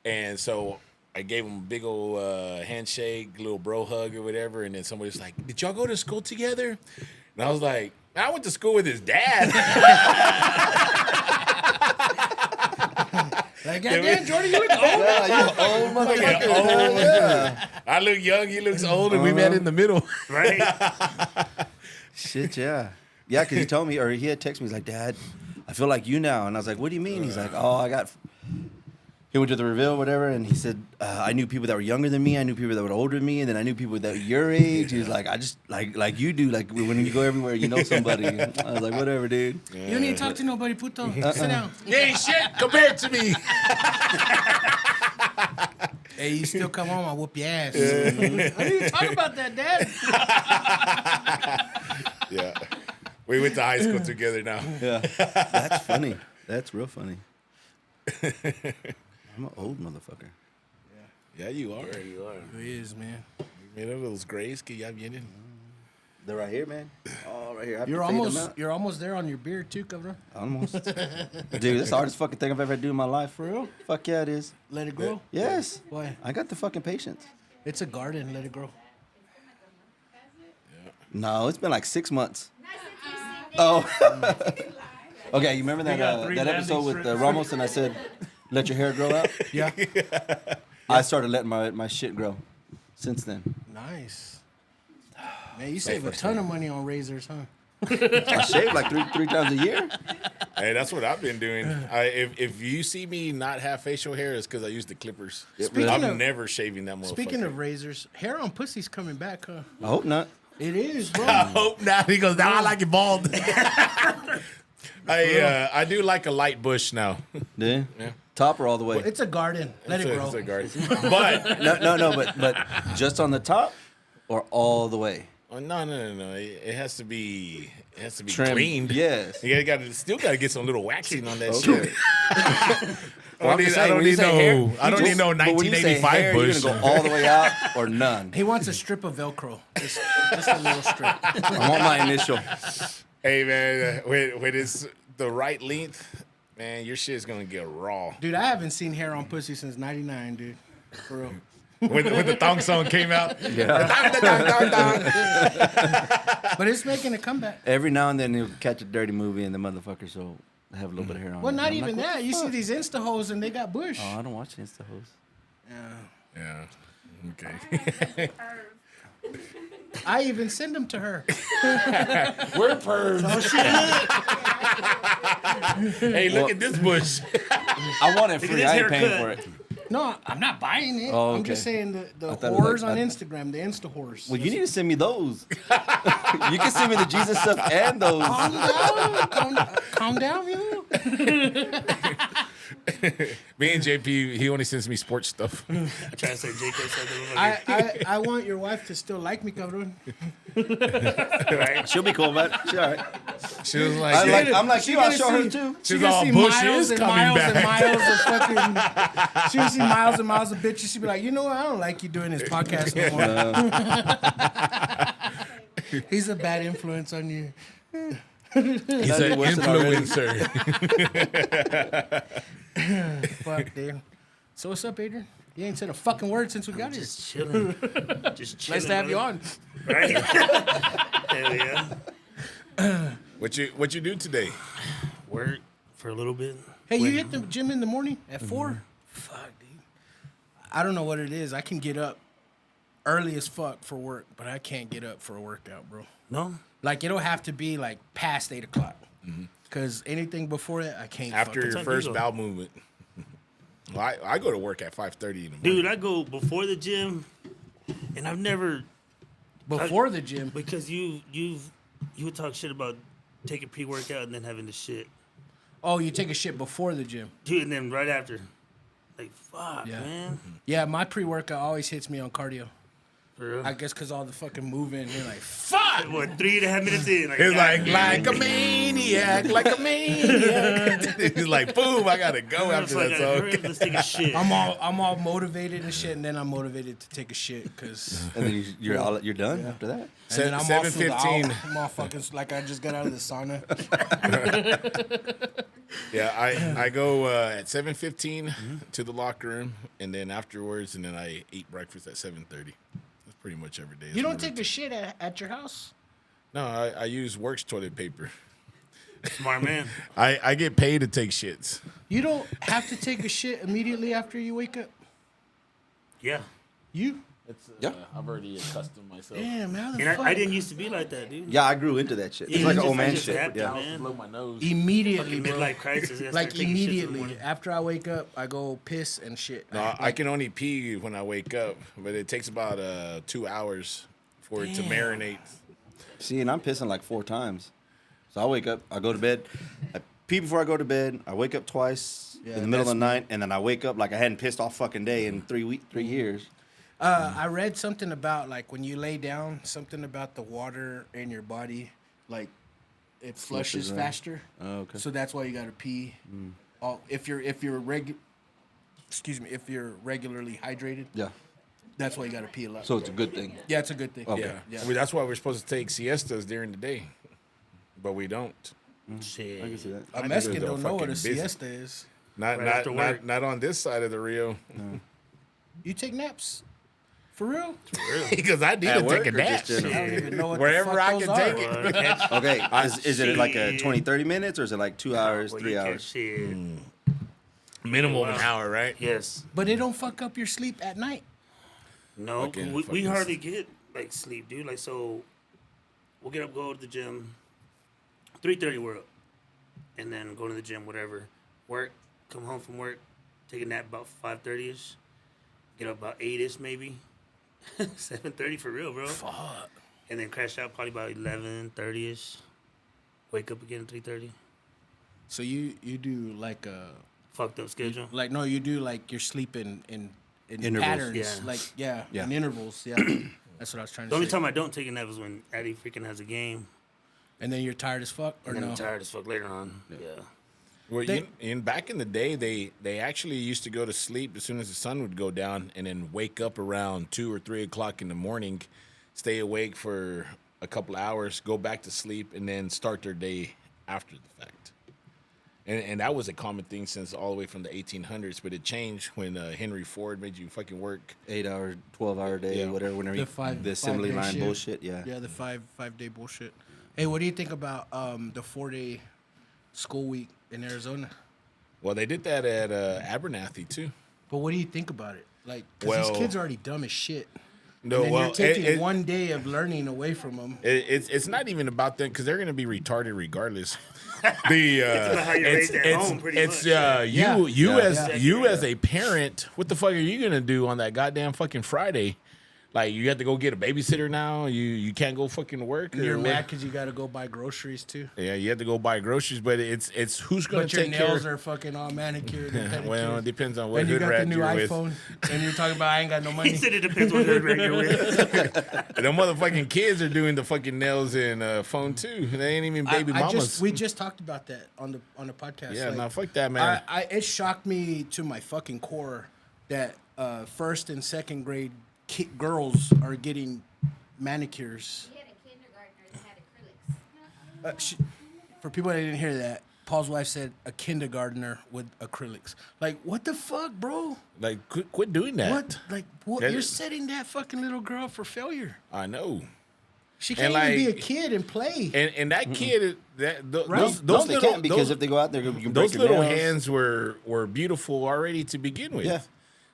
And so I gave him a big old handshake, little bro hug or whatever. And then somebody was like, "Did y'all go to school together?" And I was like, "I went to school with his dad." Like, goddamn, Jordan, you look old. Yeah, you old motherfucker. Yeah. I look young, he looks old, and we met in the middle. Right? Shit, yeah. Yeah, because he told me, or he had texted me, he's like, Dad, I feel like you now. And I was like, what do you mean? He's like, oh, he went to the reveal, whatever, and he said, I knew people that were younger than me, I knew people that were older than me, and then I knew people that were your age. He was like, I just, like you do, like when you go everywhere, you know somebody. I was like, whatever, dude. You don't need to talk to nobody, puto. Sit down. You ain't shit compared to me. Hey, you still come home, I'll whoop your ass. I didn't even talk about that, Dad. Yeah. We went to high school together now. Yeah. That's funny. That's real funny. I'm an old motherfucker. Yeah, you are. Yeah, you are. Who is, man? Mira los grays que ya vienen. They're right here, man. Oh, right here. I have to You're fade them out. you're almost there on your beard too, cabrón. Almost. Dude, this is the hardest fucking thing I've ever had to do in my life. For real? Fuck yeah, it is. Let it grow? Yes. Why? I got the fucking patience. It's a garden, let it grow. No, it's been like 6 months. Oh. Okay, you remember got that three that episode landing with strips. Ramos and I said, let your hair grow out? Yeah. I started letting my shit grow since then. Nice. Man, you save a ton of money on razors, huh? I shave like three times a year. Hey, that's what I've been doing. If you see me not have facial hair, it's because I use the clippers. Speaking I'm of- never shaving that motherfucker. Speaking of razors, hair on pussy's coming back, huh? I hope not. It is, bro. I hope not. He goes, "Now I like it bald." I do like a light bush now. Yeah. Yeah. Top or all the way? It's a garden. Let it grow. It's a garden. But No, but just on the top or all the way? oh, no. It has to be Trimmed. cleaned. Yes. You still got to get some little waxing on that Okay. shit. Well, I'm just saying, when you say hair, I don't need no but when you say 1985 hair, bush. You're gonna go all the way out or none. He wants a strip of Velcro. Just a little strip. I want my initial. Hey man, when it's the right length, man, your shit's gonna get raw. Dude, I haven't seen hair on pussy since 99, dude. For real. When the thong song came out, But it's making a comeback. Every now and then you'll catch a dirty movie and the motherfuckers will have a little bit of hair on. Well, it. not I'm even like, that. You see these Insta hoes and they got bush. Oh, I don't watch Insta hoes. yeah, okay. I even send them to her. We're pervs. Hey, look at this bush. I want it free. this I ain't paying haircut. for it. No, I'm not buying it. Oh, I'm just okay. saying the I thought it was whores like- on Instagram, the Insta whores. Well, you need to send me those. You can send me the Jesus stuff and those. Calm down, you. Me and JP, he only sends me sports stuff. I try to say JK something. I want your wife to still like me, cabrón. She'll be cool, man. She all right. She was like, I'm like you. I'll show her too. she's gonna all see Bush miles is and coming miles back. and miles of fucking. She'll see miles and miles of bitches. She'll be like, you know what? I don't like you doing this podcast no more. He's a bad influence on you. He's an influencer. Fuck, dude. So what's up, Adrian? You ain't said a fucking word since we got here. Just chilling. Just chilling. Nice to have you on. Right? Hell yeah. What you do today? Work for a little bit. Hey, you hit the gym in the morning at 4? Fuck, dude. I don't know what it is. I can get up early as fuck for work, but I can't get up for a workout, bro. No? Like, it'll have to be, like, past 8 o'clock. Because anything before that, I can't After fucking. your time first you go? bowel movement. Well, I go to work at 5:30 in the morning. Dude, I go before the gym, and I've never, Before the gym. because you would talk shit about taking pre-workout and then having the shit. Oh, you take a shit before the gym. Dude, and then right after. Like, fuck, Yeah. man. Yeah, my pre-workout always hits me on cardio. For real. I guess because all the fucking moving, you're like, fuck! What, 3.5 minutes in? It's God, like a maniac, like a maniac. He's like, boom, I gotta go after that Hurry up, song. let's take a shit. I'm all motivated and shit, and then I'm motivated to take a shit because. And then you're done after that. And then I'm all through the 7:15. I'm all fucking like I just got out of the sauna. Yeah, I go at 7:15 to the locker room, and then afterwards, and then I eat breakfast at 7:30. That's pretty much every day. You don't take a shit at your house? No, I use Works toilet paper. Smart man. I get paid to take shits. You don't have to take a shit immediately after you wake up? Yeah. You? It's Yeah. I've already accustomed myself. Damn, how the And fuck? I didn't used to be like that, dude. Yeah, I grew into that shit. It's Yeah, like it an old man just shit. happened, Yeah. man. Blow my nose. Immediately, bro. Midlife crisis. I Like started taking shits in the immediately. morning. After I wake up, I go piss and shit. No, I can only pee when I wake up, but it takes about 2 hours for it to marinate. See, and I'm pissing like 4 times. So I wake up, I go to bed, I pee before I go to bed, I wake up twice Yeah, in the middle of the that's night, and then I wake up like I hadn't pissed all fucking day in 3 years. I read something about like when you lay down, something about the water in your body, like it flushes out. faster. Oh, okay. So that's why you gotta pee. If you're if you're regularly hydrated, Yeah. that's why you gotta pee a lot. So it's a good thing. yeah, it's a good thing. Okay. Yeah. I mean, that's why we're supposed to take siestas during the day, but we don't. Shit. I can see that. A Mexican They're don't know what a fucking busy. siesta is. Not Right after work. not on this side of the Rio, You take naps, for real? because I need At to work take a or nap. just generally? I don't even know what Wherever the fuck I those can are. take it. Well, catch- Okay, is it like a Shit. 20, 30 minutes, or is it like 2 hours, well, 3 you catch hours? Shit. Minimum an Wow. hour, right? Yes. But it don't fuck up your sleep at night. No, Fucking- we fucking hardly get like sleep, dude. Like, so we'll get up, go to the gym. 3:30 we're up, and then go to the gym, whatever. Work, come home from work, take a nap about 5:30 ish. Get up about 8 ish maybe. 7:30 for real, bro. Fuck. And then crash out probably about 11:30 ish. Wake up again at 3:30. So you do like a Fucked up schedule. like no, you do like you're sleeping in Intervals. patterns. Yeah. Like yeah, Yeah. in intervals. Yeah. That's what I was trying to The only say. time I don't take a nap is when Addie freaking has a game, And then you're tired as fuck or and then no? I'm tired as fuck later on. Yeah. Well, They- in back in the day, they actually used to go to sleep as soon as the sun would go down, and then wake up around 2 or 3 o'clock in the morning, stay awake for a couple hours, go back to sleep, and then start their day after the fact. And that was a common thing since all the way from the 1800s, but it changed when Henry Ford made you fucking work. 8 hour, 12-hour day, Yeah. whatever. Whenever the assembly 5-day line shift. bullshit. Yeah. Yeah, the 5-day bullshit. Hey, what do you think about the 4-day school week in Arizona? Well, they did that at Abernathy too. But what do you think about it? Like, 'cause Well- these kids are already dumb as shit. No, And then well, you're taking it- one day of learning away from them. it's not even about them because they're going to be retarded regardless. The about how you're raised at home, pretty it's much. you Yeah. as a parent, what the fuck are you gonna do on that goddamn fucking Friday? Like you have to go get a babysitter now. You can't go fucking work. You're or mad what? because you got to go buy groceries too. Yeah, you have to go buy groceries, but it's who's gonna But your take nails care. are fucking all manicured and pedicured. Well, it depends on what and you hood got the rat new you're iPhone, and you're talking about I ain't got no He money. said it depends what hood rat you're with. with. The motherfucking kids are doing the fucking nails and phone too. They ain't even baby mamas. We just talked about that on the podcast. Yeah, like, no, fuck that, man. it shocked me to my fucking core that first and second grade girls are getting manicures. We had a kindergartner that had acrylics. For people that didn't hear that, Paul's wife said a kindergartner with acrylics. Like, what the fuck, bro? Like, quit doing that. What? Like, what? That You're is- setting that fucking little girl for failure. I know. She can't And, even be a like- kid and play. And that kid, those Right? those No, they little can't because if they go out there, you can break those your little nails. hands were beautiful already to begin with. Yeah.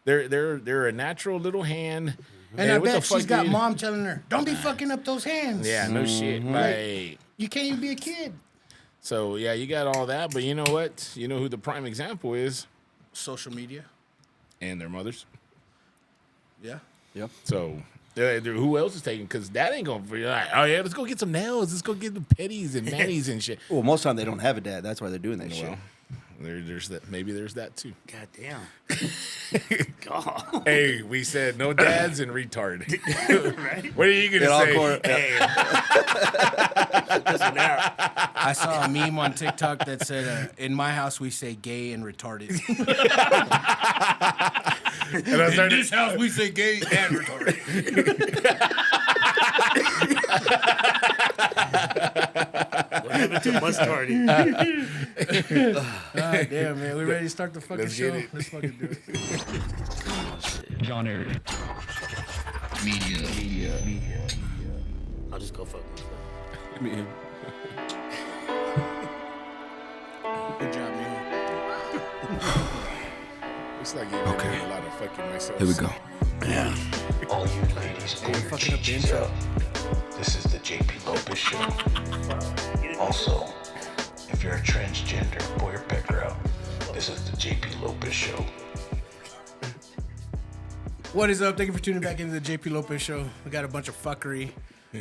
They're a natural little hand. And I what the bet she's fuck got you- mom telling her, "Don't be fucking up those hands." Yeah, no shit. Like, You can't even be a kid. so yeah, you got all that, but you know what? You know who the prime example is, Social media. and their mothers. Yeah. Yep. So who else is taking? Because that ain't gonna be like, oh yeah, let's go get some nails. Let's go get the petties and manis and shit. Well, most of the time they don't have a dad. That's why they're doing that shit. Well, there's that. Maybe there's that too. God damn. God. Hey, we said no dads and retard. Right? What are you It gonna all say? cor- Hey. Listen now. I saw a meme on TikTok that said, "In my house, we say gay and retarded." And I started, house, we say gay and retarded. What happened to mustardy? God damn, man. We ready to start the fucking Let's show? get it. Let's fucking do it. John Area. Media. I'll just go fuck myself. Me. Good job, man. Looks like you're okay. A lot of fucking myself. Here we go. All you ladies, pull your fucking up the cheeks intro. up. This is the JP Lopez show. Also, if you're a transgender, pull your pecker out. This is the JP Lopez show. What is up? Thank you for tuning back into the JP Lopez show. We got a bunch of fuckery.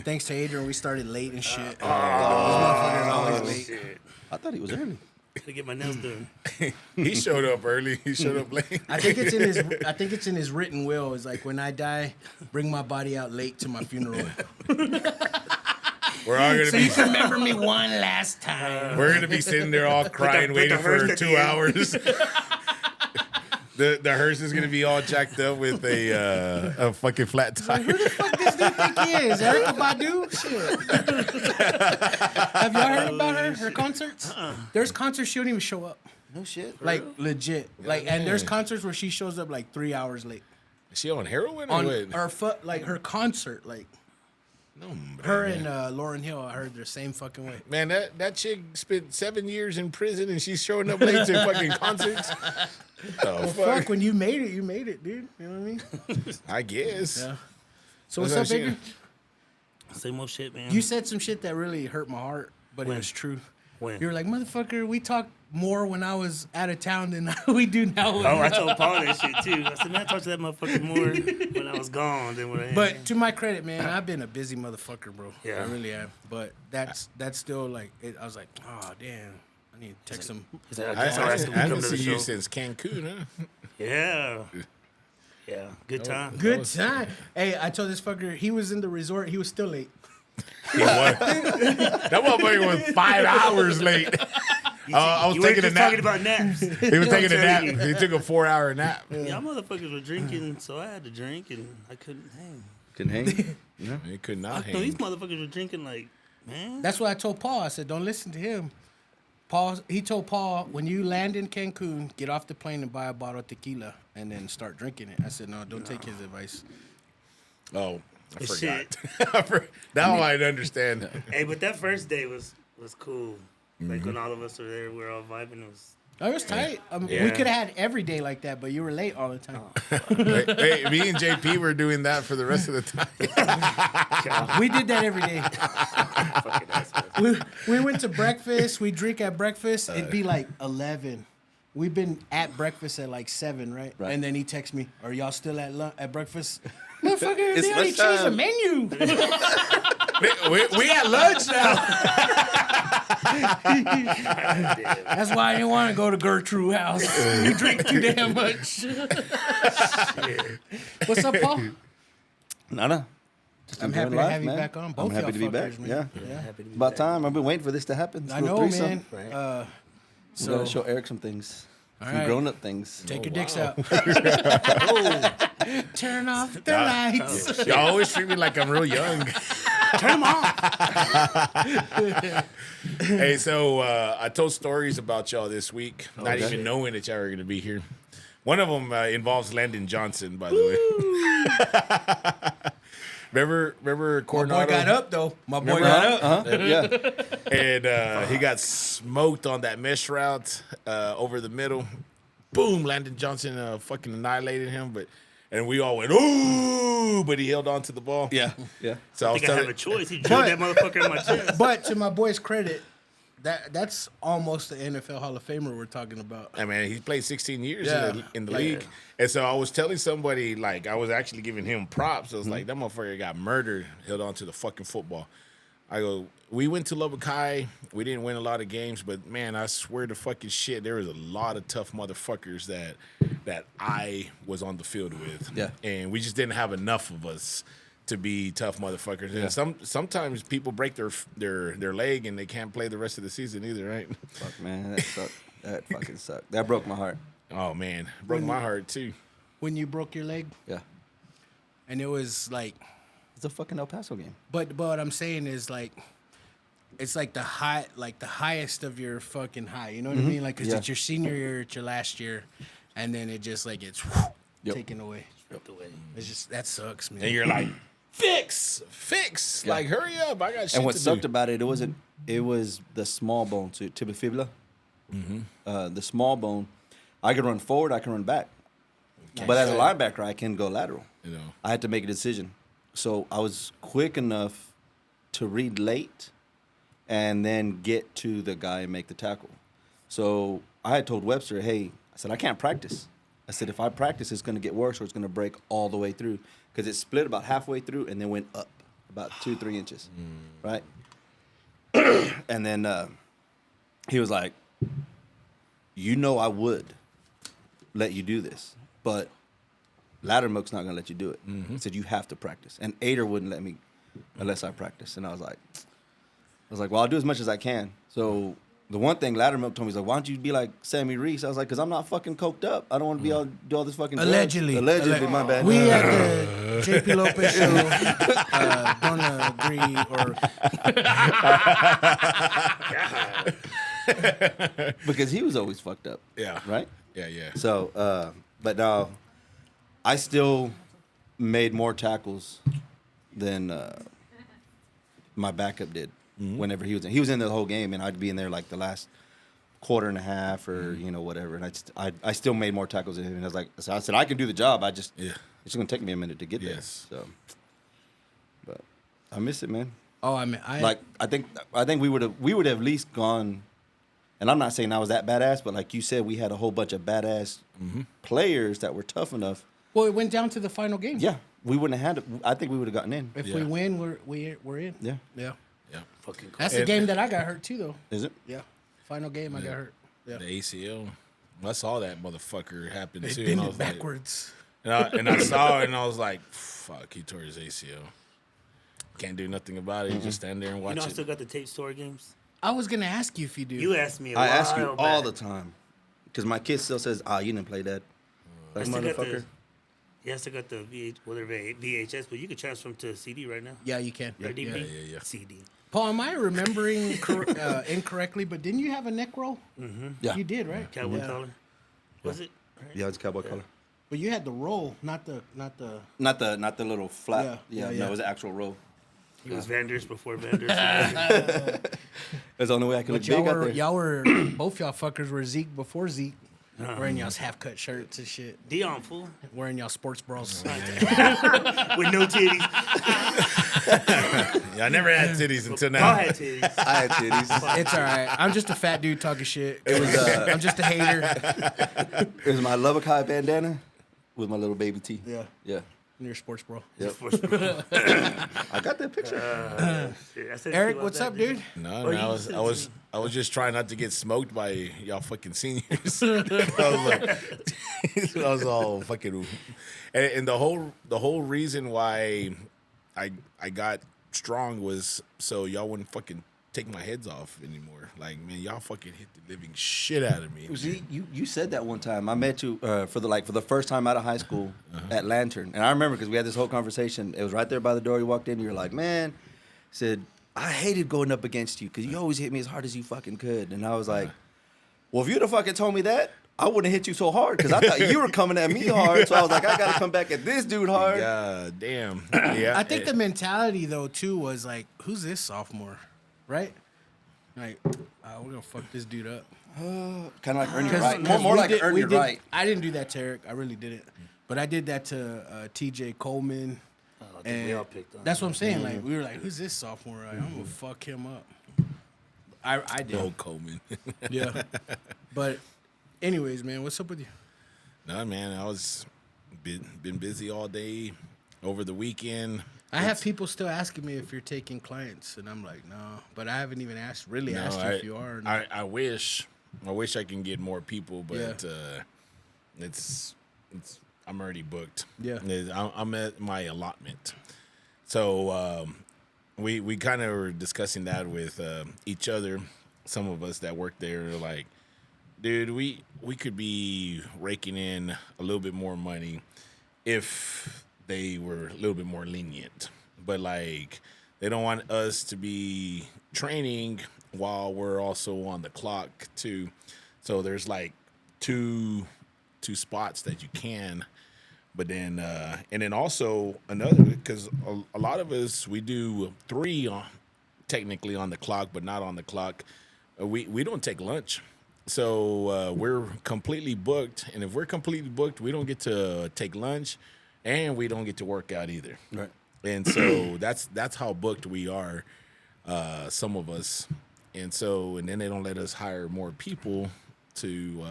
Thanks to Adrian, we started late and shit. Those motherfuckers always late. Shit. I thought he was early. To get my nails done. He showed up early. He showed up late. I think it's in his written will. It's like, when I die, bring my body out late to my funeral. We're all gonna So be. you can remember me one last time. We're gonna be sitting there all crying, put waiting the hearse for at 2 the end. hours. The hearse is gonna be all jacked up with a fucking flat tire. Who the fuck does this think he is? Erica Badu? Shit. Have y'all heard about her concerts? There's concerts she don't even show up. No shit. Like, legit. Like, and there's concerts where she shows up like 3 hours late. Is she on heroin or On what? her foot, like her concert, like No, her and Lauryn Hill, I heard the same fucking way. man, that chick spent 7 years in prison and she's showing up late to fucking concerts. Oh Fuck, when you made it, dude. You know what I mean? I guess. Yeah. So what's That's up, what baby? Same old shit, man. You said some shit that really hurt my heart, but it When? was true. When? You were like, motherfucker, we talked more when I was out of town than we do now. Oh, I told Paul that shit too. I said, man, I talked to that motherfucker more when I was gone than when I am. But to my credit, man, I've been a busy motherfucker, bro. Yeah. I really am. But that's still like, I was like, oh, damn. I need to text him. He's like, I, I guess I I haven't come to the seen you show. since Cancun, huh? Yeah. Yeah. Good time. Good time. Hey, I told this fucker, he was in the resort. He was still late. He was. That motherfucker was 5 hours late. I was You weren't taking a just nap. talking about naps. He was taking a nap. telling you. He took a 4-hour nap. Y'all motherfuckers were drinking, so I had to drink, and I couldn't hang. Couldn't hang. Yeah. He could not No, these hang. motherfuckers were drinking like, man. That's what I told Paul. I said, don't listen to him. He told Paul, when you land in Cancun, get off the plane and buy a bottle of tequila and then start drinking it. I said, no, don't take his advice. Oh, I Shit. forgot. Now I understand. Hey, but that first day was cool. Like when all of us were there, we were all vibing. It was. It was tight. We Yeah. could have had every day like that, but you were late all the time. Hey, me and JP were doing that for the rest of the time. We did that every day. Fucking assholes. We went to breakfast. We drink at breakfast. It'd be like 11. We've been at breakfast at like 7, right? Right. And then he texts me, "Are y'all still at breakfast?" Motherfucker, It's they already changed lunchtime. the menu. we at lunch now. That's why I didn't want to go to Gertrude's house. You drink too damn much. What's up, Paul? Nada. Just I'm enjoying happy to life, have you man. back on. Both I'm happy y'all to be back. fuckers, man. Yeah. Happy to be About back. time. I've been waiting for this to happen. I know, man. Right. We gotta show Eric some things. Some right. grown-up things. Take your dicks out. Turn off the lights. Y'all always treat me like I'm real young. Turn them off. Hey, so I told stories about y'all this week, not Okay. even knowing that y'all were going to be here. One of them involves Landon Johnson, by the way. Remember My Coronado? boy got up, though. My boy Remember? got up. Uh-huh. Yeah. And he got smoked on that mesh route over the middle. Boom! Landon Johnson fucking annihilated him, and we all went ooh, but he held on to the ball. Yeah. Yeah. So I I was think I have telling, a choice. He drilled that motherfucker in my chest. But to my boy's credit, that's almost the NFL Hall of Famer we're talking about. I mean, he played 16 years Yeah. in the Like- league, and so I was telling somebody like I was actually giving him props. I was like, that motherfucker got murdered, held on to the fucking football. I go, we went to Lubbock High. We didn't win a lot of games, but man, I swear to fucking shit, there was a lot of tough motherfuckers that I was on the field with. Yeah. And we just didn't have enough of us to be tough motherfuckers. And sometimes people break their leg and they can't play the rest of the season either, right? Fuck, man. That sucked. That fucking sucked. That broke my heart. Oh man, broke my heart too. When you broke your leg, Yeah. and it was like, It's a fucking El Paso game. but what I'm saying is like, it's like the highest of your fucking high. You know what I mean? Like, 'cause Yeah. it's your senior year, it's your last year, and then it just like it's Yep. taken away. Stripped away. It's just that sucks, man. And you're like, fix. Like, hurry up. I got shit And what to sucked do. about it, it was the small bone, so tibia fibula. The small bone, I could run forward, I can run back. But as a linebacker, I can go lateral. You know. I had to make a decision. So I was quick enough to read late and then get to the guy and make the tackle. So I had told Webster, hey, I said, I can't practice. I said, if I practice, it's going to get worse or it's going to break all the way through. Because it split about halfway through and then went up about 2-3 inches. Right? And then he was like, you know I would let you do this, but Laddermilk's not going to let you do it. He said, you have to practice. And Ader wouldn't let me unless I practice. And I was like, well, I'll do as much as I can. So the one thing Laddermilk told me is like, why don't you be like Sammy Reese? I was like, because I'm not fucking coked up. I don't want to be do all this fucking drugs. Allegedly, my bad. We at the JP Lopez show don't agree or Because he was always fucked up. Yeah. Right? Yeah. So, but now I still made more tackles than my backup did whenever he was in. He was in the whole game, and I'd be in there like the last quarter and a half or, whatever. And I still made more tackles than him. And I was like, so I said, I can do the job. It's just going to take me a minute to get there. So, but I miss it, man. Oh, I mean, I think we would have at least gone. And I'm not saying I was that badass, but like you said, we had a whole bunch of badass players that were tough enough. Well, it went down to the final game. Yeah, we wouldn't have had it. I think we would have gotten in. If we win, we're in. Yeah. Yeah. Fucking cool. That's the game that I got hurt too, though. Is it? Yeah. Final game, I got hurt. Yeah. The ACL. I saw that motherfucker happen They too. bend And I it was like, backwards. and I saw it and I was like, fuck, he tore his ACL. Can't do nothing about it. Just stand there and watch I it. still got the tape store games. I was gonna ask you if you do. You asked me. I ask you while all back. the time because my kid still says, you didn't play that. I Like, still got motherfucker. the. Yeah, I still got the VHS, but you can transfer them to CD right now. Yeah, you can. Or DVD? Yeah. CD. Paul, am I remembering incorrectly? But didn't you have a neck roll? Yeah. You did, right? Cowboy yeah. collar. Was it? Right? Yeah, it's cowboy collar. But you had the roll, not the. Not the little flat. Yeah, No, yeah. it was an actual roll. It was Vanders before Vanders. That's the only way I could look But y'all big out were, there. y'all were, both y'all fuckers were Zeke before Zeke, wearing y'all's half cut shirts and shit, Dion, fool. wearing y'all sports bras. With no titties. Yeah, I never had titties until I now. had titties. I had titties. It's all right. I'm just a fat dude talking shit. It was. I'm just a hater. It was my Lovakai bandana with my little baby T. Yeah. Yeah. In your sports bra. Yep. I got that picture. Shit, I said Eric, shit what's about up, that, dude? No, Or man, you I was just trying not to get smoked by y'all fucking seniors. I was like, I was all fucking, and the whole reason why I got strong was so y'all wouldn't fucking take my heads off anymore. Like, man, y'all fucking hit the living shit out of me. See, you said that one time. I met you for the first time out of high school at Lantern, and I remember because we had this whole conversation. It was right there by the door. You walked in. You were like, "Man," said, "I hated going up against you because you always hit me as hard as you fucking could." And I was like, "Well, if you'd have fucking told me that, I wouldn't have hit you so hard because I thought you were coming at me hard." So I was like, "I gotta come back at this dude hard." God damn. Yeah. I think the mentality though too was like, who's this sophomore, right? Like, we're gonna fuck this dude up. Kind of like earn your 'Cause- right. 'cause More we like did- earn we your did- right. I didn't do that to Eric. I really didn't. But I did that to T.J. Coleman. I think we all picked on That's him. what I'm saying. Like, we were like, who's this sophomore? Like, I'm gonna fuck him up. I did. Old Coleman. Yeah. But anyways, man, what's up with you? No, man, I was been busy all day over the weekend. I have people still asking me if you're taking clients, and I'm like, no. But I haven't even asked you if you are. Or not. I wish I can get more people, but it's I'm already booked. Yeah. I'm at my allotment. So we kind of were discussing that with each other. Some of us that work there are like, dude, we could be raking in a little bit more money if they were a little bit more lenient. But like They don't want us to be training while we're also on the clock too. So there's like two spots that you can, but then and then also another, because a lot of us, we do 3 technically on the clock, but not on the clock. We don't take lunch. So we're completely booked, and if we're completely booked, we don't get to take lunch, and we don't get to work out either. Right. And so that's how booked we are, some of us. And then they don't let us hire more people to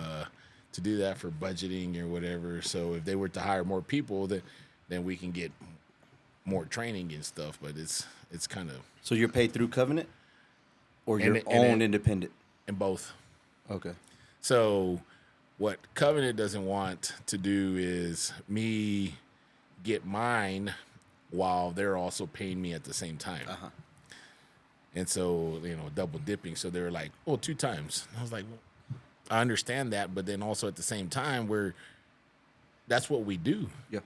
do that for budgeting or whatever. So if they were to hire more people, then we can get more training and stuff. But it's kind of So you're paid through Covenant, or your And own it- independent? in both. Okay. So what Covenant doesn't want to do is me get mine while they're also paying me at the same time. Uh-huh. And so, double dipping. So they were like, oh, 2 times. And I was like, well, I understand that, but then also at the same time, that's what we do. Yeah.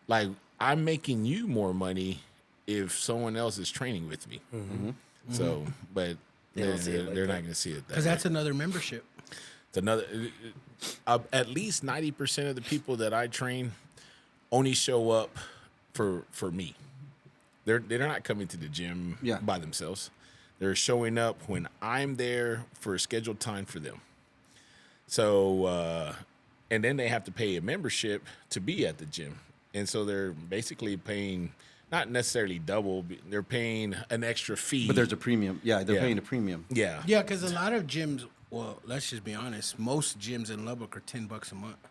Like, I'm making you more money if someone else is training with me. Mm-hmm. So, but don't see it like they're that. not going to see it that Because way. that's another membership. It's another. At least 90% of the people that I train only show up for me. They're not coming to the gym Yeah. by themselves. They're showing up when I'm there for a scheduled time for them. So, and then they have to pay a membership to be at the gym. And so they're basically paying, not necessarily double, they're paying an extra fee. But there's a premium. Yeah, they're Yeah. paying a premium. Yeah. Yeah, because a lot of gyms, well, let's just be honest, most gyms in Lubbock are $10 a month.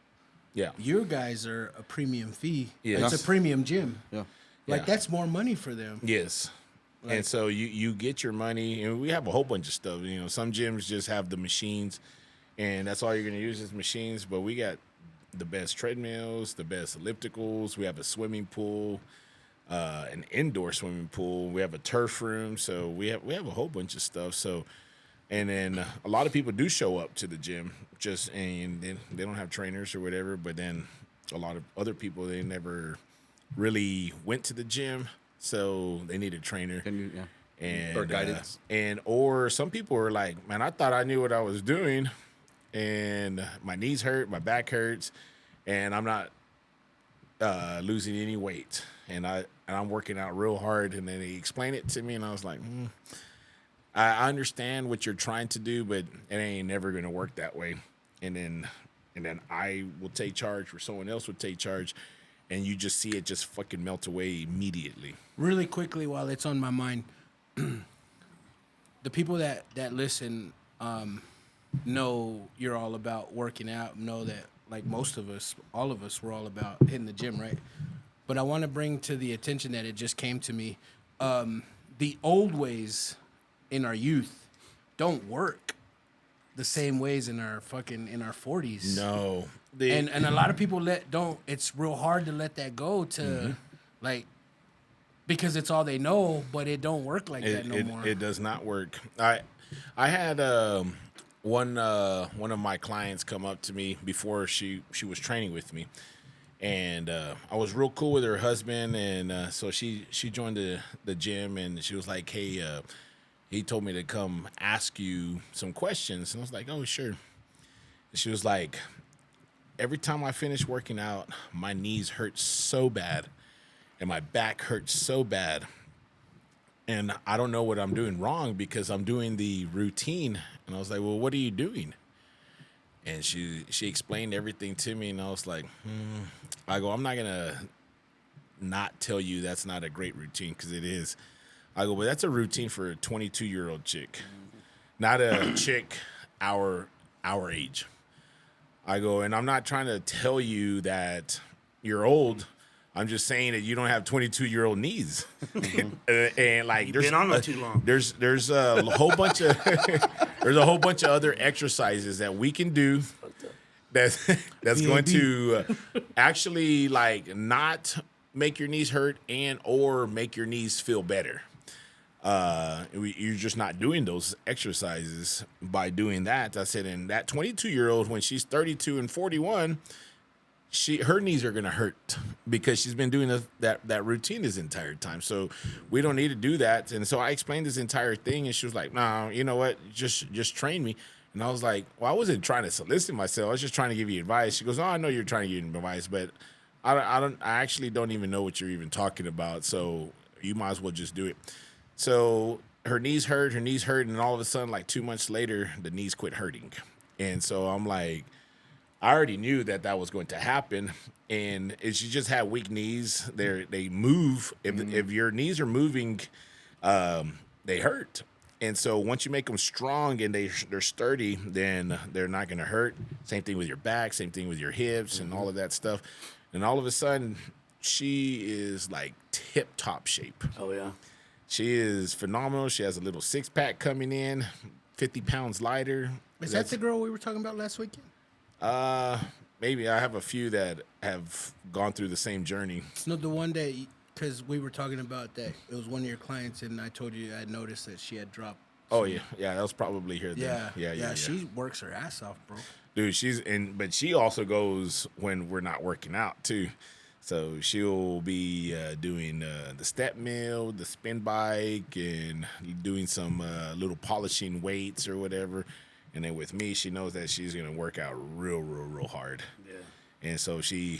Yeah. Your guys are a premium fee. Yes. It's a premium gym. Yeah. Like, Yeah. that's more money for them. Yes. And so you get your money, and we have a whole bunch of stuff. Some gyms just have the machines, and that's all you're going to use is machines. But we got the best treadmills, the best ellipticals. We have a swimming pool, an indoor swimming pool. We have a turf room. So we have a whole bunch of stuff. So, and then a lot of people do show up to the gym, and they don't have trainers or whatever. But then a lot of other people, they never really went to the gym. So they need a trainer. Yeah. And Or guidance. Or some people were like, man, I thought I knew what I was doing, and my knees hurt, my back hurts, and I'm not losing any weight, and I'm working out real hard. And then he explained it to me, and I was like, I understand what you're trying to do, but it ain't never gonna work that way. And then I will take charge, or someone else will take charge, and you just see it just fucking melt away immediately. Really quickly, while it's on my mind, the people that listen know you're all about working out, know that, like most of us, all of us, we're all about hitting the gym, right? But I want to bring to the attention that it just came to me, the old ways in our youth don't work the same ways in our 40s. No. And a lot of people it's real hard to let that go to like, because it's all they know, but it don't work like that no more. It does not work. I had one of my clients come up to me before she was training with me, and I was real cool with her husband, and so she joined the gym, and she was like, hey, he told me to come ask you some questions, and I was like, oh, sure. And she was like, every time I finish working out, my knees hurt so bad and my back hurts so bad. And I don't know what I'm doing wrong because I'm doing the routine. And I was like, well, what are you doing? And she explained everything to me, and I was like, I go, I'm not going to not tell you that's not a great routine, because it is. I go, but that's a routine for a 22-year-old chick, not a chick our age. I go, and I'm not trying to tell you that you're old. I'm just saying that you don't have 22-year-old knees, and like You've been on them too long. There's a whole bunch of other exercises that we can do that's going to actually like not make your knees hurt and or make your knees feel better. You're just not doing those exercises by doing that. I said, and that 22-year-old, when she's 32 and 41, her knees are gonna hurt because she's been doing that routine this entire time. So we don't need to do that. And so I explained this entire thing, and she was like, "No, you know what? Just train me." And I was like, "Well, I wasn't trying to solicit myself. I was just trying to give you advice." She goes, "Oh, I know you're trying to give me advice, but I actually don't even know what you're even talking about. So you might as well just do it." So her knees hurt, and all of a sudden, like 2 months later, the knees quit hurting. And so I'm like, I already knew that was going to happen, and she just had weak knees. They move. If your knees are moving, they hurt. And so once you make them strong and they're sturdy, then they're not going to hurt. Same thing with your back. Same thing with your hips and all of that stuff. And all of a sudden, she is like tip top shape. Oh yeah. She is phenomenal. She has a little 6-pack coming in, 50 pounds lighter. Is that the girl we were talking about last weekend? Maybe I have a few that have gone through the same journey. It's not the one that, because we were talking about that. It was one of your clients, and I told you I noticed that she had dropped. Oh yeah, that was probably her. Then. Yeah. She works her ass off, bro. Dude, but she also goes when we're not working out too. So she'll be doing the step mill, the spin bike, and doing some little polishing weights or whatever. And then with me, she knows that she's gonna work out real hard. Yeah. And so you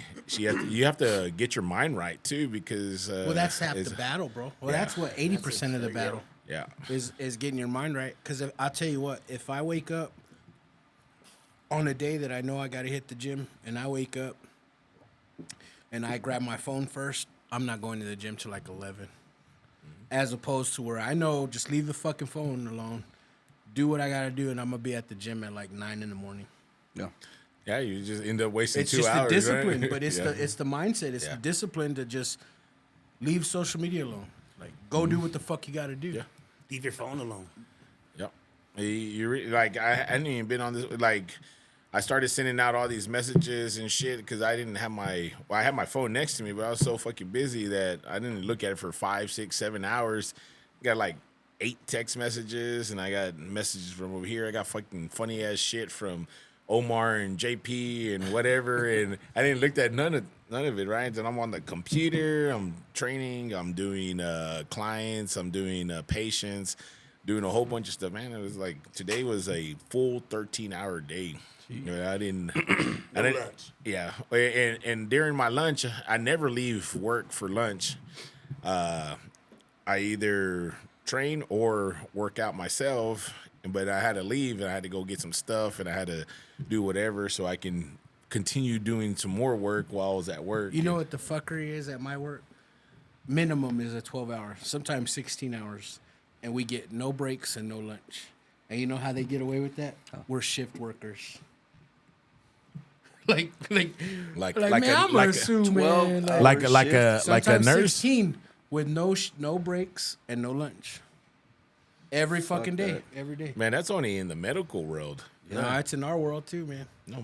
have to get your mind right too, because that's half the battle, bro. Well, that's what 80% of the battle. Yeah. Is getting your mind right. Because I'll tell you what, if I wake up on a day that I know I got to hit the gym, and I wake up and I grab my phone first, I'm not going to the gym till like 11. As opposed to where I know, just leave the fucking phone alone, do what I got to do, and I'm going to be at the gym at like 9 in the morning. Yeah. Yeah, you just end up wasting It's 2 just hours. the discipline, right? but it's the mindset. It's the discipline to just leave social media alone. Like, go do what the fuck you got to do. Yeah. Leave your phone alone. Yep. Like I hadn't even been on this. Like I started sending out all these messages and shit because I didn't have I had my phone next to me, but I was so fucking busy that I didn't look at it for 5, 6, 7 hours. Got like 8 text messages, and I got messages from over here. I got fucking funny ass shit from Omar and JP and whatever, and I didn't look at none of it, right? And I'm on the computer, I'm training, I'm doing clients, I'm doing patients, doing a whole bunch of stuff. Man, it was like today was a full 13-hour day. You know, I didn't. Lunch. Yeah, and during my lunch, I never leave work for lunch. I either train or work out myself, but I had to leave and I had to go get some stuff and I had to do whatever so I can continue doing some more work while I was at work. You know what the fuckery is at my work? Minimum is a 12-hour, sometimes 16 hours, and we get no breaks and no lunch. And you know how they get away with that? We're shift workers. Like man, I'm gonna assume, man. like a Sometimes nurse. 16 with no breaks and no lunch. Every fucking day, every day. Man, that's only in the medical world. No, it's in our world too, man. No,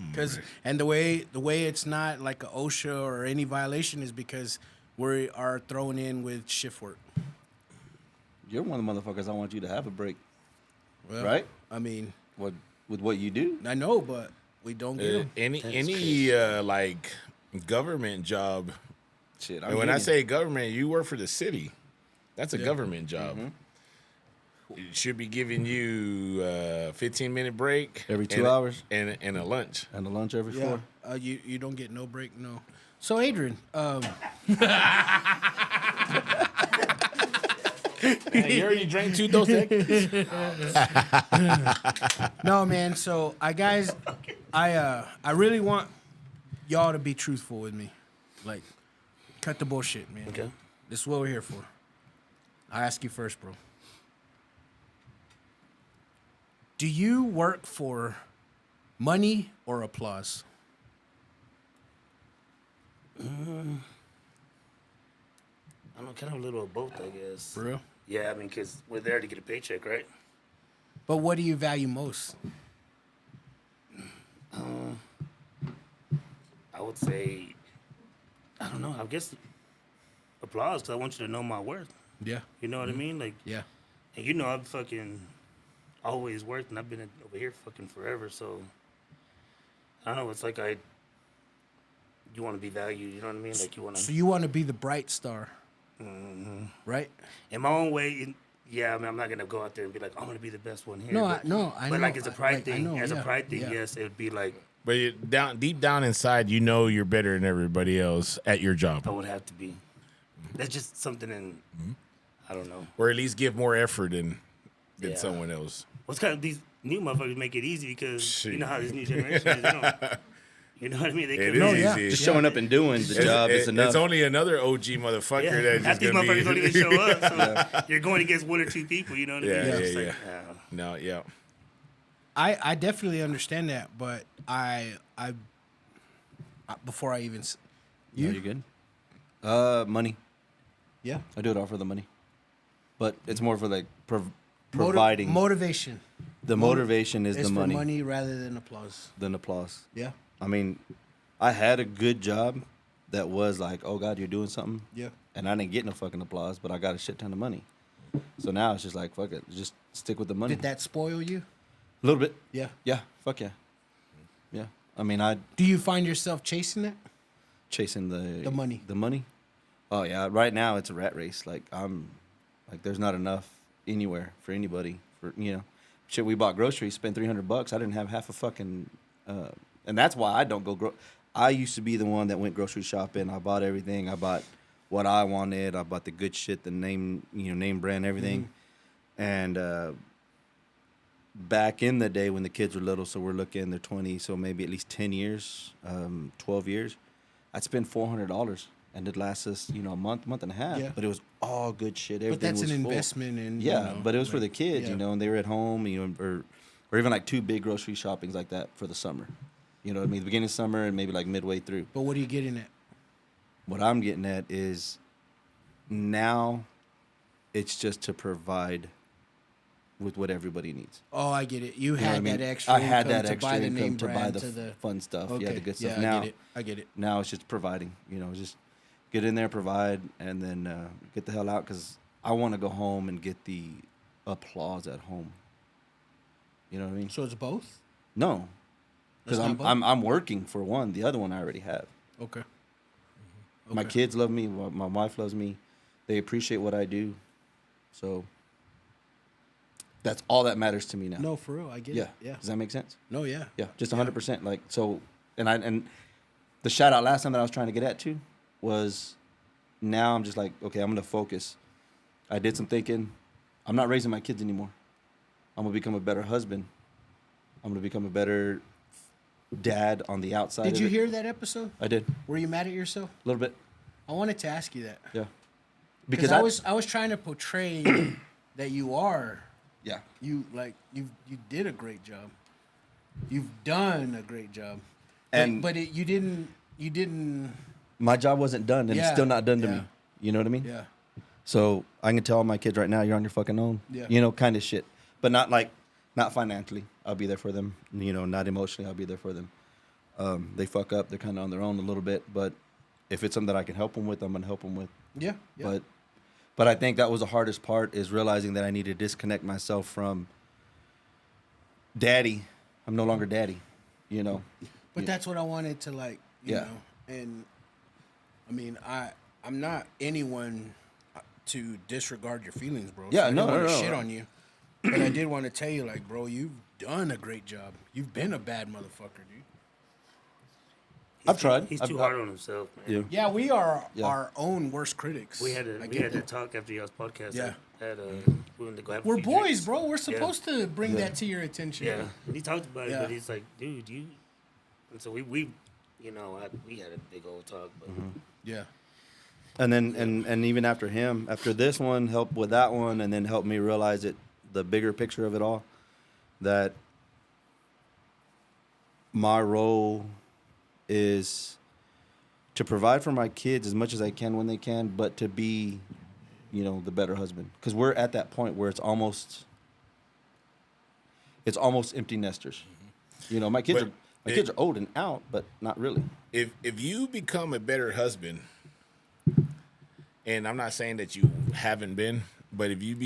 And the way it's not like a OSHA or any violation is because we are thrown in with shift work. You're one of the motherfuckers I want you to have a break. Well, Right? I mean, With what you do? I know, but we don't get them. any like government job. Shit. And when I say government, you work for the city. That's a government job. It should be giving you a 15-minute break Every 2 hours? and a lunch. And a lunch every Yeah, 4. you don't get no break, no. So Adrian, Hey, you already drank 2 Dos Equis? no man. So I really want y'all to be truthful with me, like cut the bullshit, man. Okay. This is what we're here for. I ask you first, bro. Do you work for money or applause? I don't know, kind of a little of both, I guess. For real? Yeah, I mean, because we're there to get a paycheck, right? But what do you value most? I would say, I don't know, I guess applause, because I want you to know my worth. Yeah. You know what I mean? Like, Yeah. and you know I've fucking always worked, and I've been over here fucking forever, so I don't know, it's like you want to be valued. You know what I mean? Like you want So to. you want to be the bright star, right? In my own way, yeah. I mean, I'm not gonna go out there and be like, I'm gonna be the best one here. No, but, I know. But like, it's a pride I thing. know, As a yeah, pride thing, yeah. yes, it would be like But deep down inside, you know you're better than everybody else at your job, I would have to be. That's just something in. I don't know. or at least give more effort than Yeah. someone else. What's kind of these new motherfuckers make it easy because Shit. you know how this new generation is. They don't, you know what I mean? They It could is No, yeah. easy. Just showing up and doing the job is enough. It's only another OG motherfucker Yeah, that's half just these gonna motherfuckers be. don't even show up. So you're going against one or two people. You know what I mean? Yeah, It's yeah, like, No, yeah. I definitely understand that, but I before I even You good? Money. yeah I do it all for the money, but it's more for like providing. motivation. The motivation is It's the for money, money rather than applause. than applause. Yeah, I mean, I had a good job that was like, oh God, you're doing something. yeah. And I didn't get no fucking applause, but I got a shit ton of money. So now it's just like, fuck it, just stick with the money. Did that spoil you? A little bit. Yeah. Yeah. Fuck yeah. Yeah. I mean, I Do you find yourself chasing it? chasing the money. The money. Oh yeah. Right now it's a rat race. Like there's not enough anywhere for anybody. For shit. We bought groceries, spent $300. I didn't have half a fucking. And that's why I don't go. I used to be the one that went grocery shopping. I bought everything. I bought what I wanted. I bought the good shit, the name brand, everything. And back in the day when the kids were little, so we're looking, they're 20, so maybe at least 10 years, 12 years, I'd spend $400 and it lasts us, a month and a half. Yeah. But it was all good shit. Everything But that's was an full. investment in. Yeah, but it was for the kids, yeah. and they were at home, or even like 2 big grocery shoppings like that for the summer. You know what I mean? The beginning of summer and maybe like midway through. But what are you getting at? What I'm getting at is now it's just to provide with what everybody needs. Oh, I get it. You You know what had I mean? that extra. I had income that to extra buy the income name to buy brand the to the fun stuff, Okay. the good stuff. Yeah, Now, I get it. now it's just providing. Just get in there, provide, and then get the hell out because I want to go home and get the applause at home. You know what I mean? So it's both. No, because It's not both? I'm working for one. The other one I already have. Okay. My kids love me. My wife loves me. They appreciate what I do. So that's all that matters to me now. No, for real, I get Yeah. it. Yeah. Does that make sense? No, yeah. Yeah. Just 100%. Like so, and the shout out last time that I was trying to get at too was now I'm just like, okay, I'm gonna focus. I did some thinking. I'm not raising my kids anymore. I'm gonna become a better husband. I'm gonna become a better dad on the outside. Did of you it. hear that episode? I did Were you mad at yourself? a little bit. I wanted to ask you that Yeah. because I was trying to portray that you are Yeah. you did a great job. You've done a great job, And- you didn't. My job wasn't done, and it's Yeah, still not done to yeah. me. You know what I mean? Yeah. So I can tell all my kids right now, you're on your fucking own. Yeah. Kind of shit. But not financially. I'll be there for them. Not emotionally. I'll be there for them. They fuck up. They're kind of on their own a little bit. But if it's something that I can help them with, I'm gonna help them with. Yeah. Yeah. But I think that was the hardest part is realizing that I need to disconnect myself from daddy. I'm no longer daddy. But that's what I wanted to you Yeah. know. And I mean, I'm not anyone to disregard your feelings, bro. Yeah, I no, don't want no, to no. shit on you. But I did want to tell you, bro, you've done a great job. You've been a bad motherfucker, dude. I've tried. He's I've- too hard on himself, man. Yeah. Yeah, we are Yeah. our own worst critics. We had I to get that. talk after y'all's podcast. Yeah. We went to go have a We're few boys, drinks. bro. We're supposed to bring that to your attention. Yeah, and he talked about it, Yeah. but he's like, dude, you. And so we we had a big old talk, but Yeah. And then and even after this one helped with that one, and then helped me realize the bigger picture of it all, that my role is to provide for my kids as much as I can when they can, but to be, the better husband. Because we're at that point where it's almost empty nesters. My kids But kids are old and out, but not really. If you become a better husband, and I'm not saying that you haven't been, but if you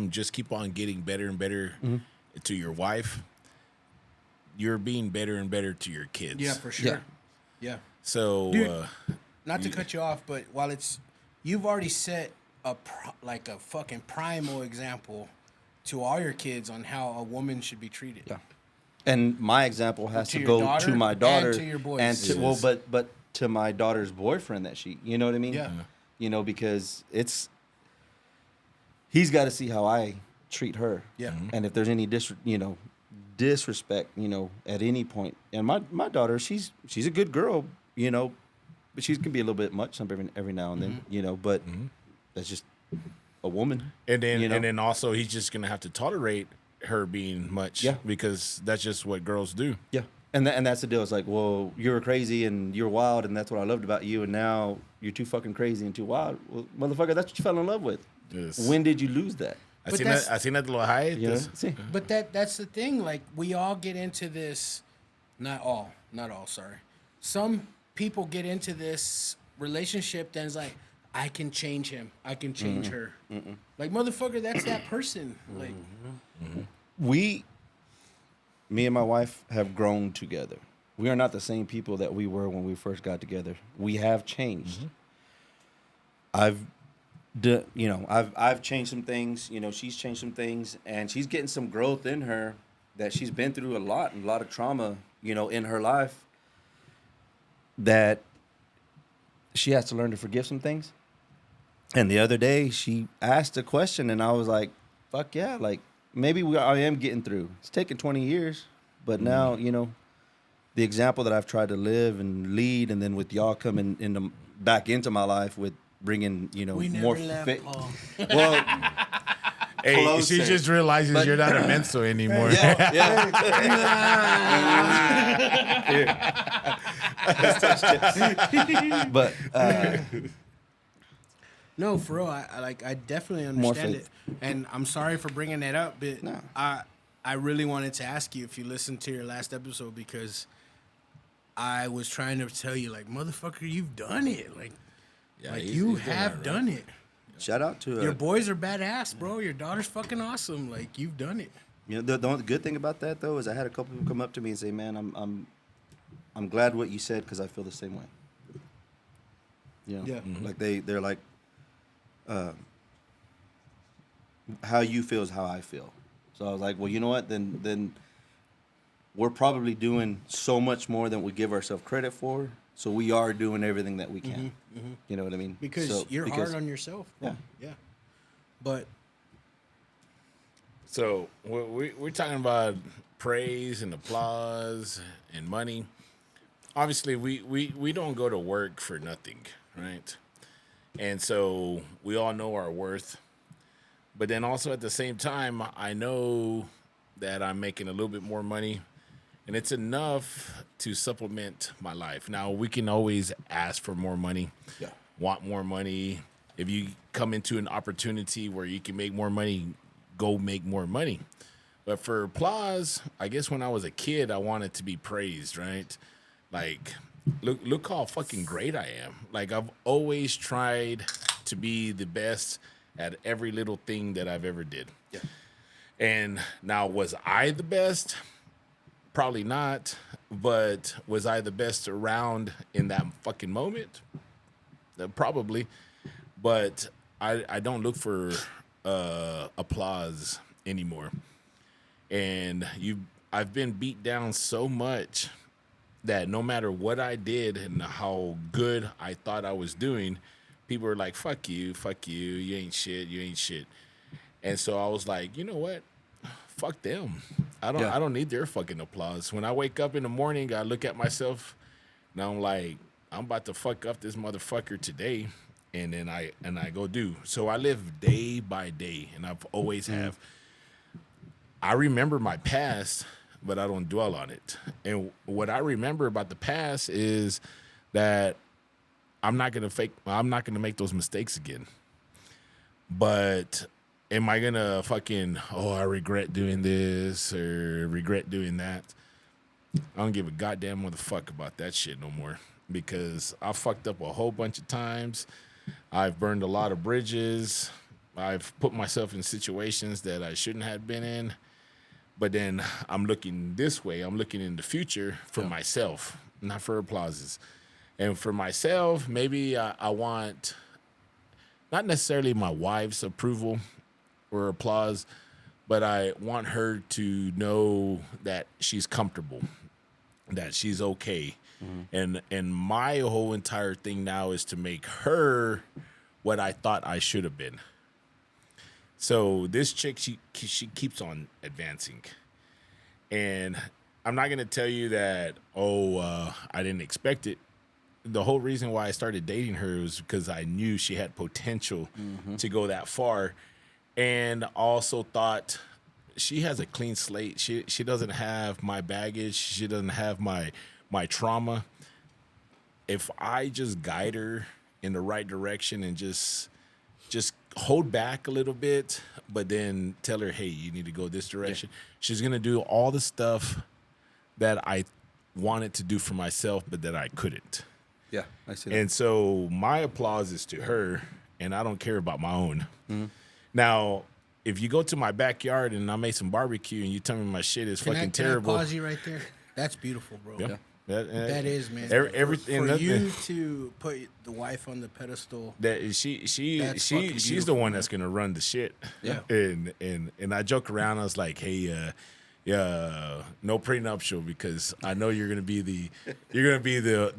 just keep on getting better and better to your wife, you're being better and better to your kids. Yeah, for sure. Yeah. Yeah. So Dude. Not to cut you off, but while you've already set a fucking primal example to all your kids on how a woman should be treated. Yeah. And my example has To to your go daughter to my daughter and to your boys. and to, Yes. but to my daughter's boyfriend that you know what I mean? Yeah. You know, because he's got to see how I treat her. Yeah. And if there's any disrespect, at any point. And my daughter, she's a good girl, but she can be a little bit much every now and then, but that's just a woman. and then also he's just gonna have to tolerate her being much. Yeah. Because that's just what girls do. Yeah. And that's the deal. It's like, well, you were crazy and you're wild, and that's what I loved about you, and now you're too fucking crazy and too wild. Well, motherfucker, that's what you fell in love with. Yes. When did you lose that? I But seen that's- that. I seen that little high. You know? See? But that's the thing. Like, we all get into this. Not all. Sorry. Some people get into this relationship. Then it's like, I can change him. I can change her. Like, motherfucker, that's that person. Like, Me and my wife have grown together. We are not the same people that we were when we first got together. We have changed. I've changed some things. She's changed some things, and she's getting some growth in her that she's been through a lot of trauma, in her life, that she has to learn to forgive some things. And the other day she asked a question, and I was like, fuck yeah, like maybe I am getting through. It's taken 20 years, but now, the example that I've tried to live and lead, and then with y'all coming back into my life with bringing, we more never left, fit. Paul. Well, Hey, Closer. she just realizes you're not a mental anymore. yeah. But No, for real. I definitely More understand it, faith. and I'm sorry for bringing that up. But No. I really wanted to ask you if you listened to your last episode, because I was trying to tell you, like, motherfucker, you've done it. Like Yeah, he's you doing have that right. done it. shout out to Your boys are badass, bro. Your daughter's fucking awesome. Like, you've done it. the only good thing about that though is I had a couple people come up to me and say, "Man, I'm glad what you said, because I feel the same way." Yeah. Like they're like, how you feel is how I feel. So I was like, well, you know what? Then we're probably doing so much more than we give ourselves credit for. So we are doing everything that we can. You know what I mean? Because you're hard on yourself. Bro. Yeah. But So we're talking about praise and applause and money. Obviously, we don't go to work for nothing, right? And so we all know our worth. But then also at the same time, I know that I'm making a little bit more money, and it's enough to supplement my life. Now, we can always ask for more money, want more money. If you come into an opportunity where you can make more money, go make more money. But for applause, I guess when I was a kid, I wanted to be praised, right? Like, look how fucking great I am. Like, I've always tried to be the best at every little thing that I've ever did. Yeah. And now, was I the best? Probably not. But was I the best around in that fucking moment? Probably. But I don't look for applause anymore. And I've been beat down so much that no matter what I did and how good I thought I was doing, people were like, fuck you, you ain't shit. And so I was like, you know what? Fuck them. I don't need their fucking applause. When I wake up in the morning, I look at myself and I'm like, I'm about to fuck up this motherfucker today. And then I go do. So I live day by day, and I've always have. I remember my past, but I don't dwell on it. And what I remember about the past is that I'm not gonna make those mistakes again. But am I gonna I regret doing this or regret doing that? I don't give a goddamn motherfucker about that shit no more, because I fucked up a whole bunch of times. I've burned a lot of bridges. I've put myself in situations that I shouldn't have been in. But then I'm looking this way. I'm looking in the future for myself, not for applauses. And for myself, maybe I want not necessarily my wife's approval or applause, but I want her to know that she's comfortable, that she's okay. And my whole entire thing now is to make her what I thought I should have been. So this chick, she keeps on advancing. And I'm not going to tell you that, I didn't expect it. The whole reason why I started dating her was because I knew she had potential to go that far. And also thought she has a clean slate. She doesn't have my baggage. She doesn't have my trauma. If I just guide her in the right direction and just hold back a little bit, but then tell her, hey, you need to go this direction. She's going to do all the stuff that I wanted to do for myself, but that I couldn't. Yeah, I see that. And so my applause is to her, and I don't care about my own. Now, if you go to my backyard and I made some barbecue and you tell me my shit is fucking terrible. Can I pause you right there? That's beautiful, bro. Yeah. That is, man. Everything for you to put the wife on the pedestal. that she's the one that's gonna run the shit. Yeah. And I joke around. I was like, hey, no prenuptial, because I know you're gonna be the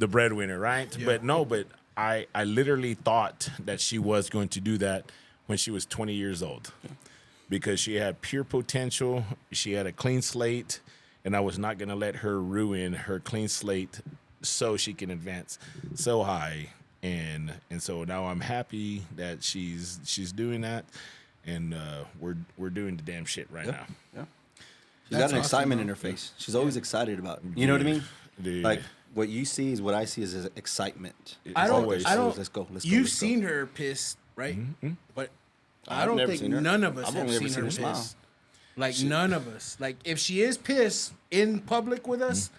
breadwinner, right? Yeah. But I literally thought that she was going to do that when she was 20 years old, because she had pure potential. She had a clean slate. And I was not going to let her ruin her clean slate so she can advance so high. And so now I'm happy that she's doing that, and we're doing the damn shit right now. Yeah. She's That's got an awesome, excitement bro. in her face. She's always excited about it. You know what I mean? Dude. Like what you see is what I see is excitement. I don't. Always. I don't. Let's go. You've let's go. seen her pissed, right? But I I've don't never think seen her. none of us I've have only ever seen seen her her smile. pissed. Like none of us. Like if she is pissed in public with us,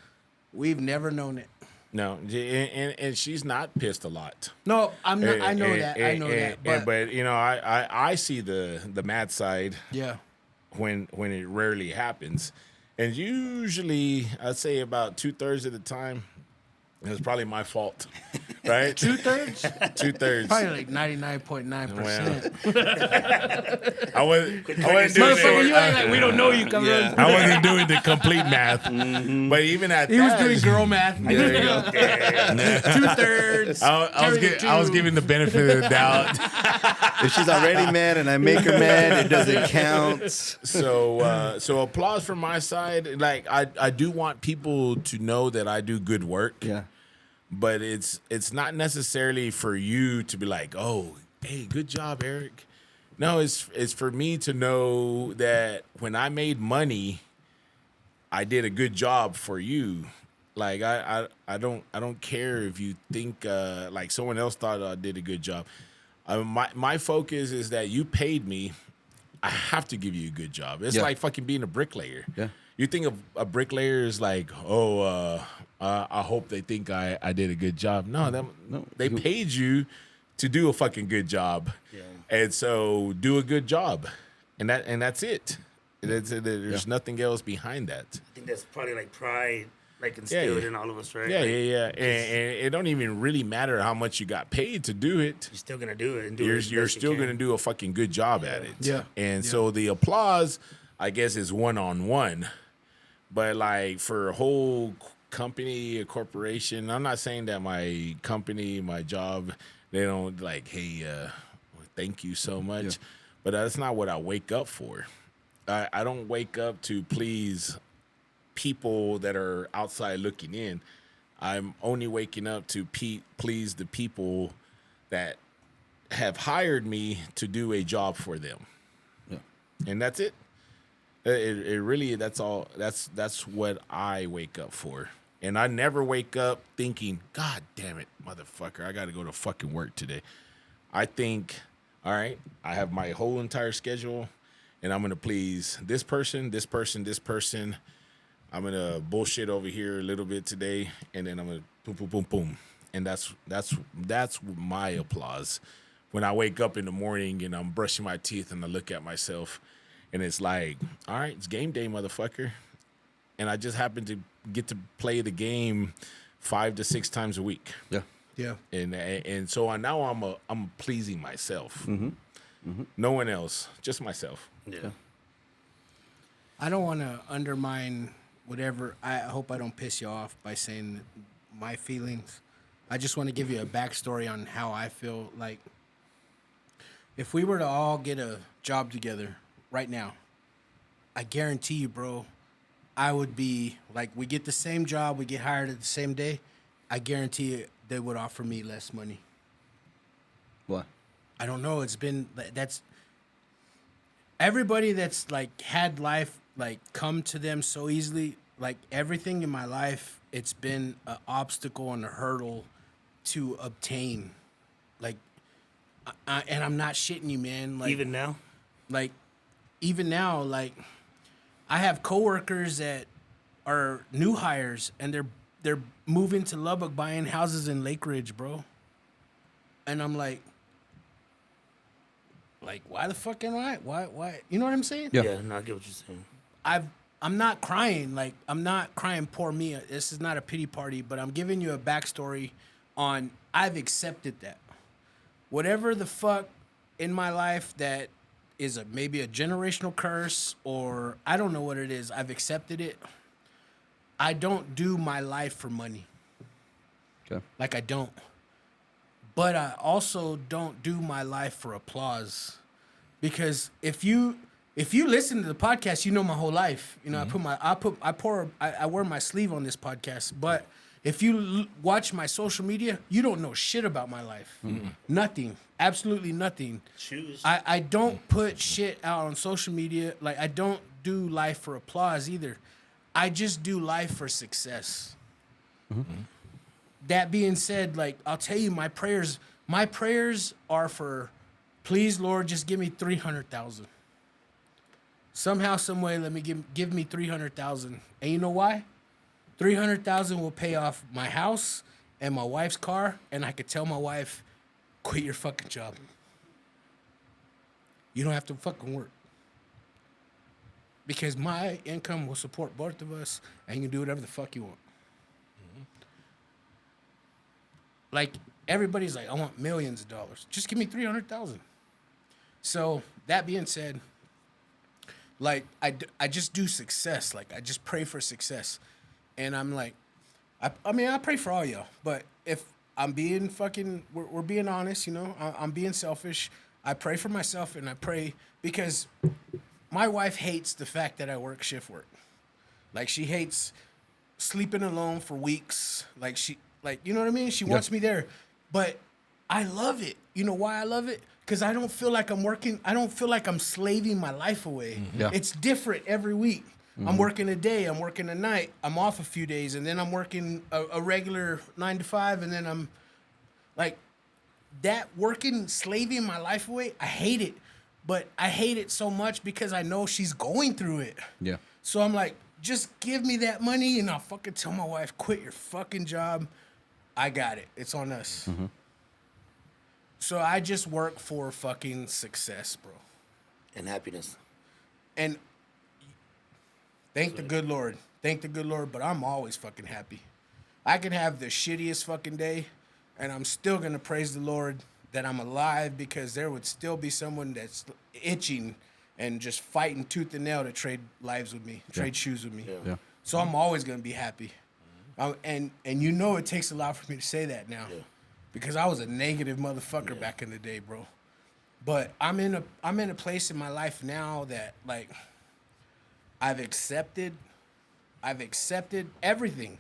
we've never known it. No, and she's not pissed a lot. No, I'm not. I know that. I know that. But you know, I see the mad side Yeah. when it rarely happens, and usually I'd say about 2/3 of the time, it's probably my fault, right? 2/3? 2/3. Probably like 99.9%. I wasn't doing Motherfucker, you act it. like we don't know you, come on. I wasn't doing the complete math, but even at He was that, doing girl math. There you go. 2/3. I was giving the benefit of the doubt. If she's already mad and I make her mad, it doesn't count. So applause from my side. Like I do want people to know that I do good work. Yeah. But it's not necessarily for you to be like, oh, hey, good job, Eric. No, it's for me to know that when I made money, I did a good job for you. Like I don't care if you think like someone else thought I did a good job. My focus is that you paid me. I have to give you a good job. It's Yeah. like fucking being a bricklayer. Yeah. You think of a bricklayer is like, I hope they think I did a good job. No, they paid you to do a fucking good job. Yeah. And so do a good job. And that's it. There's nothing else behind that. I think that's probably like pride, like instilled in all of us, right? Yeah, Like, yeah. And it don't even really matter how much you got paid to do it. You're still gonna do it and do it. You're as best still you can. going to do a fucking good job at it. Yeah. And so the applause, I guess, is one-on-one. But like for a whole company, a corporation, I'm not saying that my company, my job, they don't like, hey, thank you so much. Yeah. But that's not what I wake up for. I don't wake up to please people that are outside looking in. I'm only waking up to please the people that have hired me to do a job for them. Yeah. And that's it. It really, that's all. That's what I wake up for. And I never wake up thinking, God damn it, motherfucker, I got to go to fucking work today. I think, all right, I have my whole entire schedule, and I'm going to please this person, this person, this person. I'm going to bullshit over here a little bit today, and then I'm going to boom, boom, boom, boom. And that's my applause. When I wake up in the morning and I'm brushing my teeth and I look at myself, and it's like, all right, it's game day, motherfucker. And I just happen to get to play the game 5 to 6 times a week. Yeah. Yeah. And so now I'm pleasing myself. No one else, just myself. Yeah. I don't want to undermine whatever. I hope I don't piss you off by saying my feelings. I just want to give you a backstory on how I feel. Like, if we were to all get a job together right now, I guarantee you, bro, I would be like, we get the same job, we get hired at the same day. I guarantee you they would offer me less money. What? I don't know. It's been that's everybody that's like had life like come to them so easily. Like everything in my life, it's been an obstacle and a hurdle to obtain. Like, and I'm not shitting you, man. Like Even now? like even now, like I have coworkers that are new hires and they're moving to Lubbock, buying houses in Lake Ridge, bro. And I'm like, why the fuck am I? Why? You know what I'm saying? Yeah. Yeah, no, I get what you're saying. I'm not crying. Like, I'm not crying, poor me. This is not a pity party, but I'm giving you a backstory on I've accepted that. Whatever the fuck in my life that is maybe a generational curse or I don't know what it is, I've accepted it. I don't do my life for money. Okay. Like, I don't. But I also don't do my life for applause. Because if you listen to the podcast, you know my whole life. You know, I wear my sleeve on this podcast. But if you watch my social media, you don't know shit about my life. Nothing. Absolutely nothing. Shoes. I don't put shit out on social media. Like, I don't do life for applause either. I just do life for success. That being said, like, I'll tell you, my prayers are for, please, Lord, just give me 300,000. Somehow, some way, let me give me 300,000. And you know why? 300,000 will pay off my house and my wife's car, and I could tell my wife, quit your fucking job. You don't have to fucking work. Because my income will support both of us, and you can do whatever the fuck you want. Like, everybody's like, I want millions of dollars. Just give me 300,000. So, that being said, like, I just do success. Like, I just pray for success. And I'm like, I mean, I pray for all y'all. But if I'm being fucking, we're being honest, you know, I'm being selfish. I pray for myself and I pray because my wife hates the fact that I work shift work. Like, she hates sleeping alone for weeks. Like, you know what I mean? She wants me there. But I love it. You know why I love it? Because I don't feel like I'm working. I don't feel like I'm slaving my life away. Yeah. It's different every week. I'm working a day. I'm working a night. I'm off a few days. And then I'm working a regular 9 to 5. And then I'm like, that working, slaving my life away, I hate it. But I hate it so much because I know she's going through it. Yeah. So I'm like, just give me that money and I'll fucking tell my wife, quit your fucking job. I got it. It's on us. So I just work for fucking success, bro. And happiness. And thank the good Lord. Thank the good Lord, but I'm always fucking happy. I can have the shittiest fucking day and I'm still going to praise the Lord that I'm alive because there would still be someone that's itching and just fighting tooth and nail to trade lives with me, trade shoes with me. Yeah. So I'm always going to be happy. And you know it takes a lot for me to say that now. Because I was a negative motherfucker back in the day, bro. But I'm in a place in my life now that, like, I've accepted everything.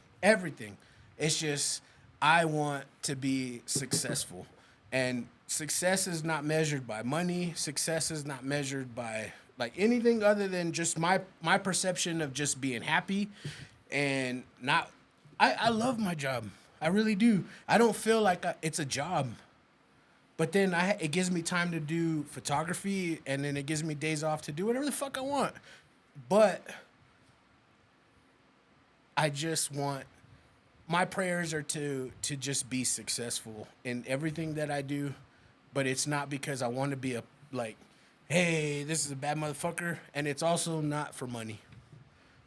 It's just I want to be successful. And success is not measured by money. Success is not measured by like anything other than just my perception of just being happy and not. I love my job. I really do. I don't feel like it's a job. But then it gives me time to do photography, and then it gives me days off to do whatever the fuck I want. But I just want my prayers are to just be successful in everything that I do. But it's not because I want to be hey, this is a bad motherfucker, and it's also not for money.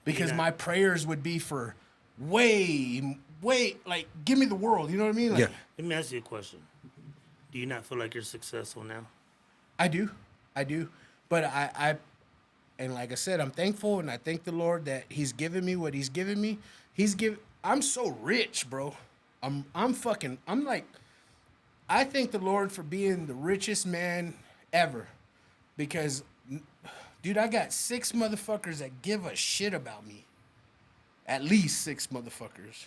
Because my prayers would be for way like, give me the world. You know what I mean? Like, Yeah. Let me ask you a question. Do you not feel like you're successful now? I do. But and like I said, I'm thankful and I thank the Lord that He's given me what He's given me. I'm so rich, bro. I'm like, I thank the Lord for being the richest man ever. Because, dude, I got 6 motherfuckers that give a shit about me. At least 6 motherfuckers.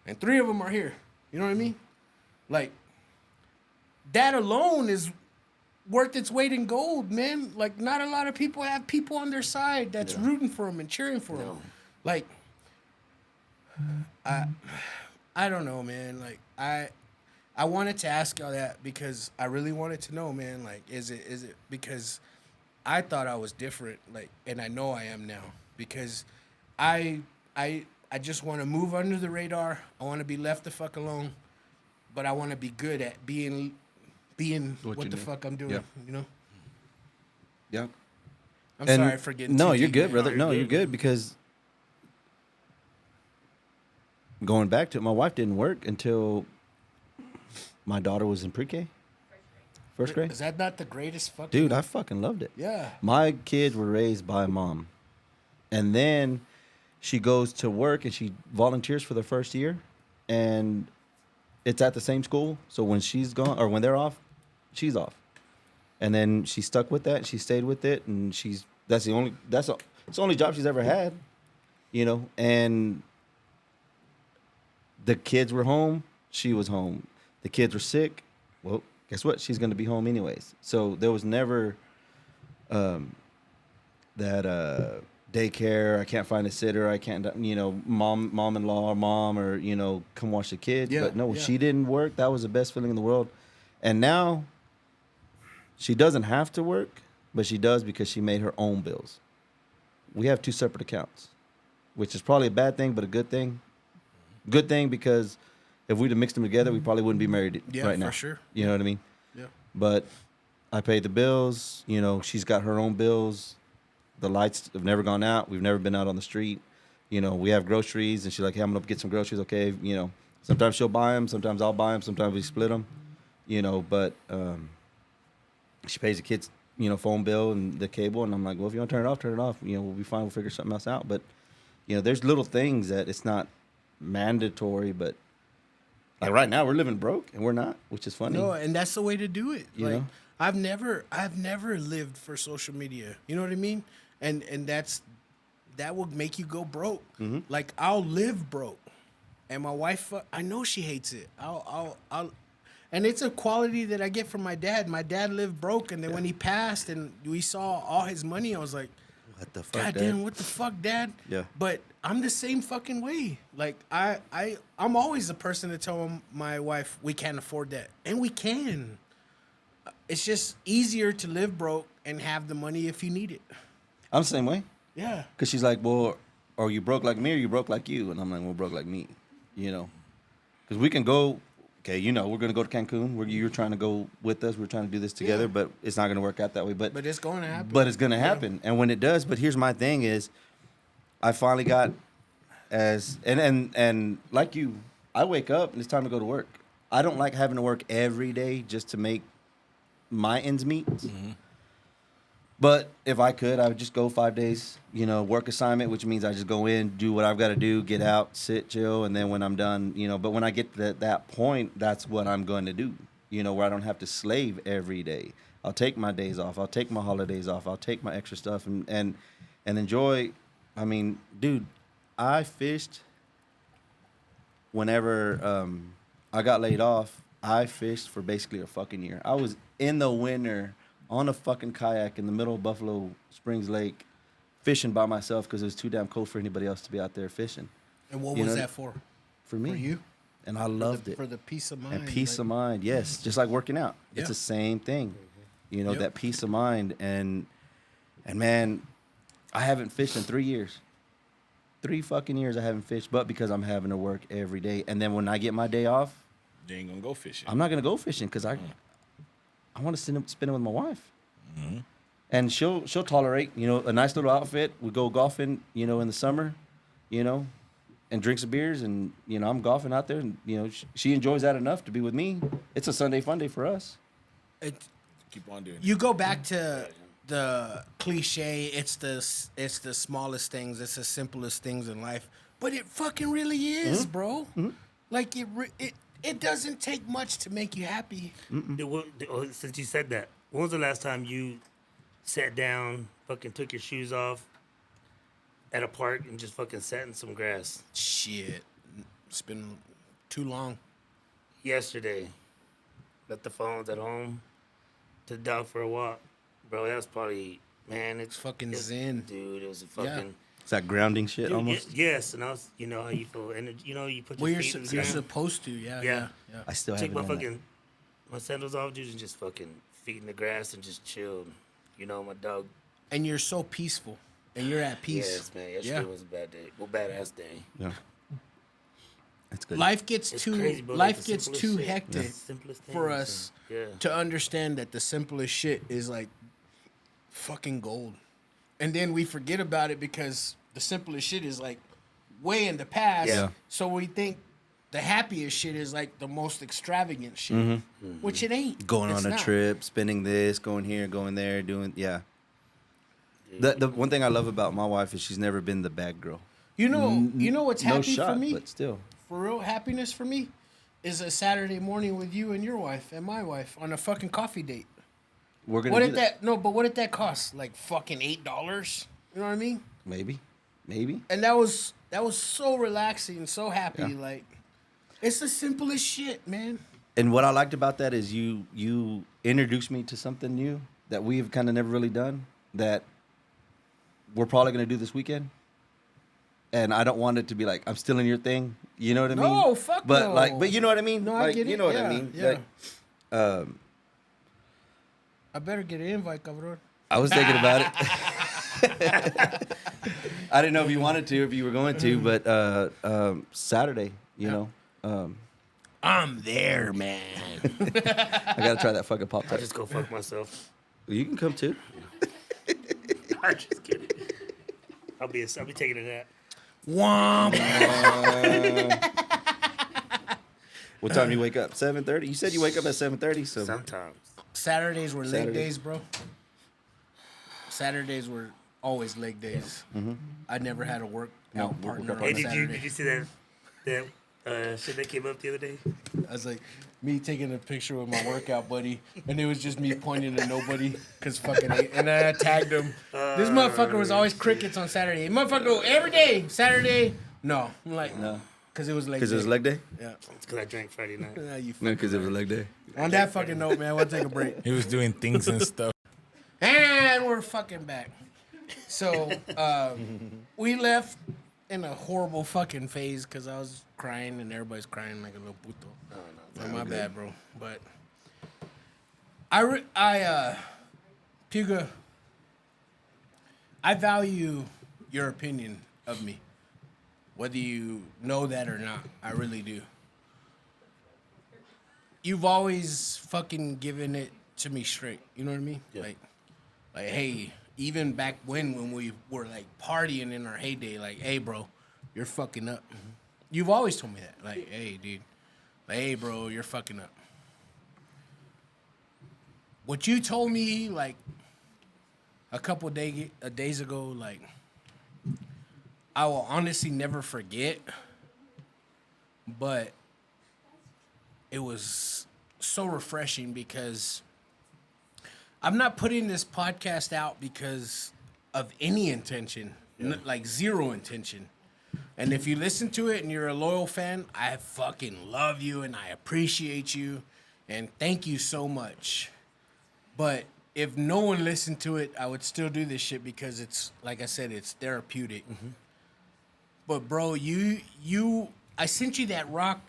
And 3 of them are here. You know what I mean? Like, that alone is worth its weight in gold, man. Like, not a lot of people have people on their side that's rooting for them and cheering for them. Like, I don't know, man. Like, I wanted to ask y'all that because I really wanted to know, man. Like, is it because I thought I was different, like, and I know I am now because I just want to move under the radar. I want to be left the fuck alone, but I want to be good at being what you the do. fuck I'm doing. Yeah. You know. Yeah. I'm And sorry for getting. No, too you're deep, good, man. brother. No, you're good because going back to it, my wife didn't work until my daughter was in pre-K, first grade. Is that not the greatest fucking? Dude, I fucking loved it. Yeah. My kids were raised by mom. And then she goes to work and she volunteers for the first year. And it's at the same school. So when she's gone or when they're off, she's off. And then she stuck with that. She stayed with it. And it's the only job she's ever had, you know. And the kids were home. She was home. The kids were sick. Well, guess what? She's going to be home anyways. So there was never that daycare. I can't find a sitter. I can't, mom-in-law or mom or, come watch the kids. Yeah, But no, yeah. she didn't work. That was the best feeling in the world. And now she doesn't have to work, but she does because she made her own bills. We have 2 separate accounts, which is probably a bad thing, but a good thing. Good thing because if we'd have mixed them together, we probably wouldn't be married right now. for sure. You know what I mean? Yeah. But I paid the bills. She's got her own bills. The lights have never gone out. We've never been out on the street. We have groceries, and she's like, "Hey, I'm gonna get some groceries." Okay, sometimes she'll buy them. Sometimes I'll buy them. Sometimes we split them. But she pays the kids, phone bill and the cable, and I'm like, well, if you want to turn it off, turn it off. We'll be fine. We'll figure something else out. But there's little things that it's not mandatory, but like right now we're living broke and we're not, which is funny. No, and that's the way to do it. You Like, know? I've never lived for social media. You know what I mean? And that will make you go broke. Mm-hmm. Like, I'll live broke, and my wife, I know she hates it. And it's a quality that I get from my dad. My dad lived broke, and then when he passed, and we saw all his money, I was like, What the fuck, God Dad? damn, what the fuck, Dad? Yeah. But I'm the same fucking way. Like, I'm always the person to tell my wife we can't afford that, and we can. It's just easier to live broke and have the money if you need it. I'm the same way. Yeah. Because she's like, well, are you broke like me or you broke like you? And I'm like, well, broke like me, Because we can go, okay, we're going to go to Cancun. You're trying to go with us. We're trying to do this together, Yeah. but it's not going to work out that way. But it's going to happen. But it's going to happen. And when it does, but here's my thing is, I finally got and like you, I wake up and it's time to go to work. I don't like having to work every day just to make my ends meet. Mm-hmm. But if I could, I would just go 5 days, work assignment, which means I just go in, do what I've got to do, get out, sit, chill, and then when I'm done, but when I get to that point, that's what I'm going to do, where I don't have to slave every day. I'll take my days off. I'll take my holidays off. I'll take my extra stuff and enjoy. I mean, dude, I fished whenever I got laid off. I fished for basically a fucking year. I was in the winter on a fucking kayak in the middle of Buffalo Springs Lake fishing by myself because it was too damn cold for anybody else to be out there fishing. And what was that for? For me. For you? And I loved it. For the peace of mind. And peace of mind, yes. Just like working out. Yeah. It's the same thing. Yep. That peace of mind. And man, I haven't fished in 3 years. 3 fucking years I haven't fished, but because I'm having to work every day. And then when I get my day off, You ain't gonna go fishing. I'm not going to go fishing because I want to spend it with my wife. Mm-hmm. And she'll tolerate, a nice little outfit. We go golfing, in the summer, and drink some beers, and I'm golfing out there, and she enjoys that enough to be with me. It's a Sunday fun day for us. Keep on doing it. You go back to the cliche. It's the smallest things. It's the simplest things in life. But it fucking really is, bro. Like it doesn't take much to make you happy. Since you said that, when was the last time you sat down, fucking took your shoes off at a park and just fucking sat in some grass? Shit, it's been too long. Yesterday, left the phones at home, took the dog for a walk. Bro, that was probably, man, it's Fucking zen. Dude, it was a fucking... It's that grounding shit Dude, almost. yes, and I was, you know how you feel, and you put your Well, feet in the you're ground. supposed to, yeah. Yeah. I still Take haven't my done that. my sandals off, dude, and just fucking feet in the grass and just chilled. You know, my dog. And you're so peaceful, and you're at peace. Yes, man. Yesterday was a bad day. Well, badass day. Yeah. That's good. Life gets It's too crazy, bro. life Like the gets simplest too shit. hectic The simplest for things, us and- yeah. to understand that the simplest shit is like fucking gold, and then we forget about it because the simplest shit is like way in the past. Yeah. So we think the happiest shit is like the most extravagant shit, which it ain't. Going It's on a not. trip, spending this, going here, going there, doing The one thing I love about my wife is she's never been the bad girl. You know what's No happy shot, for me? but still. For real, happiness for me is a Saturday morning with you and your wife and my wife on a fucking coffee date. We're gonna What do did that? No, but what did that cost? Like fucking $8. You know what I mean? Maybe. And that was so relaxing, so happy. Yeah. Like it's the simplest shit, man. And what I liked about that is you introduced me to something new that we've kind of never really done that we're probably gonna do this weekend. And I don't want it to be like I'm stealing your thing. You know what I mean? No, fuck but no. But you know what I mean? No, I Like, get it. You know what Yeah, I mean? yeah. Like, I better get an invite, cabrón. I was thinking about it. I didn't know if you wanted to, if you were going to, but Saturday, I'm there, man. I gotta try that fucking pop I tart. just go fuck myself. You can come too. I'm just kidding. I'll be taking a nap. Womp. What time do you wake up? 7:30. You said you wake up at 7:30. So Sometimes. Saturdays were leg Saturday. days, bro. Saturdays were always leg days. I never had a workout partner workout on Hey, Saturday. did you see that shit that came up the other day? I was like, me taking a picture with my workout buddy, and it was just me pointing to nobody, cause fucking, and then I tagged him. This motherfucker was always crickets on Saturday. Motherfucker go every day, Saturday. No, I'm like, No. cause it was leg because day. it was leg day. Yeah. It's because I drank Friday night. Nah, you No, fucking because it was leg day. on that fucking note, man, we'll take a break. He was doing things and stuff. And we're fucking back. So, we left in a horrible fucking phase because I was crying and everybody's crying like a little puto. No, my bad, bro. But Puga, I value your opinion of me, whether you know that or not. I really do. You've always fucking given it to me straight. You know what I mean? Yeah. Like, hey, even back when we were like partying in our heyday, like, hey, bro, you're fucking up. You've always told me that. Like, hey, dude. Like, hey, bro, you're fucking up. What you told me, like, a couple days ago, like, I will honestly never forget. But it was so refreshing because I'm not putting this podcast out because of any intention, like zero intention. And if you listen to it and you're a loyal fan, I fucking love you and I appreciate you and thank you so much. But if no one listened to it, I would still do this shit because it's, like I said, it's therapeutic. But bro, I sent you that Rock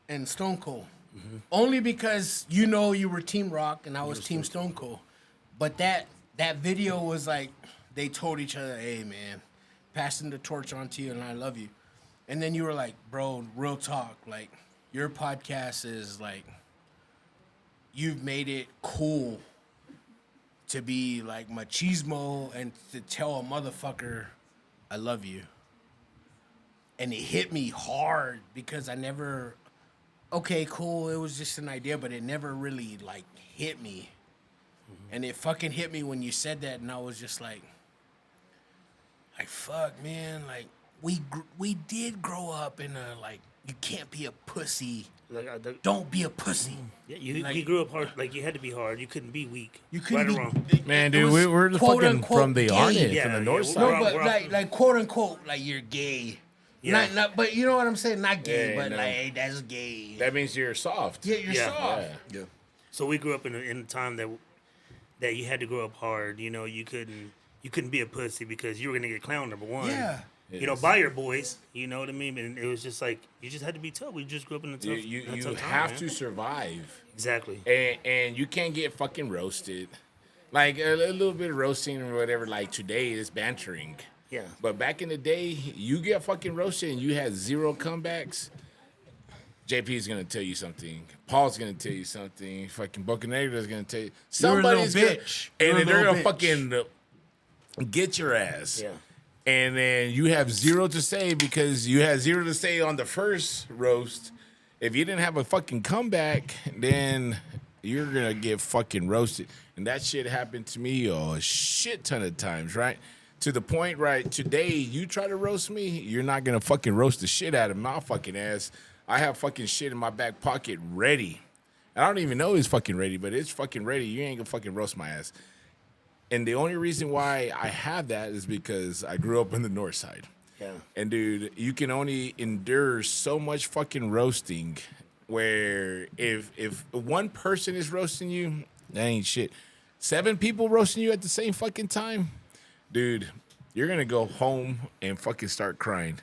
and Stone Cold only because you were Team Rock and I was Team Stone Cold. But that video was like they told each other, "Hey man, passing the torch on to you, and I love you." And then you were like, "Bro, real talk. Like your podcast is like you've made it cool to be like machismo and to tell a motherfucker I love you." and it hit me hard because I never. Okay, cool. It was just an idea, but it never really like hit me. And it fucking hit me when you said that, and I was just like fuck, man. Like we did grow up in a like you can't be a pussy. Don't be a pussy. Yeah, you Like- grew up hard. Like you had to be hard. You couldn't be weak. You couldn't right be or wrong. Man, it dude, was we're the quote, fucking unquote, from the gay. Arnett, Yeah, from the yeah, north we're side. No, We're but off- like quote unquote, like you're gay. Yeah. Not, but you know what I'm saying? Not gay, Yeah, but no. like hey, that's gay. That means you're soft. Yeah, you're Yeah. soft. Yeah. So we grew up in a time that you had to grow up hard. You know, you couldn't be a pussy because you were gonna get clowned. Number one. Yeah. You know, by your boys. You know what I mean? And it was just like you just had to be tough. We just grew up in a tough. You in a tough time, have man. to survive. Exactly. And you can't get fucking roasted. Like a little bit of roasting or whatever, like today is bantering. Yeah. But back in the day, you get fucking roasted and you had zero comebacks. JP's gonna tell you something. Paul's gonna tell you something. Fucking Bocanegra's gonna tell you. You're a little Somebody's gonna, bitch. and You're a then they're little gonna fucking get your ass. Yeah. And then you have zero to say because you had zero to say on the first roast. If you didn't have a fucking comeback, then you're gonna get fucking roasted. And that shit happened to me a shit ton of times, right? To the point, right? Today, you try to roast me, you're not gonna fucking roast the shit out of my fucking ass. I have fucking shit in my back pocket ready. I don't even know it's fucking ready, but it's fucking ready. You ain't gonna fucking roast my ass. And the only reason why I have that is because I grew up in the north side. Yeah. And dude, you can only endure so much fucking roasting where if one person is roasting you, that ain't shit. 7 people roasting you at the same fucking time, dude, you're gonna go home and fucking start crying.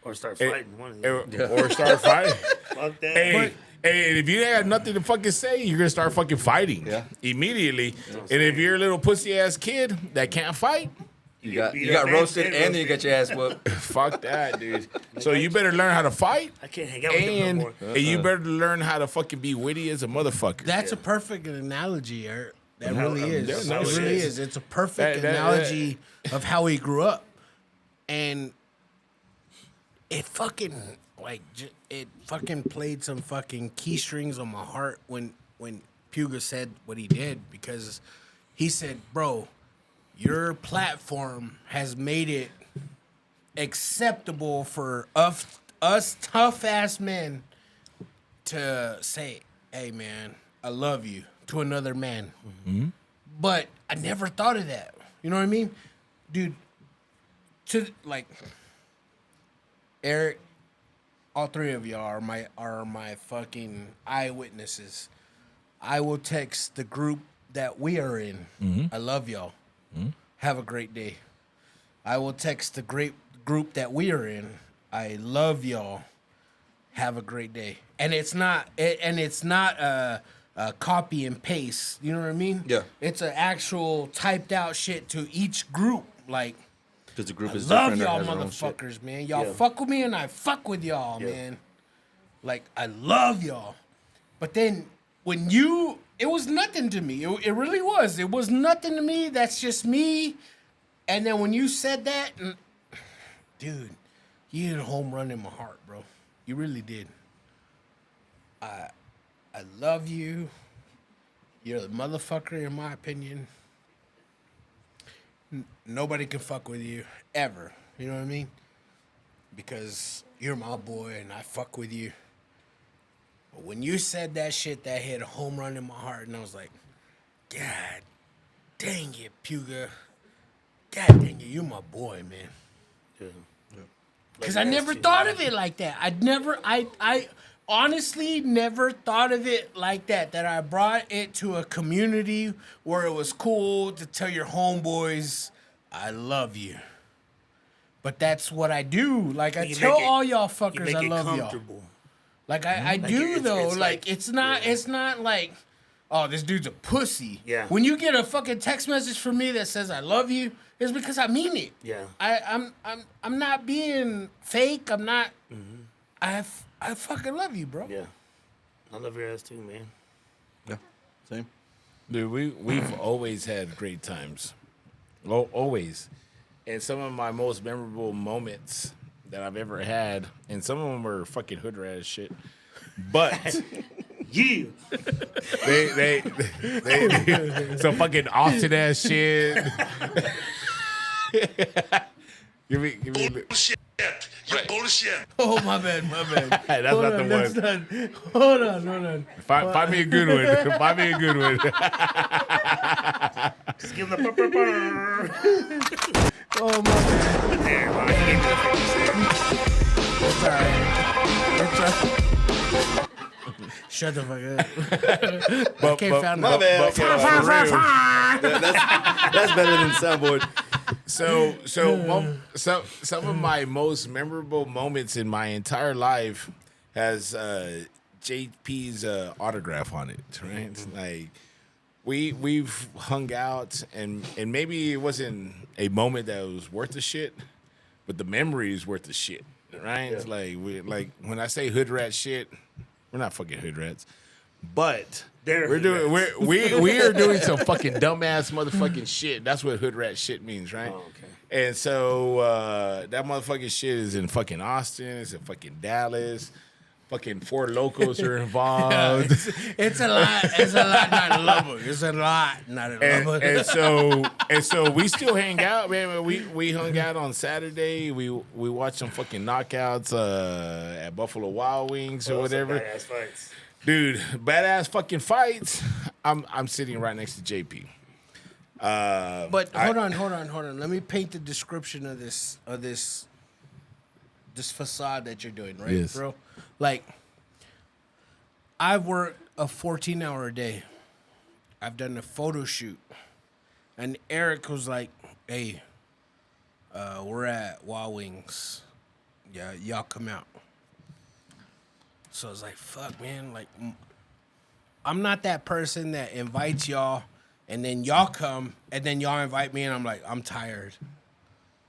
Or start fighting. One of them. Or start fighting. Fuck that. Hey, hey, if you ain't got nothing to fucking say, you're gonna start fucking fighting immediately. And if you're a little pussy ass kid that can't fight, You got beat up roasted and and then you got your ass whooped. fuck that, dude. So you better learn how to fight, I can't hang out with them no and, more. and you better learn how to fucking be witty as a motherfucker. That's a perfect analogy, Eric. That really is. that's It how it really is. is. It's a perfect That- analogy of how he grew up, and it fucking it fucking played some fucking key strings on my heart when Puga said what he did, because he said, "Bro, your platform has made it acceptable for us tough ass men to say, hey man, I love you to another man." But I never thought of that. You know what I mean? Dude, to like Eric, all 3 of y'all are my fucking eyewitnesses. I will text the group that we are in. I love y'all. Have a great day. I will text the great group that we are in. I love y'all. Have a great day. And it's not a copy and paste. You know what I mean? Yeah. It's an actual typed out shit to each group. Like, Because the group is love different. or y'all has their own shit. motherfuckers, man. Y'all Yeah. fuck with me and I fuck with y'all, man. Like, I love y'all. But then when it was nothing to me. It really was. It was nothing to me. That's just me. And then when you said that, dude, you hit a home run in my heart, bro. You really did. I love you. You're the motherfucker, in my opinion. Nobody can fuck with you ever. You know what I mean? Because you're my boy and I fuck with you. But when you said that shit, that hit a home run in my heart, and I was like, God dang it, Puga. God dang it, you're my boy, man. Yeah. Because I never thought of it like that. I honestly never thought of it like that. That I brought it to a community where it was cool to tell your homeboys, I love you. But that's what I do. Like, I You tell make it- all y'all You fuckers make I it love y'all. comfortable. Like, I do, it's- though. it's like, like- it's not like, oh, this dude's a pussy. Yeah. When you get a fucking text message from me that says I love you, it's because I mean it. Yeah. I'm not being fake. I'm not. I fucking love you, bro. Yeah. I love your ass too, man. Yeah. Same. Dude, we've always had great times. Always. And some of my most memorable moments that I've ever had, and some of them were fucking hood rat as shit. But Yeah. they some fucking Austin ass shit. give me. Bullshit. You're bullshit. Oh, my bad. That's Hold not on, the that's one. not- Hold on. Find me a good one. Find me a good one. Just give them the burr. Oh, my bad. There, man. He gave me the 50 cent. It's all right. Shut the fuck up. But, Can't find My it. bad. but Okay, for real, that's better than soundboard. some of my most memorable moments in my entire life has JP's autograph on it. Right, like we've hung out, and maybe it wasn't a moment that was worth the shit, but the memory is worth the shit. Right, it's like when I say hood rat shit, we're not fucking hood rats, but. They're We're hood doing rats. we are doing some fucking dumbass motherfucking shit. That's what hood rat shit means, right? Oh, okay. And so that motherfucking shit is in fucking Austin. It's in fucking Dallas. Fucking Four Locos are involved. It's a lot. It's a lot, not a lover. It's a lot, not a lover. and so we still hang out, man. We hung out on Saturday. We watched some fucking knockouts at Buffalo Wild Wings or Those are whatever. badass fights. Dude, badass fucking fights. I'm sitting right next to JP. But hold on. Let me paint the description of this facade that you're doing, right, Yes. bro? Like, I've worked a 14-hour day. I've done a photo shoot, and Eric was like, "Hey, we're at Wild Wings. Yeah, y'all come out." So I was like, "Fuck, man! Like, I'm not that person that invites y'all." And then y'all come, and then y'all invite me, and I'm like, I'm tired.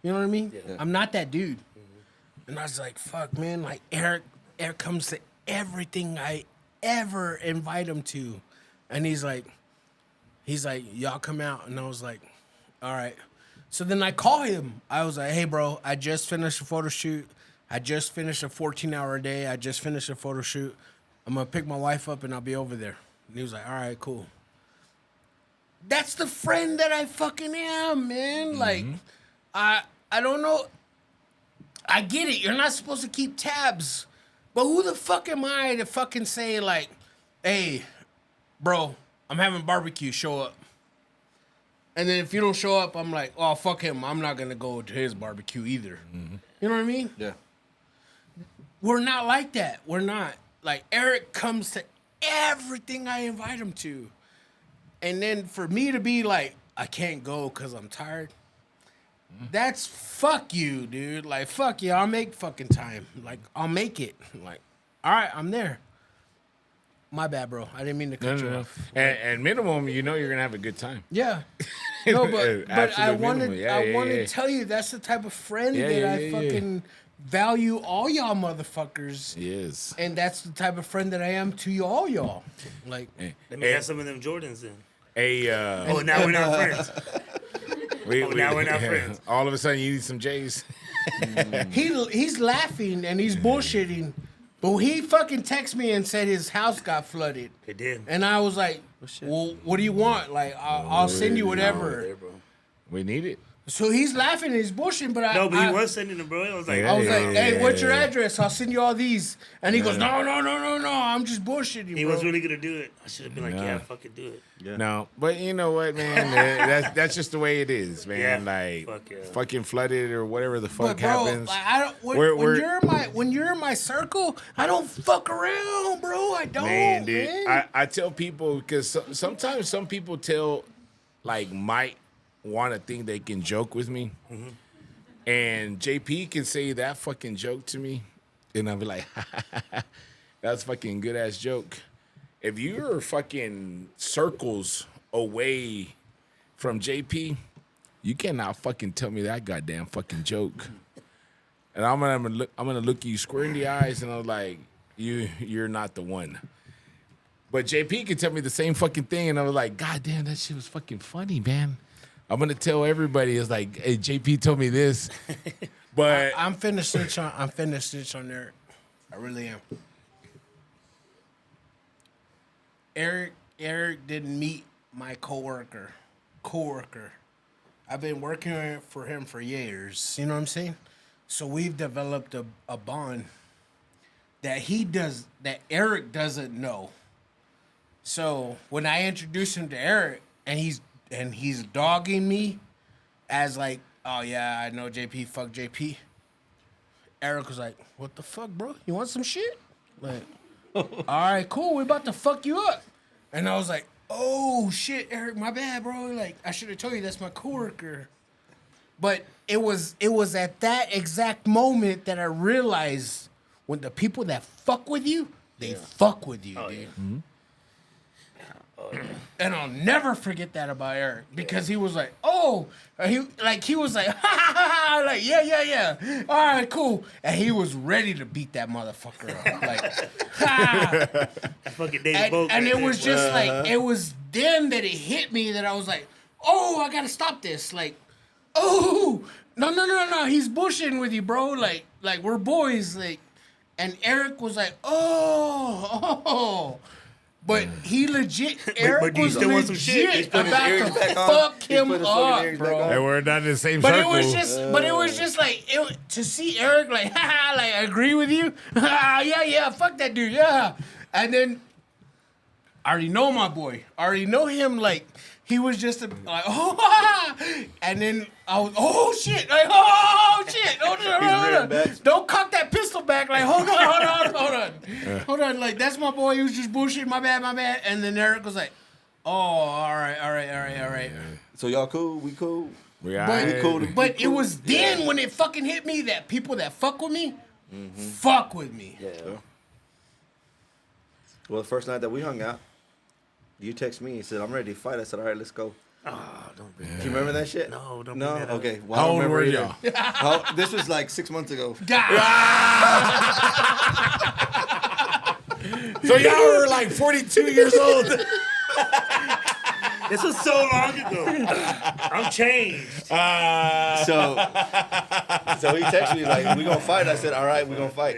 You know what I mean? Yeah. I'm not that dude. Mm-hmm. And I was like, fuck, man. Like, Eric comes to everything I ever invite him to. And he's like, y'all come out. And I was like, all right. So then I call him. I was like, hey, bro, I just finished a photo shoot. I just finished a 14-hour day. I just finished a photo shoot. I'm going to pick my wife up, and I'll be over there. And he was like, all right, cool. That's the friend that I fucking am, man. Mm-hmm. Like, I don't know. I get it. You're not supposed to keep tabs. But who the fuck am I to fucking say, like, hey, bro, I'm having barbecue, show up. And then if you don't show up, I'm like, oh, fuck him. I'm not going to go to his barbecue either. Mm-hmm. You know what I mean? Yeah. We're not like that. We're not. Like, Eric comes to everything I invite him to. And then for me to be like, I can't go because I'm tired, that's fuck you, dude. Like, fuck yeah, I'll make fucking time. Like, I'll make it. Like, all right, I'm there. My bad, bro. I didn't mean to cut you off. And minimum, you know you're going to have a good time. Yeah. No, but I wanted minimum. to tell you that's the type of friend that I fucking value all y'all motherfuckers. Yes. And that's the type of friend that I am to all y'all. Like, Let me have some of them Jordans then. Oh, now we're not friends. Now we're not friends. All of a sudden, you need some J's. he's laughing and he's bullshitting, but he fucking texted me and said his house got flooded. It did. And I was like, well, what do you want? Like, I'll send you whatever. We need it. So he's laughing and he's bullshitting, but he was sending them, bro. I was like, hey, what's your address? I'll send you all these. And he goes, no, I'm just bullshitting, bro. He was really gonna do it. I should have been like, yeah, fucking do it. Yeah. No, but you know what, man? that's just the way it is, man. Yeah. Like, fucking flooded or whatever the fuck But bro, happens. like, I don't. When you're in my circle, I don't fuck around, bro. I don't, man, dude. I tell people because sometimes some people might want to think they can joke with me, and JP can say that fucking joke to me, and I'll be like, that's fucking good ass joke. If you're fucking circles away from JP, you cannot fucking tell me that goddamn fucking joke. And I'm gonna look you square in the eyes, and I'm like, you're not the one. But JP can tell me the same fucking thing, and I was like, God damn, that shit was fucking funny, man. I'm gonna tell everybody, it's like, hey, JP told me this. But I'm finna snitch on Eric. I really am. Eric didn't meet my coworker. I've been working for him for years. You know what I'm saying? So we've developed a bond that Eric doesn't know. So when I introduce him to Eric and he's dogging me as like, oh yeah, I know JP, fuck JP. Eric was like, what the fuck, bro? You want some shit? Like, all right, cool. We about to fuck you up. And I was like, oh shit, Eric, my bad, bro. Like, I should have told you that's my coworker. But it was at that exact moment that I realized when the people that fuck with you, they fuck with you, dude. Yeah. Mm-hmm. And I'll never forget that about Eric because he was like, "Oh," he was like, "Ha ha ha ha!" Like, yeah. All right, cool. And he was ready to beat that motherfucker up. Like, ha. Fucking David Bogue And right it was there, just like it was then that it hit me that I was like, "Oh, I gotta stop this!" Like, "Oh, no, he's bullshitting with you, bro. Like we're boys." Like, and Eric was like, "Oh." But he legit, Eric do you was still want some shit? legit put his about ears to back on. fuck He's him put his fucking up, ears back bro. on. and we're not in the same But circle. it was just like to see Eric like, haha, like I agree with you. Yeah, fuck that dude, yeah. And then I already know my boy. I already know him. Like he was just like, oh, and then I was, oh shit, like oh shit, hold on. Don't cock that pistol back. Like hold on. Like that's my boy. He was just bullshitting. My bad. And then Eric was like, oh, all right. So y'all cool? We cool? We But, cool to- but it was then when it fucking hit me that people that fuck with me, fuck with me. Yeah. Well, the first night that we hung out, you text me and said, I'm ready to fight. I said, all right, let's go. Oh, don't bring Do you remember that shit? No, don't No? bring that up. Okay. Well, I How don't old remember were either. y'all? This was like 6 months ago. God. So y'all were like 42 years old. This was so long ago. I'm changed. So he texted me like, we gonna fight. I said, all right, we gonna fight.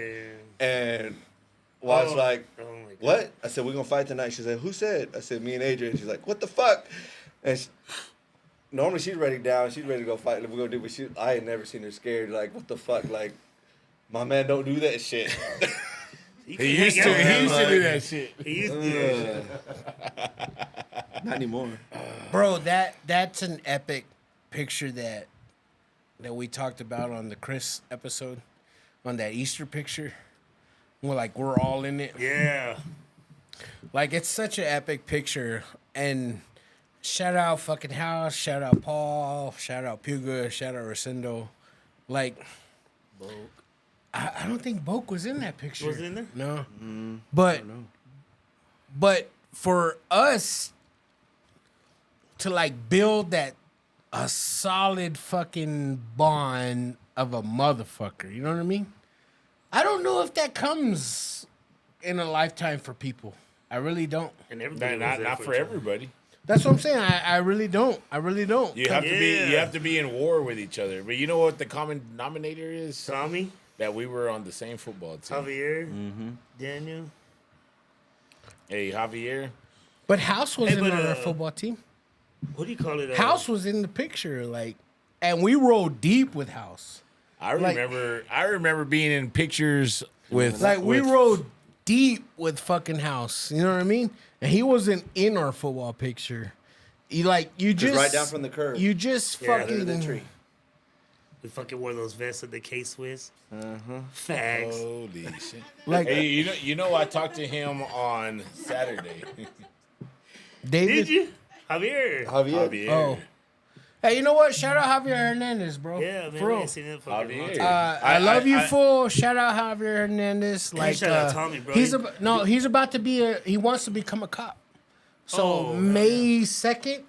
And Wife's like, Oh my God. what? I said, we're gonna fight tonight. She said, who said? I said, me and Adrian. She's like, what the fuck? And normally she's ready down. She's ready to go fight. Like, we're gonna do, but I ain't never seen her scared. Like, what the fuck? Like, my man don't do that shit. He used to do that shit. He used to do that shit. Not anymore. Bro, that's an epic picture that we talked about on the Chris episode, on that Easter picture. We're all in it. Yeah. Like it's such an epic picture. And shout out fucking House, shout out Paul, shout out Puga, shout out Rosendo. Like I don't think Boke was in that picture. Was it in there? No. But for us to like build that a solid fucking bond of a motherfucker, you know what I mean? I don't know if that comes in a lifetime for people. I really don't. And everybody was there Not for each other. everybody. That's what I'm saying. I really don't. I really don't. You have to be. You Yeah. have to be in war with each other. But you know what the common denominator is? Tommy, That we were on the same football team. Javier, Daniel. Hey, Javier. But House wasn't but, on our football team. What do you call it? House was in the picture, like, and we rolled deep with House. I remember being in pictures with Like we with- rode deep with fucking House. You know what I mean? And he wasn't in our football picture. You just right down from the curb. You just Yeah, fucking Under the tree. We fucking wore those vests with the K-Swiss. Fags. Holy shit! like Hey, you know, I talked to him on Saturday. David. Did you? Javier. Javier. Oh. Hey, you know what? Shout out Javier Hernandez, bro. Yeah, man. For We real. ain't seen that fucking long Javier. time. I love you, fool. Shout out Javier Hernandez. Like, shout out Tommy, bro. He's about to be he wants to become a cop. So Oh, May 2nd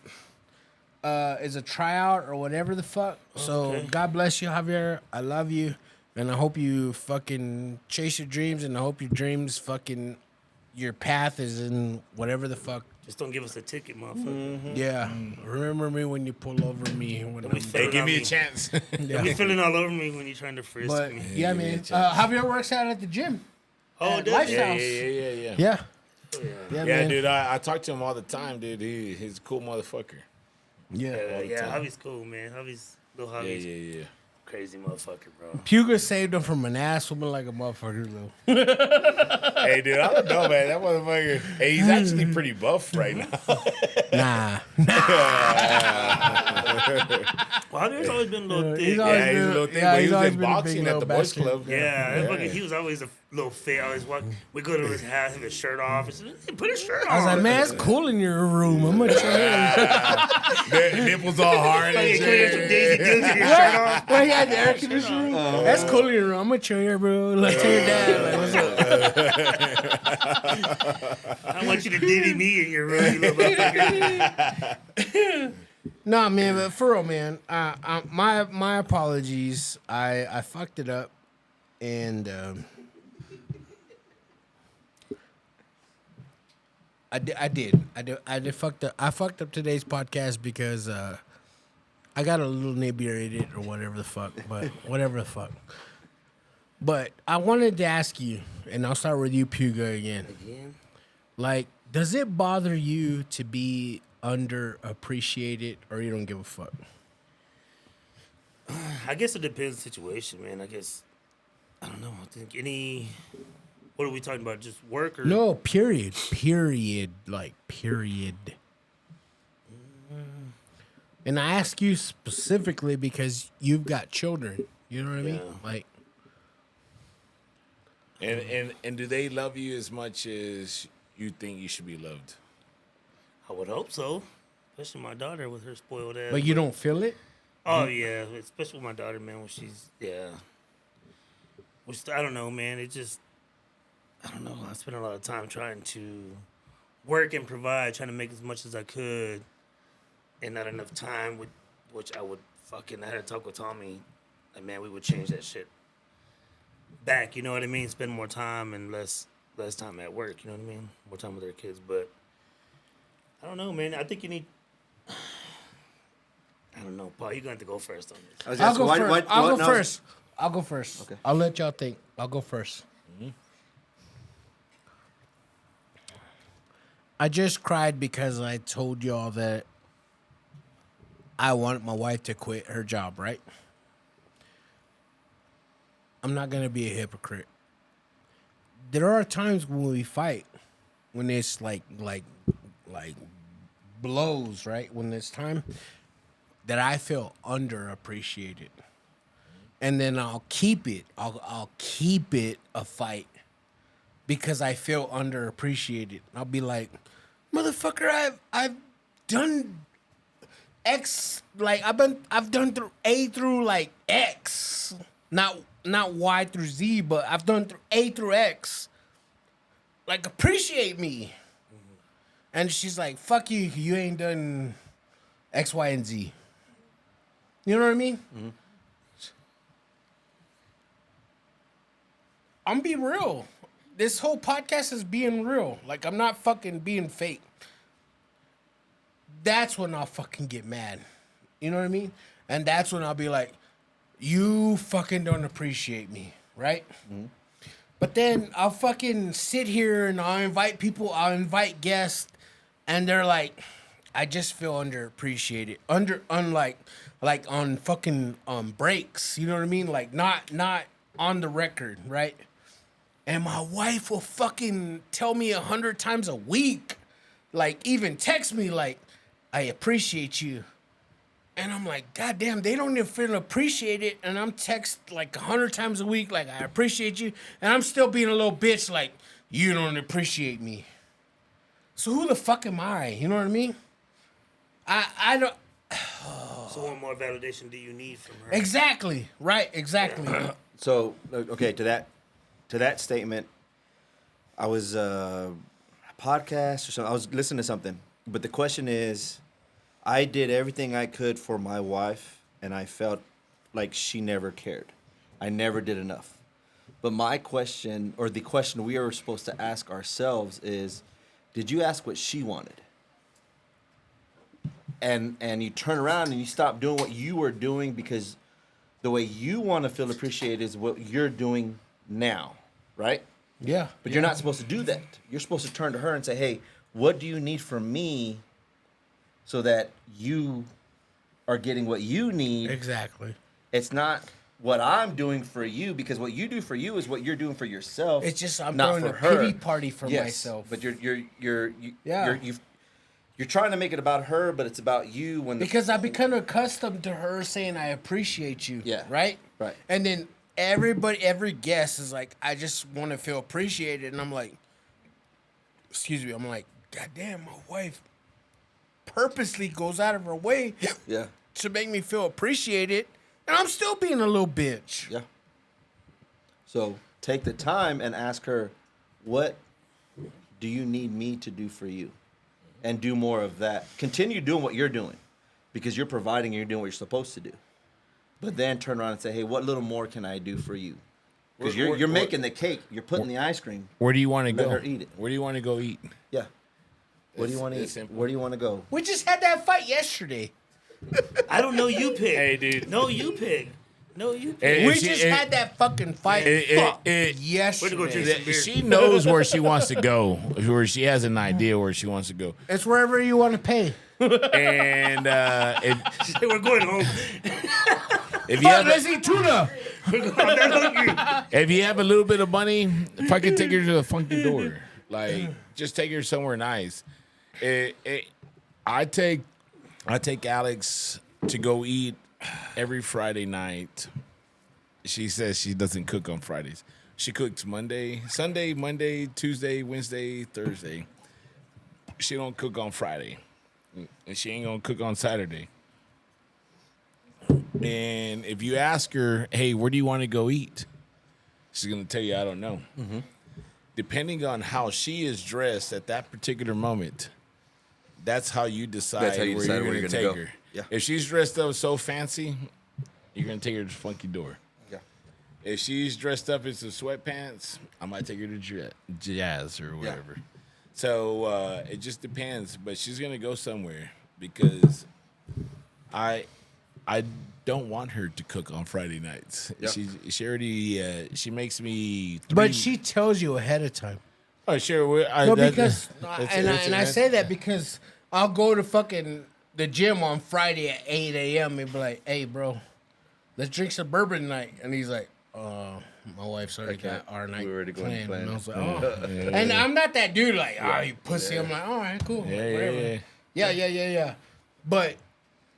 is a tryout or whatever the fuck. So Okay. God bless you, Javier. I love you. And I hope you fucking chase your dreams, and I hope your dreams fucking your path is in whatever the fuck Just don't give us a ticket, motherfucker. Yeah. Remember me when you pull over me when Don't I'm be Hey, filling give on me a chance. Don't be filling all over me when you're trying to frisk But me. yeah, give me a man. chance. Javier works out at the gym. Oh, does Lifestyle. he? yeah, House. yeah. Yeah. Oh, yeah. Yeah, Yeah, man. dude, I talk to him all the time, dude. He's a cool motherfucker. Yeah. all the Yeah, time. Javi's cool, man. Little Yeah, Javi's yeah. crazy motherfucker, bro. Puga saved him from an ass woman like a motherfucker, though. Hey, dude, I don't know, man. That motherfucker. Hey, he's actually pretty buff right now. Nah. Well, Javier's always been a little thick. He's always Yeah, he's been- a little thing, yeah, but he's he was always in been a big boxing at little the boys bastard. club. Yeah, he was always a little fit. Always walk. We go to his house, have his shirt off. He said, "Hey, put his shirt on." I was like, man, it's cool in your room. I'm gonna try Nipples all hard Hey, and can we get some shit. Daisy Dukes with your shirt on? Well, he had the air conditioning. That's cool in your room. I'm gonna chill here, bro. Like, tell your dad. Like, what's up? I want you to diddy me in your room, you little motherfucker. Nah, man, but for real, man. My apologies. I fucked it up, and I did fucked up. I fucked up today's podcast because I got a little inebriated or whatever the fuck. But whatever the fuck. But I wanted to ask you, and I'll start with you, Puga, again. Like, does it bother you to be underappreciated, or you don't give a fuck? I guess it depends on the situation, man. I guess I don't know. I think what are we talking about? Just work or No, period. Like, period. And I ask you specifically because you've got children. You know what I mean? Yeah. Like, And do they love you as much as you think you should be loved? I would hope so. Especially my daughter with her spoiled ass. but you don't feel it? Oh yeah, especially with my daughter, man. When she's which I don't know, man. I don't know. I spent a lot of time trying to work and provide, trying to make as much as I could, and not enough time. Which I had to talk with Tommy. Like, man, we would change that shit back. You know what I mean? Spend more time and less time at work. You know what I mean? More time with their kids, but. I don't know, man. I think you need. I don't know, Paul. You're going to have to go first on this. I was I'll asking, go first. I'll go no, first. I'll go first. Okay. I'll let y'all think. I'll go 1st I just cried because I told y'all that I wanted my wife to quit her job, right? I'm not going to be a hypocrite. There are times when we fight, when it's like blows, right? When it's time that I feel underappreciated. And then I'll keep it. I'll keep it a fight because I feel underappreciated. I'll be like, motherfucker, I've done X, like I've done through A through like X. Not Y through Z, but I've done through A through X. Like, appreciate me. And she's like, fuck you, you ain't done X, Y, and Z. You know what I mean? Mm-hmm. I'm being real. This whole podcast is being real. Like, I'm not fucking being fake. That's when I'll fucking get mad. You know what I mean? And that's when I'll be like, you fucking don't appreciate me, right? Mm-hmm. But then I'll fucking sit here and I'll invite guests, and they're like, I just feel underappreciated. Like on fucking breaks, you know what I mean? Like not on the record, right? And my wife will fucking tell me 100 times a week, like even text me like, I appreciate you. And I'm like, God damn, they don't even feel appreciated. And I'm text like 100 times a week, like, I appreciate you. And I'm still being a little bitch, like, you don't appreciate me. So who the fuck am I? You know what I mean? I don't. So what more validation do you need from her? Exactly. Right. Exactly. Yeah. So, okay, to that statement, I was a podcast or something. I was listening to something. But the question is, I did everything I could for my wife, and I felt like she never cared. I never did enough. But my question, or the question we are supposed to ask ourselves is, did you ask what she wanted? and you turn around and you stop doing what you were doing because the way you want to feel appreciated is what you're doing now, right? Yeah. But you're not supposed to do that. You're supposed to turn to her and say, hey, what do you need from me so that you are getting what you need? Exactly. It's not what I'm doing for you, because what you do for you is what you're doing for yourself. It's just I'm not throwing for a her. pity party for myself. But you're Yeah. you're trying to make it about her, but it's about you when Because I become accustomed to her saying I appreciate you. Yeah. Right? Right. And then every guest is like, I just want to feel appreciated. And I'm like, excuse me, I'm like, God damn, my wife purposely goes out of her way yeah. to make me feel appreciated. And I'm still being a little bitch. Yeah. So take the time and ask her, what do you need me to do for you? And do more of that. Continue doing what you're doing, because you're providing and you're doing what you're supposed to do. But then turn around and say, hey, what little more can I do for you? Because you're making the cake. You're putting the ice cream. Where do you want to Let go? her eat it. Where do you want to go eat? Yeah. What do you want to eat? it's simple. Where do you want to go? We just had that fight yesterday. I don't know you pick. Hey, dude. No, you pick. No, you pick. Hey, We she- just it- had that fucking fight Fuck. yesterday. We're gonna go drink some beer. She knows where she wants to go, where she has an idea where she wants to go. It's wherever you want to pay. And We're going home. if you have Let's eat tuna. if you have a little bit of money, if I could take her to the funky door, like just take her somewhere nice. I take Alex to go eat every Friday night. She says she doesn't cook on Fridays. She cooks Sunday, Monday, Tuesday, Wednesday, Thursday. She don't cook on Friday, and she ain't gonna cook on Saturday. And if you ask her, hey, where do you want to go eat? She's going to tell you, I don't know. Mm-hmm. Depending on how she is dressed at that particular moment, that's how you decide, That's how you decide where where you're you're going to gonna take go. her. Yeah. If she's dressed up so fancy, you're going to take her to the funky door. Yeah. If she's dressed up in some sweatpants, I might take her to jazz or whatever. So it just depends. But she's going to go somewhere because I don't want her to cook on Friday nights. Yep. She already she makes me. But she tells you ahead of time. Oh sure. No, because I say that because I'll go to fucking the gym on Friday at 8 a.m. and be like, "Hey, bro, let's drink some bourbon tonight." And he's like, my wife's already got our night We're already going to planned. plan And I it. was like, "Oh," and I'm not that dude like, "Oh, you pussy." I'm like, "All right, cool, whatever." Yeah. But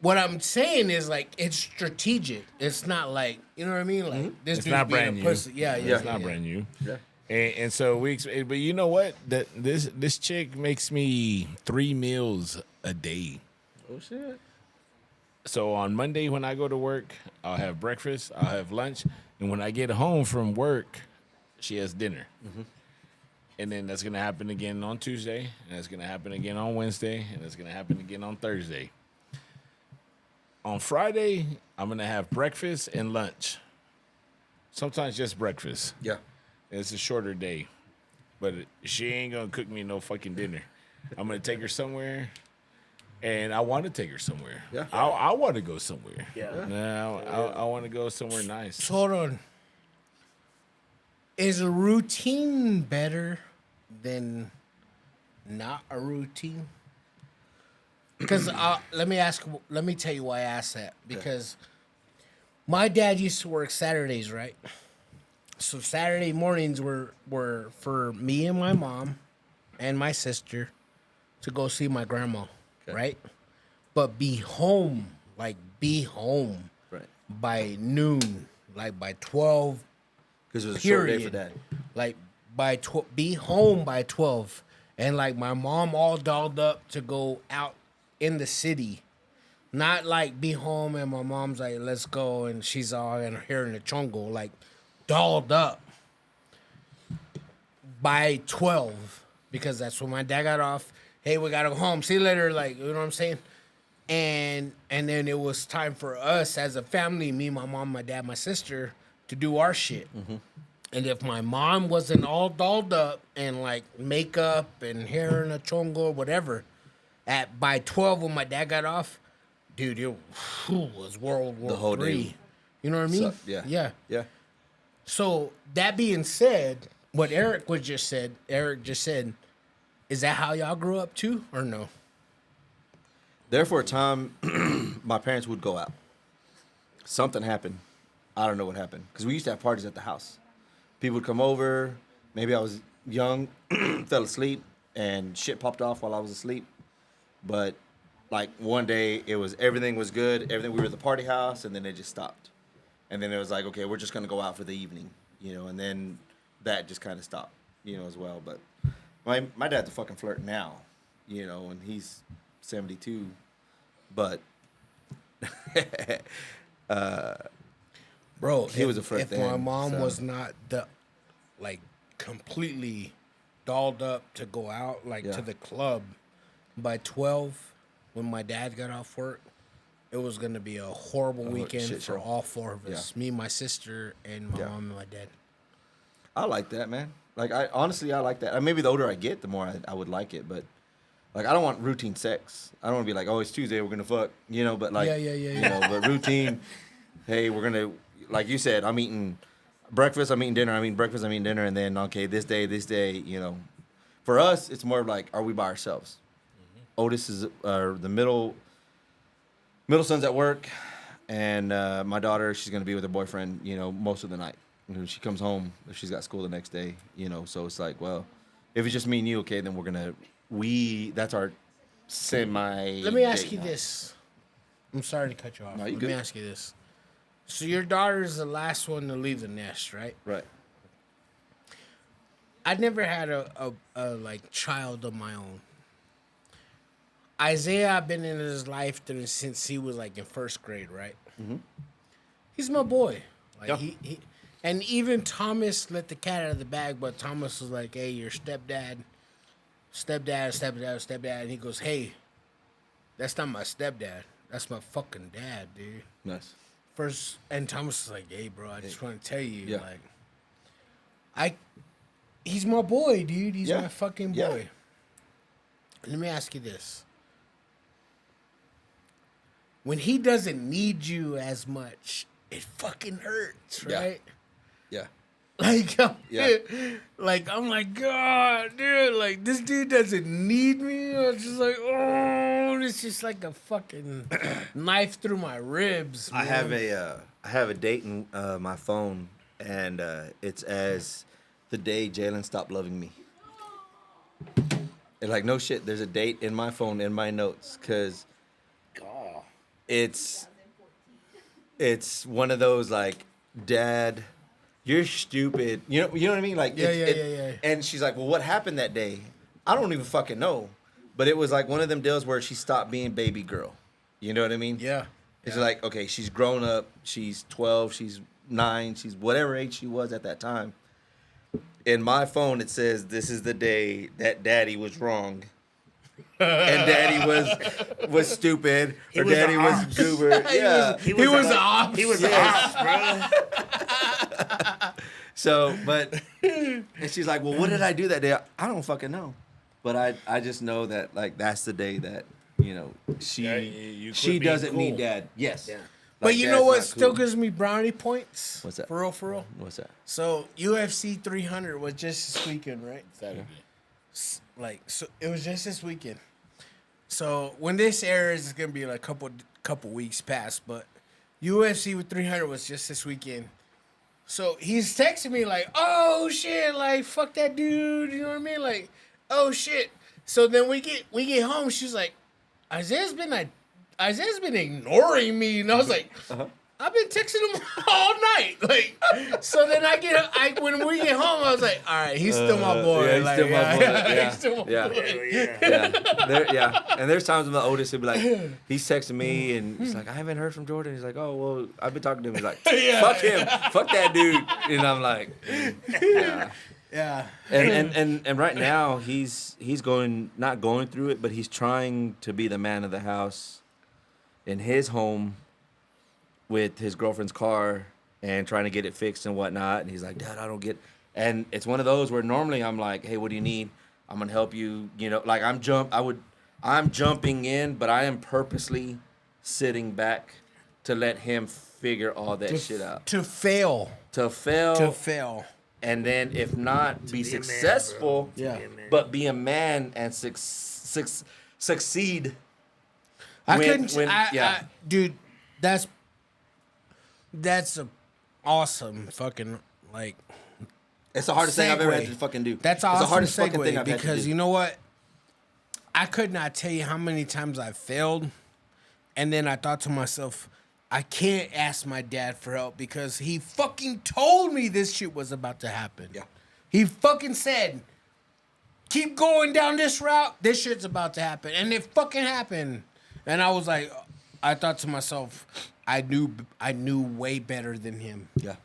what I'm saying is like it's strategic. It's not like, you know what I mean? Like this It's dude's not being brand a new. pussy. Yeah. It's not brand new. Yeah. And so but you know what? That this chick makes me 3 meals a day. Oh, shit. So on Monday when I go to work, I'll have breakfast, I'll have lunch, and when I get home from work, she has dinner. Mm-hmm. And then that's gonna happen again on Tuesday, and that's gonna happen again on Wednesday, and that's gonna happen again on Thursday. On Friday, I'm gonna have breakfast and lunch. Sometimes just breakfast. Yeah. It's a shorter day, but she ain't gonna cook me no fucking dinner. I'm gonna take her somewhere, and I want to take her somewhere. Yeah. I want to go somewhere. Yeah. No, I want to go somewhere nice. So hold on. Is a routine better than not a routine? Because let me tell you why I asked that. Because my dad used to work Saturdays, right? So Saturday mornings were for me and my mom and my sister to go see my grandma, right? But be home Right. by noon, like by 12. Because it was a short day for Period. Dad. Like by be home by 12, and like my mom all dolled up to go out in the city, not like be home and my mom's like let's go and she's all in here in the chongo, like dolled up by 12 because that's when my dad got off. Hey, we gotta go home. See you later. Like, you know what I'm saying? And then it was time for us as a family, me, my mom, my dad, my sister, to do our shit. And if my mom wasn't all dolled up and like makeup and hair in a chongo or whatever, by 12 when my dad got off, dude, it was World War whole day. III. You know what I mean? Sucked, yeah. Yeah. Yeah. So that being said, what Eric just said, is that how y'all grew up too, or no? There for a time, my parents would go out. Something happened. I don't know what happened. Because we used to have parties at the house. People would come over. Maybe I was young, fell asleep, and shit popped off while I was asleep. But like one day, everything was good. We were at the party house, and then it just stopped. And then it was like, okay, we're just gonna go out for the evening, and then that just kind of stopped, as well. But my dad's a fucking flirt now, and he's 72, but Bro, he was a flirt if then, my mom so. was not completely dolled up to go out Yeah. to the club by 12 when my dad got off work, it was gonna be a horrible weekend shit for show. all four of us. Me, my sister, and my Yeah. mom and my dad. I like that, man. Like I like that. Maybe the older I get, the more I would like it. But like I don't want routine sex. I don't want to be like, oh, it's Tuesday, we're gonna fuck, But like, Yeah. But routine. Hey, we're gonna, like you said, I'm eating breakfast, I'm eating dinner, and then okay, this day, For us, it's more of like, are we by ourselves? Otis is the middle son's at work, and my daughter, she's gonna be with her boyfriend, most of the night. She comes home if she's got school the next day, So it's like, well, if it's just me and you, okay, then that's our semi. Let me ask date you night. this. I'm sorry to cut you off. No, you Let good. me ask you this. So your daughter's the last one to leave the nest, right? Right. I never had a child of my own. Isaiah, I've been in his life since he was in first grade, right? Mm-hmm. He's my boy. Yeah. He and even Thomas let the cat out of the bag, but Thomas was like, "Hey, your stepdad," and he goes, "Hey, that's not my stepdad. That's my fucking dad, dude." Nice. First, and Thomas was like, "Hey, bro, I just want to tell you, Yeah. he's my boy, dude. He's Yeah. my fucking boy." Yeah. Let me ask you this: when he doesn't need you as much, it fucking hurts, Yeah. right? Yeah. Yeah. I'm like, God, dude, this dude doesn't need me. I was just like, oh, it's just like a fucking knife through my ribs. I man. have a date in my phone, and it's as the day Jalen stopped loving me. And like, no shit, there's a date in my phone in my notes, because it's one of those like, Dad, you're stupid. You know what I mean? Like, Yeah. And she's like, well, what happened that day? I don't even fucking know. But it was like one of them deals where she stopped being baby girl. You know what I mean? Yeah. It's like, okay, she's grown up. She's 12. She's 9. She's whatever age she was at that time. In my phone, it says, this is the day that Daddy was wrong. And Daddy was stupid. Or was Daddy the was ops. goober. Yeah. He was the ops. He was the ops, bro. So, but, and she's like, well, what did I do that day? I don't fucking know. But I just know that, like, that's the day that, she Yeah, you quit she being doesn't cool. need Dad. Yes. Yeah. But you know Dad's what not still cool. gives me brownie points? What's that? For real? What's that? So UFC 300 was just this weekend, right? Saturday. So it was just this weekend. So when this airs, it's gonna be like a couple weeks past. But UFC with 300 was just this weekend. So he's texting me like, "Oh shit, like fuck that dude," you know what I mean? Like, "Oh shit." So then we get home. She's like, Isaiah's been ignoring me, and I was like, I've been texting him all night. Like, so then when we get home, I was like, all right, he's still my boy. Yeah, he's Like, still my boy. Yeah. he's still my Yeah. boy. Yeah. And there's times when the oldest, he'll be like, he's texting me, and he's like, I haven't heard from Jordan. He's like, oh, well, I've been talking to him. He's like, fuck him. Fuck that dude. And I'm like, yeah. Yeah. And right now, he's not going through it, but he's trying to be the man of the house in his home with his girlfriend's car and trying to get it fixed and whatnot. And he's like, Dad, I don't get. And it's one of those where normally I'm like, hey, what do you need? I'm gonna help you. Like I I'm jumping in, but I am purposely sitting back to let him figure all that shit out. To fail. To fail. To fail. And then if not, be be a man, successful, bro. To Yeah. be a man. but be a man and succeed. I When- couldn't. yeah. Dude, that's a awesome fucking like. It's the hardest thing I've ever had Segue. to fucking do. That's It's awesome the hardest fucking segue thing I've had to because do. you know what? I could not tell you how many times I failed, and then I thought to myself, I can't ask my dad for help because he fucking told me this shit was about to happen. Yeah. He fucking said, keep going down this route, this shit's about to happen. And it fucking happened. And I was like, I thought to myself, I knew way better than him. Yeah.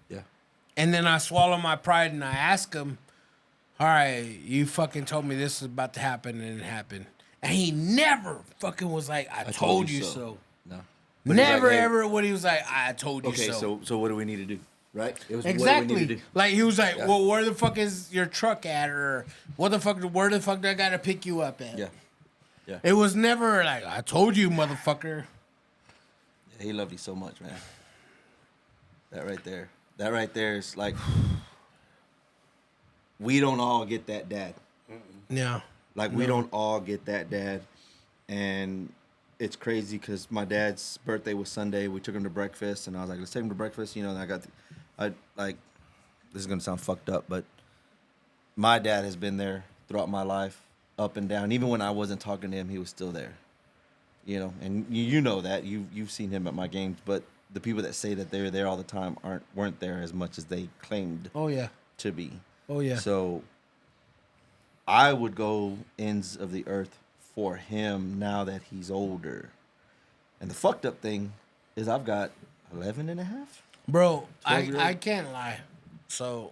Yeah. And then I swallow my pride and I ask him, all right, you fucking told me this is about to happen and it happened. And he never fucking was like, I told you so. No. But he's Never like, hey, ever when he was like, I told you Okay, so. so what do we need to do? Right? It was Exactly. what do we need to do? Like he was like, Yeah. well, where the fuck is your truck at? Or where the fuck do I gotta pick you up at? Yeah. Yeah. It was never like, I told you, motherfucker. He loved you so much, man. That right there is like, we don't all get that dad. Yeah. Like, we don't all get that dad. And it's crazy because my dad's birthday was Sunday. We took him to breakfast, and I was like, let's take him to breakfast. You know, and this is going to sound fucked up, but my dad has been there throughout my life, up and down. Even when I wasn't talking to him, he was still there. You know, and you know that. You've seen him at my games, but the people that say that they're there all the time weren't there as much as they claimed Oh yeah. to be. Oh yeah. So I would go ends of the earth for him now that he's older. And the fucked up thing is I've got 11 and a half. Bro, 12-year-old. I can't lie. So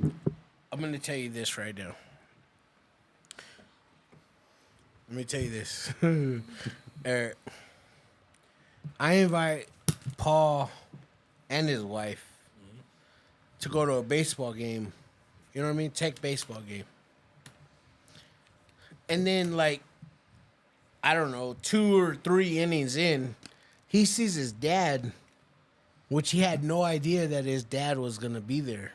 I'm gonna tell you this right now. Let me tell you this. Eric, I invite Paul and his wife to go to a baseball game. You know what I mean? Tech baseball game. And then, like, I don't know, 2 or 3 innings in, he sees his dad, which he had no idea that his dad was going to be there.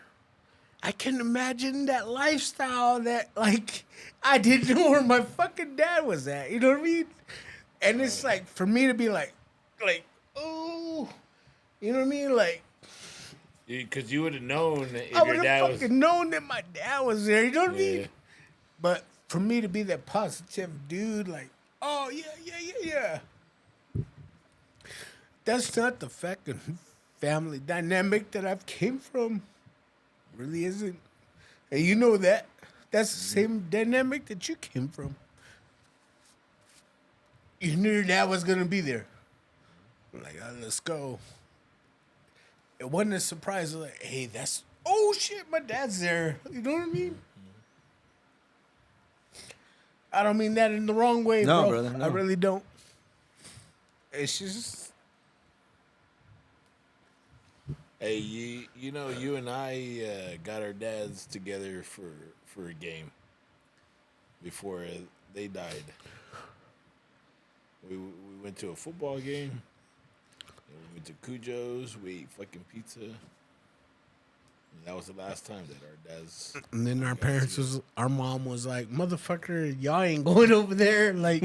I can imagine that lifestyle that, like, I didn't know where my fucking dad was at. You know what I mean? And it's like, for me to be like, oh, you know what I mean? Like, Because you would have known that if I would your have dad fucking was. known that my dad was there. You know what I mean? Yeah. But for me to be that positive dude, like, oh, yeah. That's not the fucking family dynamic that I've came from. Really isn't. And you know that. That's the same dynamic that you came from. You knew your dad was going to be there. Like, let's go. It wasn't a surprise. Like, hey, oh shit, my dad's there. You know what I mean? I don't mean that in the wrong way, No, bro. brother, no. I really don't. It's just, Hey, you know, you and I got our dads together for a game before they died. We went to a football game. And we went to Cujo's. We ate fucking pizza. And that was the last time that our dads. and then our mom was like, motherfucker, y'all ain't going over there. Like,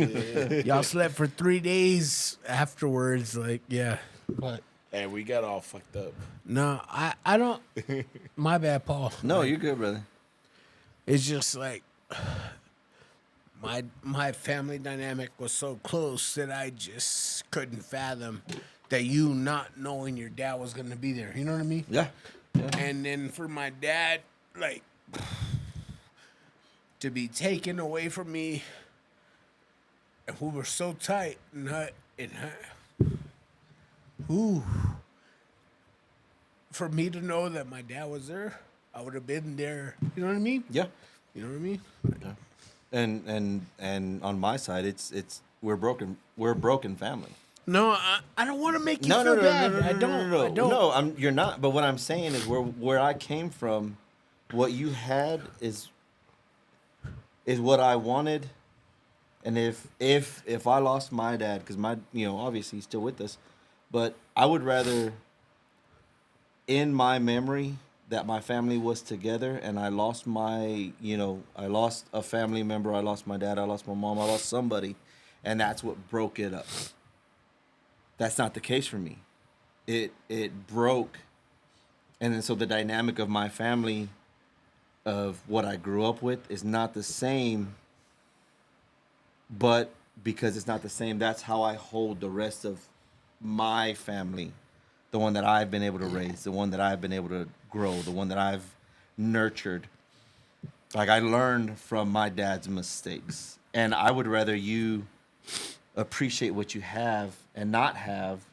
y'all slept for 3 days afterwards. Like, yeah. But And we got all fucked up. no, I don't. My bad, Paul. No, you're good, brother. It's just like my family dynamic was so close that I just couldn't fathom that you not knowing your dad was gonna be there. You know what I mean? Yeah. And then for my dad, like, to be taken away from me, and we were so tight ooh. For me to know that my dad was there, I would have been there. You know what I mean? Yeah. You know what I mean? And on my side, it's we're broken. We're a broken family. No, I don't want to make you feel bad. I don't. No, you're not. But what I'm saying is, where I came from, what you had is what I wanted, And if I lost my dad, because my obviously he's still with us, but I would rather in my memory that my family was together and I lost I lost a family member, I lost my dad, I lost my mom, I lost somebody, and that's what broke it up. That's not the case for me. It broke, and then so the dynamic of my family, of what I grew up with, is not the same. But because it's not the same, that's how I hold the rest of my family, the one that I've been able to raise, the one that I've been able to grow, the one that I've nurtured. Like, I learned from my dad's mistakes, and I would rather you appreciate what you have and not have,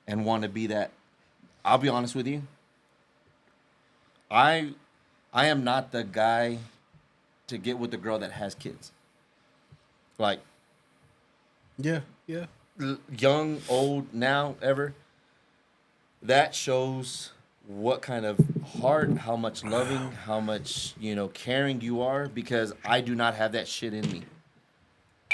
and want to be that. I'll be honest with you. I am not the guy to get with the girl that has kids. Like, Yeah. young, old, now, ever. That shows what kind of heart, how much loving, how much, caring you are, because I do not have that shit in me.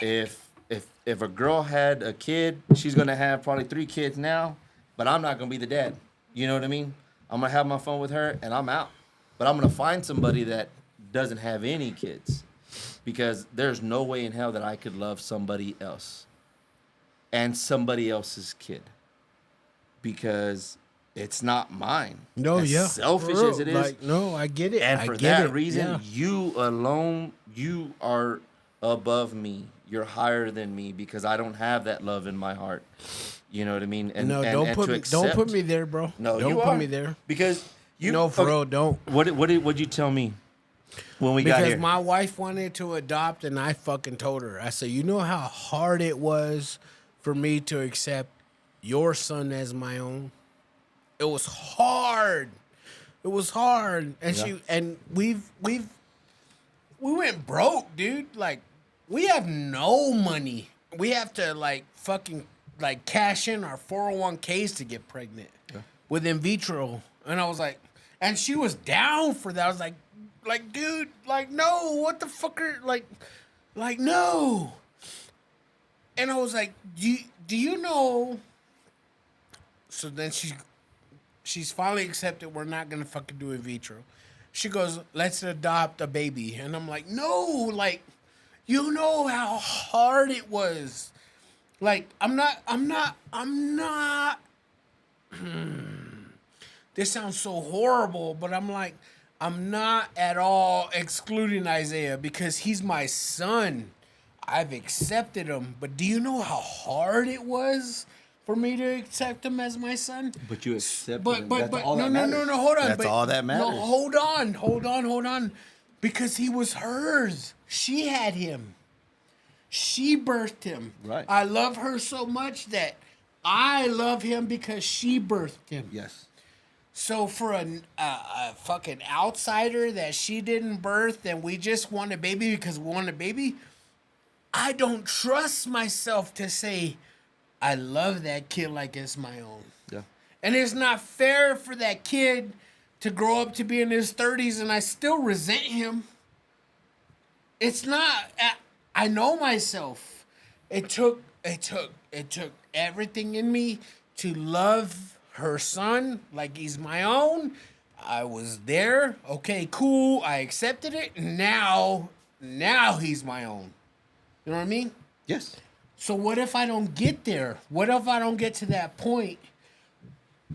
If a girl had a kid, she's gonna have probably 3 kids now, but I'm not gonna be the dad. You know what I mean? I'm gonna have my fun with her and I'm out. But I'm gonna find somebody that doesn't have any kids, because there's no way in hell that I could love somebody else and somebody else's kid, because it's not mine. No, as yeah. selfish For real. as it is. Like, no, I get it. And I for get that it. reason, Yeah. you alone, you are above me. You're higher than me, because I don't have that love in my heart. You know what I mean? And No, and, don't and put to me. accept, Don't put me there, bro. No, don't you put are. me there. Because you. No, for real, don't. What'd you tell me when we got Because here? my wife wanted to adopt, and I fucking told her. I said, you know how hard it was for me to accept your son as my own. It was hard. It was hard, and we went broke, dude. Like, we have no money. We have to fucking cash in our 401ks to get pregnant with in vitro. And I was like, and she was down for that. I was like, dude, no, what the fuck are like no. And I was like, do you know? So then she's finally accepted we're not gonna fucking do in vitro. She goes, let's adopt a baby. And I'm like, no, you know how hard it was. I'm not this sounds so horrible, but I'm not at all excluding Isaiah, because he's my son. I've accepted him, but do you know how hard it was for me to accept him as my son? But you accept. But That's all no, that no, matters. no, hold on. That's but, all that matters. No, hold on. Because he was hers. She had him. She birthed him. Right. I love her so much that I love him because she birthed him. Yes. So for a fucking outsider that she didn't birth and we just want a baby because we want a baby, I don't trust myself to say I love that kid like it's my own. Yeah. And it's not fair for that kid to grow up to be in his 30s and I still resent him. It's not. I know myself. It took everything in me to love her son like he's my own. I was there. Okay, cool. I accepted it. Now he's my own. You know what I mean? Yes. So what if I don't get there? What if I don't get to that point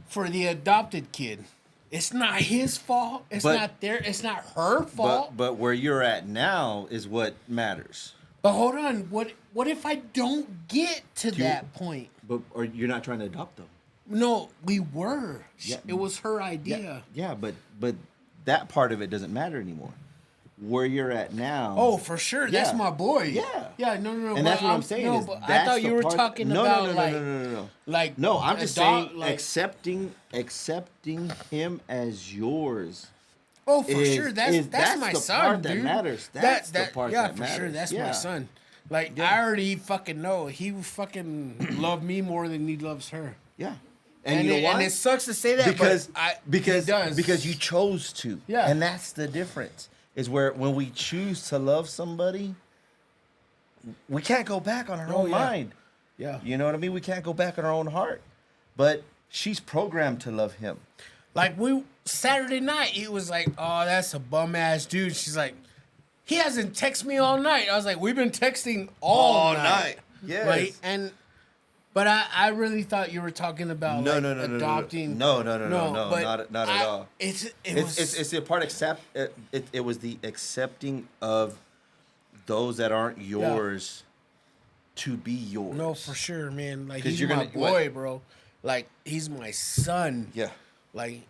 for the adopted kid? It's not his fault. It's not her fault. But where you're at now is what matters. But hold on. What if I don't get to that point? But or you're not trying to adopt them. No, we were. Yeah. It was her idea. Yeah, but that part of it doesn't matter anymore. Where you're at now. Oh, for sure. That's Yeah. my boy. Yeah. Yeah, no. And that's what I'm saying. No, is but I that's thought the you were part- talking no, about no. like No, I'm just adopt, saying accepting him as yours. Oh, for is- sure. That's my the son, part dude. that matters. That's the part yeah, that for matters. sure. That's Yeah. my son. Like, I already fucking know. He fucking love me more than he loves her. Yeah. And, you know why? And it sucks to say that, because but he does. because you chose to. Yeah. And that's the difference. Is where when we choose to love somebody, we can't go back on our Oh, own yeah. mind. Yeah. You know what I mean? We can't go back on our own heart. But she's programmed to love him. Like Saturday night, he was like, "Oh, that's a bum ass dude." She's like, "He hasn't texted me all night." I was like, "We've been texting all night." Yes. Right? But I really thought you were talking about No, like no, no, no, adopting. no, but not at all. It It's was it's the part it was the accepting of those that aren't yours to be yours. no, for sure, man. Like 'Cause he's you're my gonna- boy, bro. Like he's my son. Yeah. Like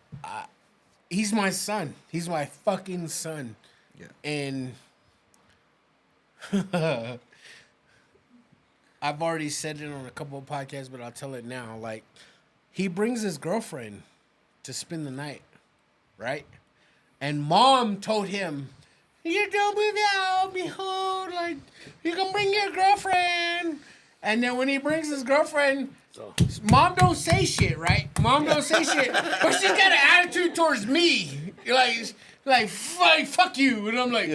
he's my son. He's my fucking son. Yeah. And I've already said it on a couple of podcasts, but I'll tell it now. Like, he brings his girlfriend to spend the night, right? And mom told him, "You don't move out, behold, like, you can bring your girlfriend." And then when he brings his girlfriend, mom don't say shit, right? Mom don't say shit, but she's got an attitude towards me. Like fuck you. And I'm like,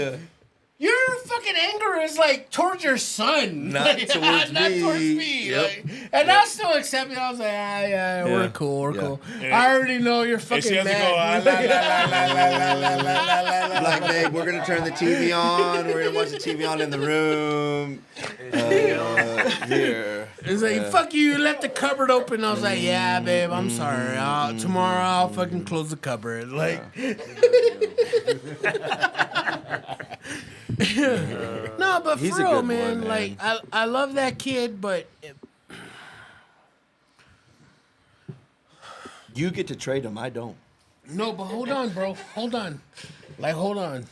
your fucking anger is like towards your son, Not towards not me. towards me. Yep. Like, and I still accept it. I was like, yeah, we're cool, we're cool. I already know you're And fucking she has to mad. go, la, la, la, la, la, la, la, la, la, la. Like, babe, we're gonna turn the TV on. We're gonna watch the TV on in the room. Here. It's like, fuck you, you left the cupboard open. I was like, yeah, babe, I'm sorry. Tomorrow I'll fucking close the cupboard. Like, no, but He's for a real, good boy, man. man. Like, I love that kid, but You get to trade him. I don't. no, but hold on, bro. Hold on. Like, hold on.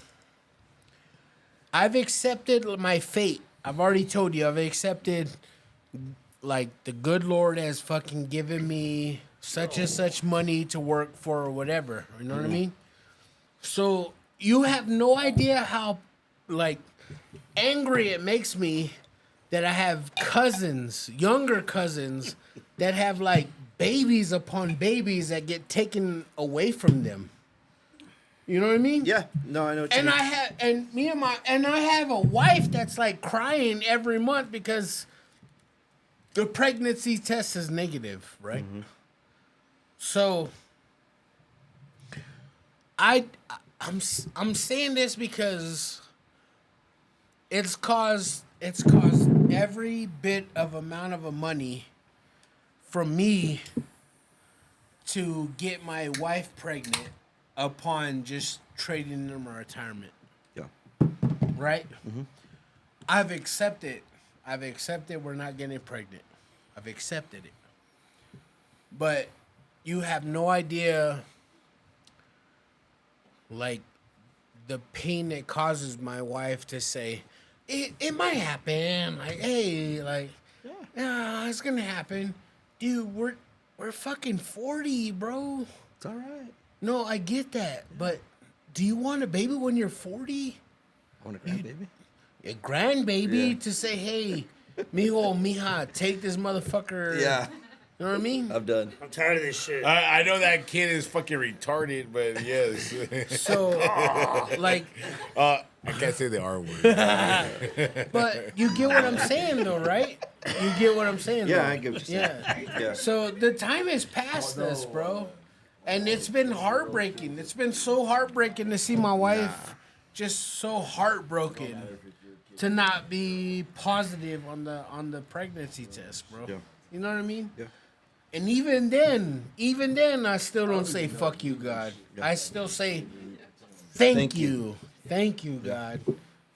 I've accepted my fate. I've already told you, I've accepted, like, the good Lord has fucking given me such and such money to work for or whatever. You know what I mean? So, you have no idea how, like, angry it makes me that I have cousins, younger cousins, that have, like, babies upon babies that get taken away from them. You know what I mean? Yeah. No, I know. What you And mean. I have a wife that's like crying every month because the pregnancy test is negative, right? So I'm saying this because it's caused every bit of amount of money from me to get my wife pregnant upon just trading in my retirement, Yeah. right? I've accepted we're not getting pregnant. I've accepted it. But you have no idea, like, the pain it causes my wife to say, it might happen. Like, hey, like, yeah, it's gonna happen. Dude, we're fucking 40, bro. It's all right. No, I get that, but do you want a baby when you're 40? I want a grandbaby. A grandbaby Yeah. to say, hey, mijo, mija, take this motherfucker. Yeah. You know what I mean? I'm done. I'm tired of this shit. I know that kid is fucking retarded, but yes. So, like, I can't say the R word. but you get what I'm saying, though, right? You get what I'm saying, Yeah, though. I get what you're saying. Yeah. Yeah. So the time has passed this, bro. And it's been heartbreaking. It's been so heartbreaking to see my wife just so heartbroken to not be positive on the pregnancy test, bro. Yeah. You know what I mean? Yeah. And even then, I still don't say fuck you, God. I still say thank you, God,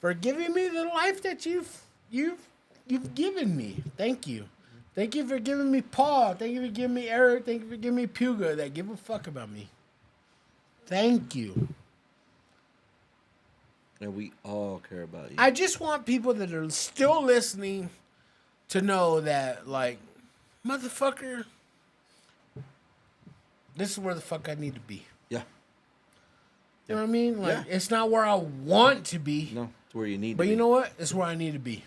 for giving me the life that you've given me. Thank you. Thank you for giving me Paul. Thank you for giving me Eric. Thank you for giving me Puga that give a fuck about me. Thank you. And we all care about you. I just want people that are still listening to know that, like, motherfucker, this is where the fuck I need to be. Yeah. You know what I mean? Like, Yeah. it's not where I want to be, No, it's where you need but to you be. know what? It's where I need to be.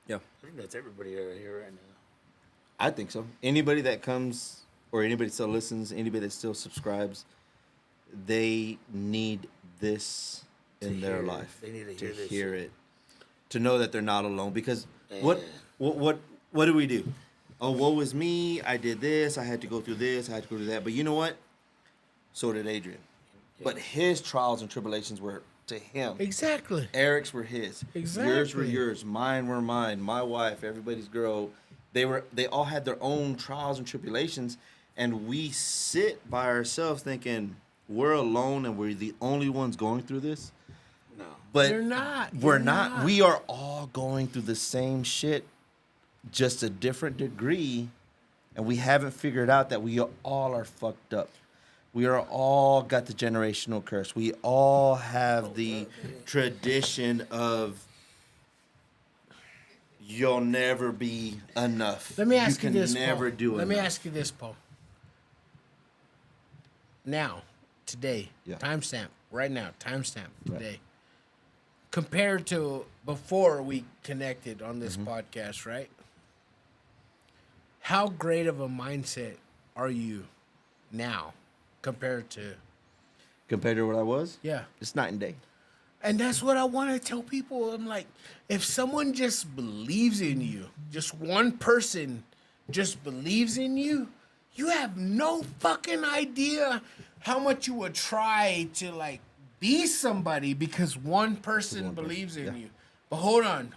Yeah. I think that's everybody right here right now. I think so. Anybody that comes or anybody that still listens, anybody that still subscribes, they need this in their hear it. life. They need to to hear this hear shit. it. to know that they're not alone. Because what do we do? Oh, woe is me. I did this. I had to go through this. I had to go through that. But you know what? So did Adrian. But his trials and tribulations were to him. Exactly. Eric's were his. Exactly. Yours were yours. Mine were mine. My wife, everybody's girl. They all had their own trials and tribulations, and we sit by ourselves thinking we're alone and we're the only ones going through this. No. But You're not. We're You're not. We are all going through the same shit, just a different degree, and we haven't figured out that we all are fucked up. We are all got the generational curse. We all have the tradition of you'll never be enough. Let me ask you this, never Paul. do Let me enough. ask you this, Paul. Now, today, Yeah. timestamp, right now, timestamp, Right. today. Compared to before we connected on this Mm-hmm. podcast, right? How great of a mindset are you now compared to, Compared to what I was, yeah. it's night and day. And that's what I want to tell people. I'm like, if someone just believes in you, just one person just believes in you, you have no fucking idea how much you would try to like be somebody because one person believes in you. But hold on.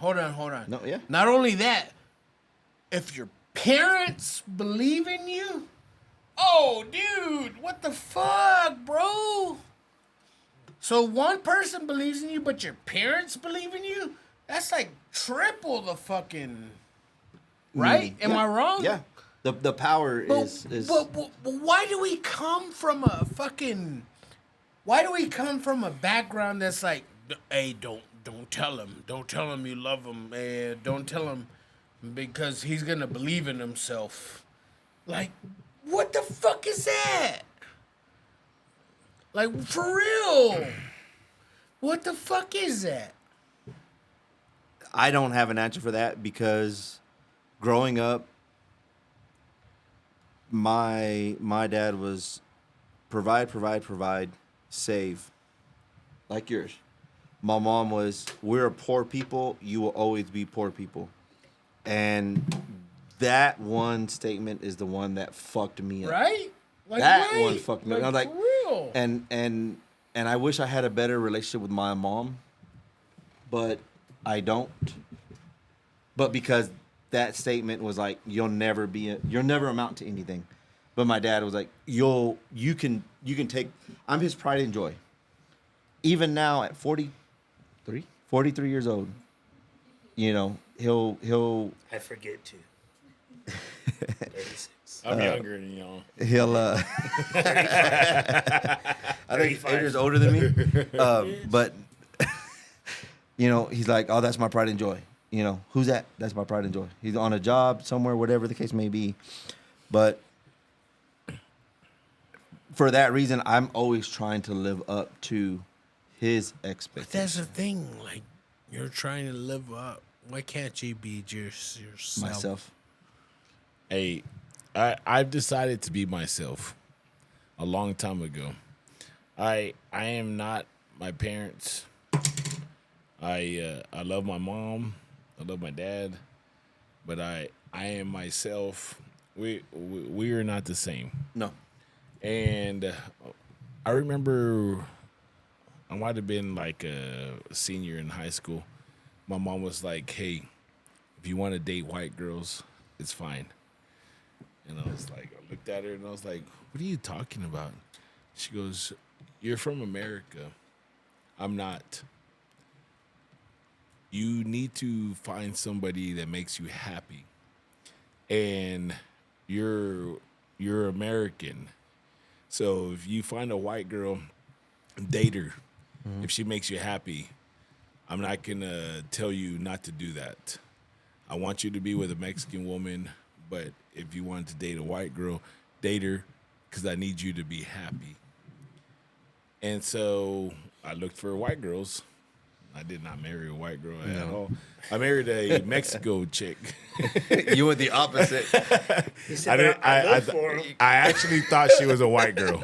No, yeah. Not only that, if your parents believe in you, oh, dude, what the fuck, bro? So one person believes in you, but your parents believe in you? That's like triple the fucking... Right? Am I wrong? Yeah. The power But, is but why do we come from a fucking... Why do we come from a background that's like, hey, don't tell him. Don't tell him you love him. Don't tell him because he's going to believe in himself. Like, what the fuck is that? Like, for real. What the fuck is that? I don't have an answer for that because growing up, my dad was provide, save, like yours. My mom was, we're poor people, you will always be poor people. And that one statement is the one that fucked me up. Right? Like, That right. one fucked me up. Like, I'm like, for real. and I wish I had a better relationship with my mom, but I don't. But because that statement was like, you'll never amount to anything. But my dad was like, you can take. I'm his pride and joy. Even now at 43 years old, you know, he'll I forget to. 36. I'm younger than y'all. he'll I think 35. Adrian's older than me. But you know, he's like, oh, that's my pride and joy. You know, who's that? That's my pride and joy. He's on a job somewhere, whatever the case may be. But for that reason, I'm always trying to live up to his But expectations. that's the thing. Like, you're trying to live up. Why can't you be just yourself? Myself. Hey, I've decided to be myself a long time ago. I am not my parents. I love my mom. I love my dad. But I am myself. We are not the same. No. And I remember I might have been like a senior in high school. My mom was like, hey, if you want to date white girls, it's fine. And I was like, I looked at her and I was like, what are you talking about? She goes, you're from America. I'm not. You need to find somebody that makes you happy. And you're American. So if you find a white girl, date her. If she makes you happy, I'm not going to tell you not to do that. I want you to be with a Mexican woman, but if you want to date a white girl, date her because I need you to be happy. And so I looked for white girls. I did not marry a white girl at all. I married a Mexico chick. You were the opposite. He said, I look for him. I actually thought she was a white girl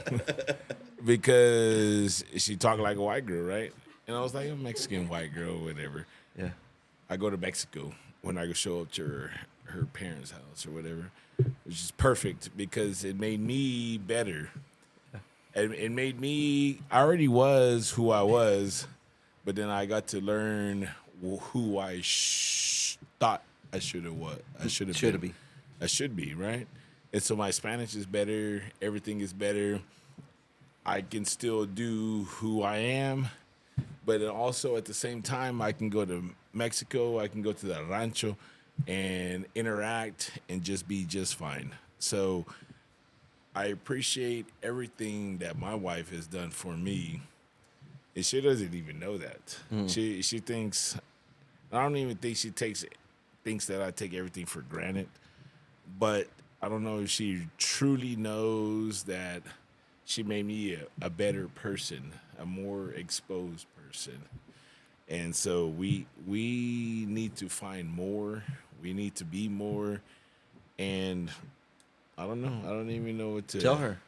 because she talked like a white girl, right? And I was like, a Mexican white girl, whatever. Yeah. I go to Mexico when I go show up to her parents' house or whatever, which is perfect because it made me better. It made me. I already was who I was, but then I got to learn who I thought I should have. What I should have Shoulda been. be. I should be, right? And so my Spanish is better. Everything is better. I can still do who I am, but also at the same time, I can go to Mexico. I can go to the rancho and interact and just be just fine. So I appreciate everything that my wife has done for me. And she doesn't even know that. She thinks, I don't even think she thinks that I take everything for granted. But I don't know if she truly knows that she made me a better person, a more exposed person. And so we need to find more. We need to be more. And I don't know. I don't even know what to Tell her.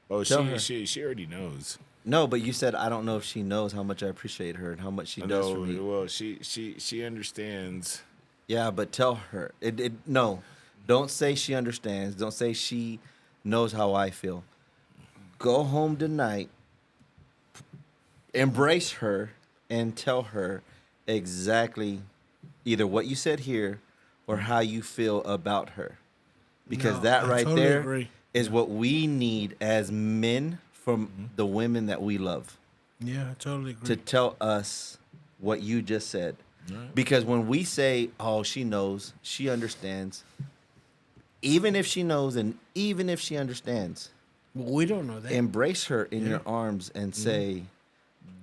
Oh, Tell her. she already knows. No, but you said I don't know if she knows how much I appreciate her and how much she does for me. Well, she understands. Yeah, but tell her. No, don't say she understands. Don't say she knows how I feel. Go home tonight, embrace her, and tell her exactly either what you said here or how you feel about her. Because No, that I right totally there agree. is what we need as men from the women that we love. Yeah, I totally agree. To tell us what you just said. Because when we say, oh, she knows, she understands, even if she knows and even if she understands, Well, we don't know that. embrace her in your arms and say,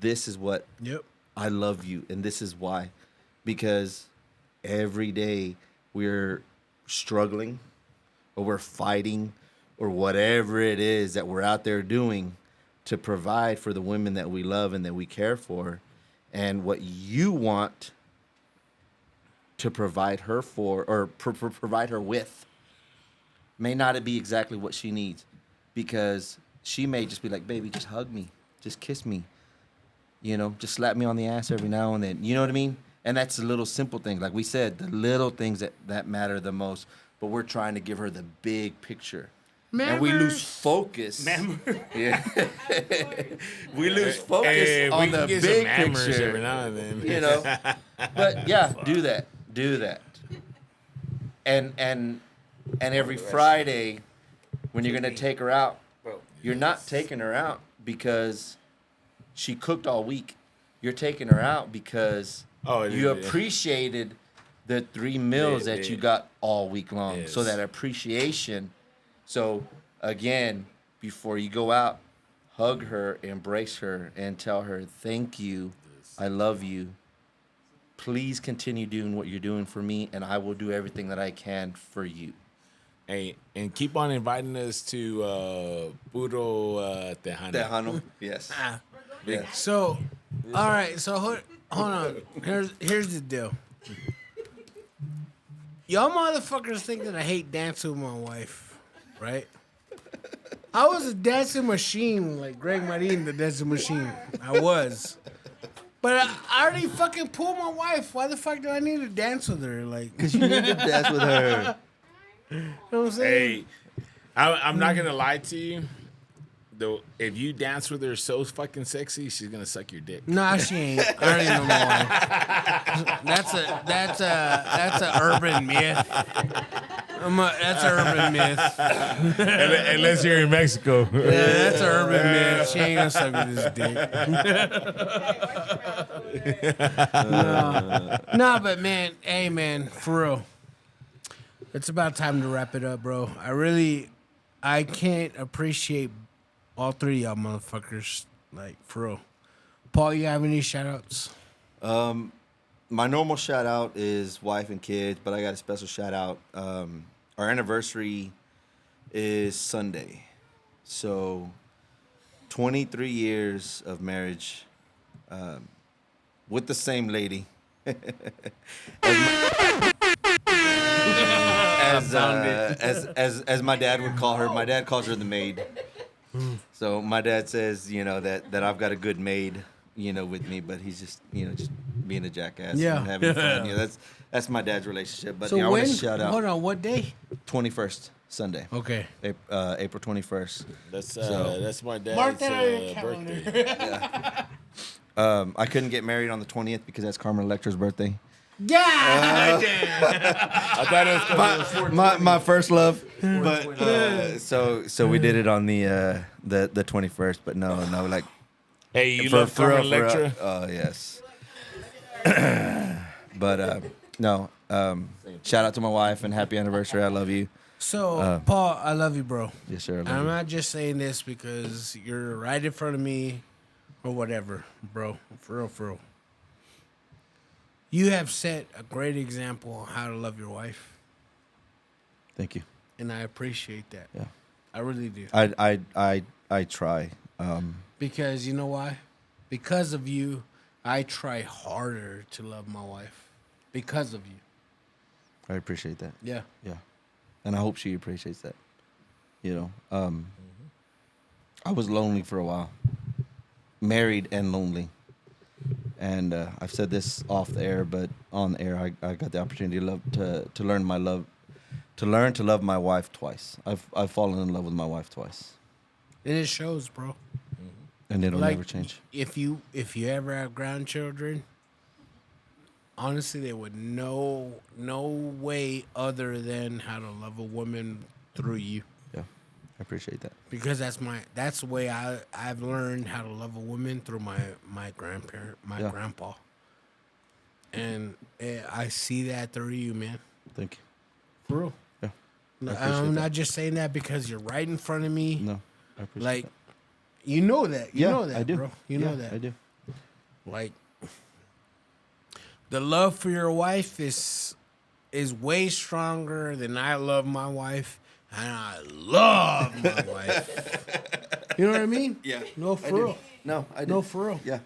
this is what Yep. I love you and this is why. Because every day we're struggling or we're fighting or whatever it is that we're out there doing to provide for the women that we love and that we care for. And what you want to provide her for or provide her with may not be exactly what she needs, because she may just be like, baby, just hug me, just kiss me, just slap me on the ass every now and then. You know what I mean? And that's the little simple things. Like we said, the little things that matter the most, but we're trying to give her the big picture. And we lose focus. Yeah. We lose focus Hey, on we can the get big some hammers picture. every now and then. But yeah, do that. And every Friday when you're gonna take her out, you're not taking her out because she cooked all week. You're taking her out because you appreciated the 3 meals that you got all week long. Yes. So that appreciation. So again, before you go out, hug her, embrace her, and tell her, thank you, I love you. Please continue doing what you're doing for me, and I will do everything that I can for you. Hey, and keep on inviting us to Puro Tejano. Tejano, yes. Yes. So, all right. So hold on. Here's the deal. Y'all motherfuckers think that I hate dancing with my wife, right? I was a dancing machine, like Greg Marin, the dancing machine. I was. But I already fucking pulled my wife. Why the fuck do I need to dance with her? Like, Because you need to dance with her. you know what I'm saying? Hey, I'm not gonna lie to you. Though, if you dance with her so fucking sexy, she's gonna suck your dick. Nah, she ain't. I already know my wife. That's a urban myth. That's an urban myth. Unless you're in Mexico. Yeah, that's an urban myth. She ain't gonna suck with this dick. No, but man, hey man, for real. It's about time to wrap it up, bro. I can't appreciate all 3 of y'all motherfuckers. Like, for real. Paul, you have any shout outs? My normal shout out is wife and kids, but I got a special shout out. Our anniversary is Sunday. So 23 years of marriage with the same lady. As my dad would call her. My dad calls her the maid. So my dad says, that I've got a good maid, with me, but he's just, just being a jackass Yeah. and having fun. Yeah, that's my dad's relationship. But So yeah, I want when? to shout out Hold on, what day? 21st Sunday, Okay. April 21st. That's my dad's Mark that on your birthday. I couldn't get married on the 20th because that's Carmen Electra's birthday. God damn. I thought it was 'cause it was My first love, but so we did it on the 21st. But no, like Hey, you love Carmen Electra? Oh yes. But no. Shout out to my wife and happy anniversary. I love you. So, Paul, I love you, bro. Yes, sir. I love I'm you. not just saying this because you're right in front of me or whatever, bro. For real, for real. You have set a great example on how to love your wife, Thank you. and I appreciate that. Yeah. I really do. I try. Because you know why? Because of you, I try harder to love my wife. Because of you. I appreciate that. Yeah. Yeah. And I hope she appreciates that. You know, I was lonely for a while, married and lonely. And I've said this off the air, but on the air, I got the opportunity to learn to love my wife twice. I've fallen in love with my wife twice, And it shows, bro. and it'll Like, never change. If you ever have grandchildren, honestly, they would know no way other than how to love a woman through you. Yeah, I appreciate that. Because that's the way I've learned how to love a woman through my grandparent, my Yeah. grandpa. And I see that through you, man. Thank you. For real. Yeah, I I'm appreciate not that. just saying that because you're right in front of me. No, I appreciate Like, that. you know that. You Yeah, know that, I do. bro. You Yeah, know that. I do. Like, the love for your wife is way stronger than I love my wife, and I love my wife. You know what I mean? Yeah, No, for real. No, I do. No, for real. Yeah,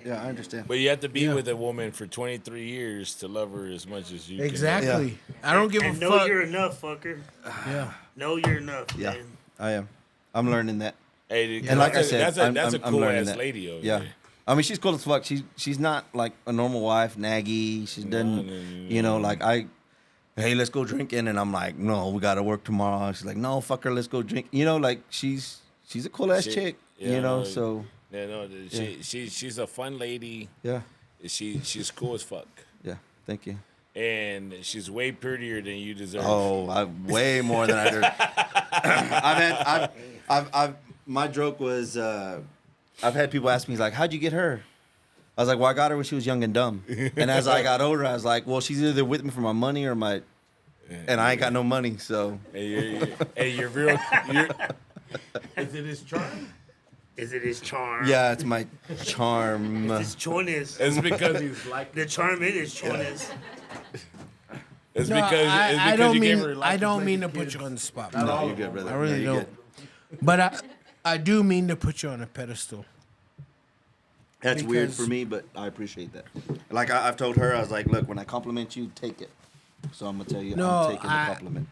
yeah, I understand. But you have to be Yeah. with a woman for 23 years to love her as much as you can. Exactly. I don't give a And know fuck. you're enough, fucker. Yeah. Know you're enough, Yeah, man. I am. I'm learning that. Hey, And like I said, that's a I'm cool learning ass that. lady over Yeah. there. I mean, she's cool as fuck. She's not like a normal wife, naggy. She doesn't, no, you know, like hey, let's go drinking, and I'm like, no, we got to work tomorrow. She's like, no, fuck her, let's go drink. You know, like she's a cool ass She- chick. yeah, You know, no, so Yeah, no, she's a fun lady. yeah, She's cool as fuck, yeah. Thank you. and she's way prettier than you deserve. Oh, way more than I did. I've my joke was, I've had people ask me, like, how'd you get her? I was like, well, I got her when she was young and dumb. And as I got older, I was like, well, she's either with me for my money or my, and I ain't got no money, so. You're real. Is it his charm? Is it his charm? Yeah, it's my charm. His choice. It's because he's like. The charm in his choice. It's No, because I don't you mean gave her. I don't mean to put you on the spot. No, bro. you're good, brother. I really No, you're don't. good. But I do mean to put you on a pedestal. That's weird Because- for me, but I appreciate that. Like I've told her, I was like, look, when I compliment you, take it. So I'm gonna tell you, No, I'm taking the compliment.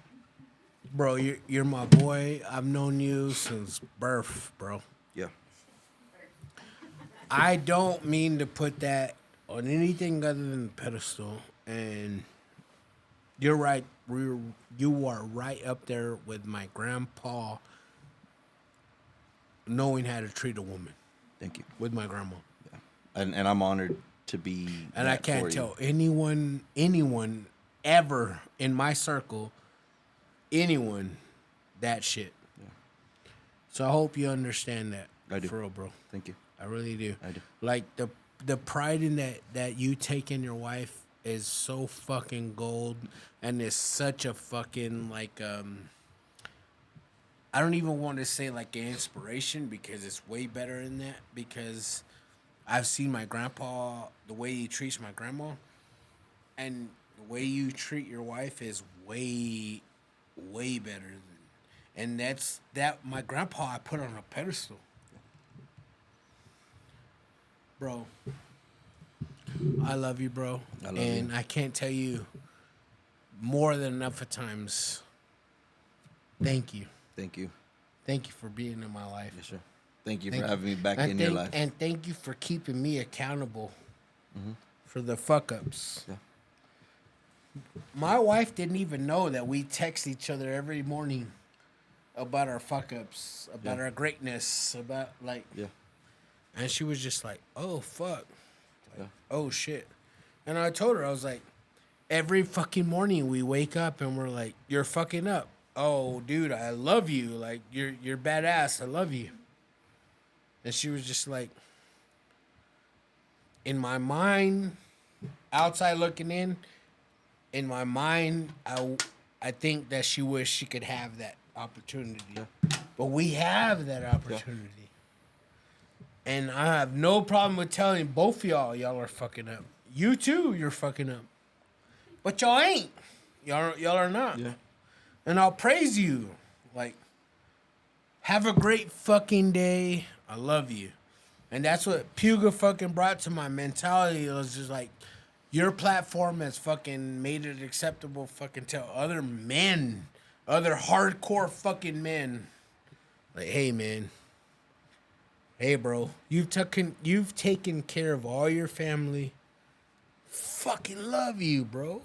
Bro, you're my boy. I've known you since birth, bro. Yeah. I don't mean to put that on anything other than the pedestal. And you're right. You are right up there with my grandpa knowing how to treat a woman Thank you. with my grandma. And I'm honored to be. And I that can't for you. tell anyone ever in my circle, anyone, that shit. So I hope you understand that. I do. For real, bro. Thank you. I really do. I do. Like the pride in that you take in your wife is so fucking gold, and it's such a fucking like I don't even want to say like an inspiration because it's way better than that, because I've seen my grandpa, the way he treats my grandma, and the way you treat your wife is way better than, and that's that my grandpa I put on a pedestal. Bro, I love you, bro. I love and you. I can't tell you more than enough of times. Thank you. Thank you. Thank you for being in my life. Yes, sir. Thank you Thank for having me back and in your life. And thank you for keeping me accountable for the fuck ups. Yeah. My wife didn't even know that we text each other every morning about our fuck ups, about our greatness, about like, Yeah. and she was just like, "Oh fuck, Yeah. oh shit," and I told her I was like, every fucking morning we wake up and we're like, "You're fucking up." Oh, dude, I love you. Like you're badass. I love you. And she was just like, in my mind, outside looking in my mind, I think that she wished she could have that opportunity. But we have that opportunity. And I have no problem with telling both of y'all are fucking up. You too, you're fucking up. But y'all ain't. Y'all are not. Yeah. And I'll praise you. Like, have a great fucking day. I love you. And that's what Puga fucking brought to my mentality. It was just like, your platform has fucking made it acceptable fucking tell other men, other hardcore fucking men, like, hey man, hey bro, you've taken care of all your family. Fucking love you, bro.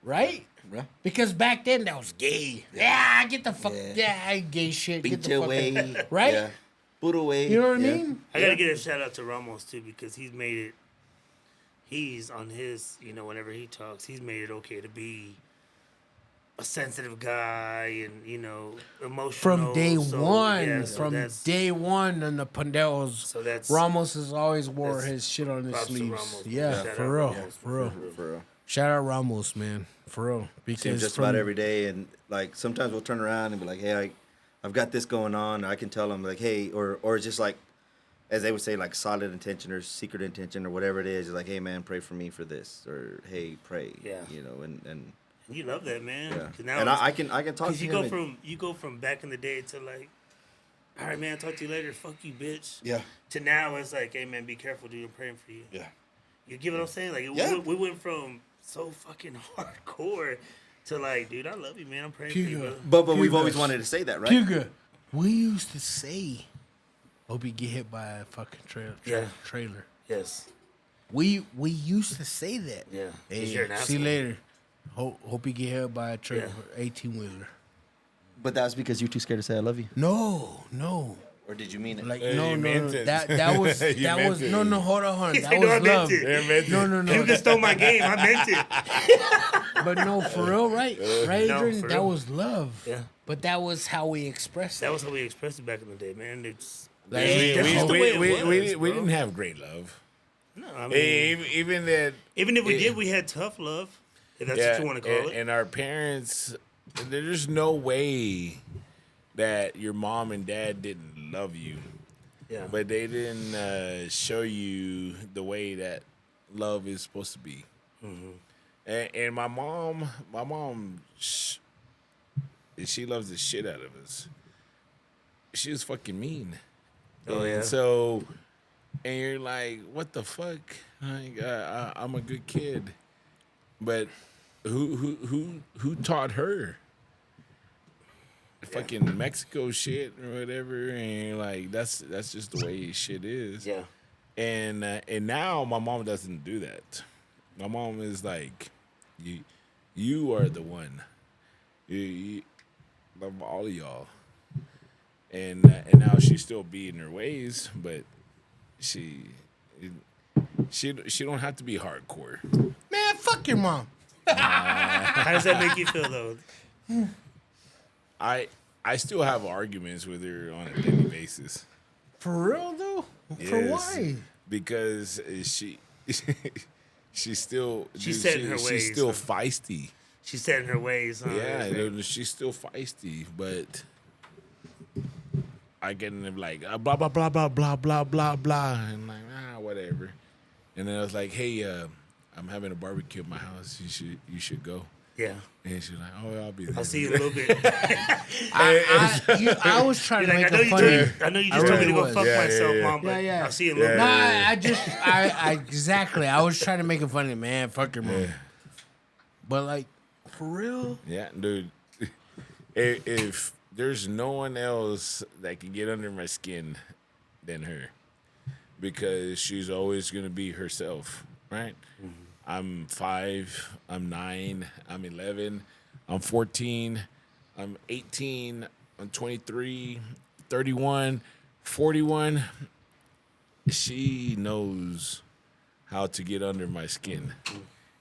Right? Yeah. Because back then that was gay. Yeah, get the fuck. Yeah, gay shit. Get the fuck away. out. Right? Yeah. Put away. You know what I mean? I gotta give a shout out to Ramos too because he's made it. He's on his, whenever he talks, he's made it okay to be a sensitive guy and emotional. From day one, that's- day one, and the Ponderos. So that's Ramos has always wore that's his shit on his props to sleeves. Ramos, man. Yeah, Shout for out real, Ramos, for real. For real. Shout out Ramos, man, for real. See him Because just about every day, and like sometimes we'll turn around and be like, "Hey, I've got this going on." I can tell him like, "Hey," or just like, as they would say, like solid intention or secret intention or whatever it is. Just like, "Hey, man, pray for me for this," or "Hey, pray." Yeah. And you love that, man. yeah. 'Cause now And it's- I can talk Cause to you him. go and- from back in the day to like, all right, man, talk to you later. Fuck you, bitch. yeah, To now it's like, hey, man, be careful, dude. I'm praying for you. yeah. You get what I'm saying? Like, Yeah. we went from so fucking hardcore to like, dude, I love you, man. I'm praying for you, Puga. brother. But we've Puga. always wanted to say that, right? Puga, we used to say, "Hope you get hit by a fucking Yeah. trailer." Yes. We used to say that. Yeah. 'Cause Hey, you're an see you asshole. later. Hope you get hit by a trailer, Yeah. 18-wheeler. But that's because you're too scared to say I love you. No. Or did you mean it? Like Yeah, no, you meant it. That was You that meant was it. no. Hold on. He That said, "No, I was meant love. it." Yeah, man. No. You just stole my game. I meant it. But no, for real, right? Right, No, Adrian? for That real. was love. Yeah. But that was how we expressed That it. was how we expressed it back in the day, man. It's Like, that's just the way it was, we bro. didn't have great love. No, I mean, Even that. even if we it- did, we had tough love. If that's Yeah, what you want to call it. and our parents, there's no way that your mom and dad didn't love you, Yeah. but they didn't show you the way that love is supposed to be. And my mom, she loves the shit out of us. She was fucking mean. Oh, And yeah? So, and you're like, what the fuck? Like, I'm a good kid, but who taught her? Fucking Mexico shit or whatever, and you're like, that's just the way shit is. Yeah. And now my mom doesn't do that. My mom is like, you are the one. You love all of y'all. And now she's still being her ways, but she don't have to be hardcore. Man, fuck your mom. How does that make you feel, though? I still have arguments with her on a daily basis. For real though? For Yes. why? Because she's still She's set in her ways, She's still huh? feisty. She's set in her ways. Huh? Yeah, she's still feisty, but I get in there like blah blah blah blah blah blah blah blah, and like whatever. And then I was like, hey, I'm having a barbecue at my house. You should go. Yeah. And she's like, oh, I'll be there. I'll see you in a little bit. I was trying You're to like, make a funny. I know you I just told me really to go was. fuck Yeah, myself, yeah, mom, but Yeah. I'll see you in a little No, bit. I exactly. I was trying to make it funny, man. Fuck your mom. Yeah. But like, for real, Yeah, dude. If there's no one else that can get under my skin than her, because she's always going to be herself, right? I'm 5, I'm 9, I'm 11, I'm 14, I'm 18, I'm 23, 31, 41. She knows how to get under my skin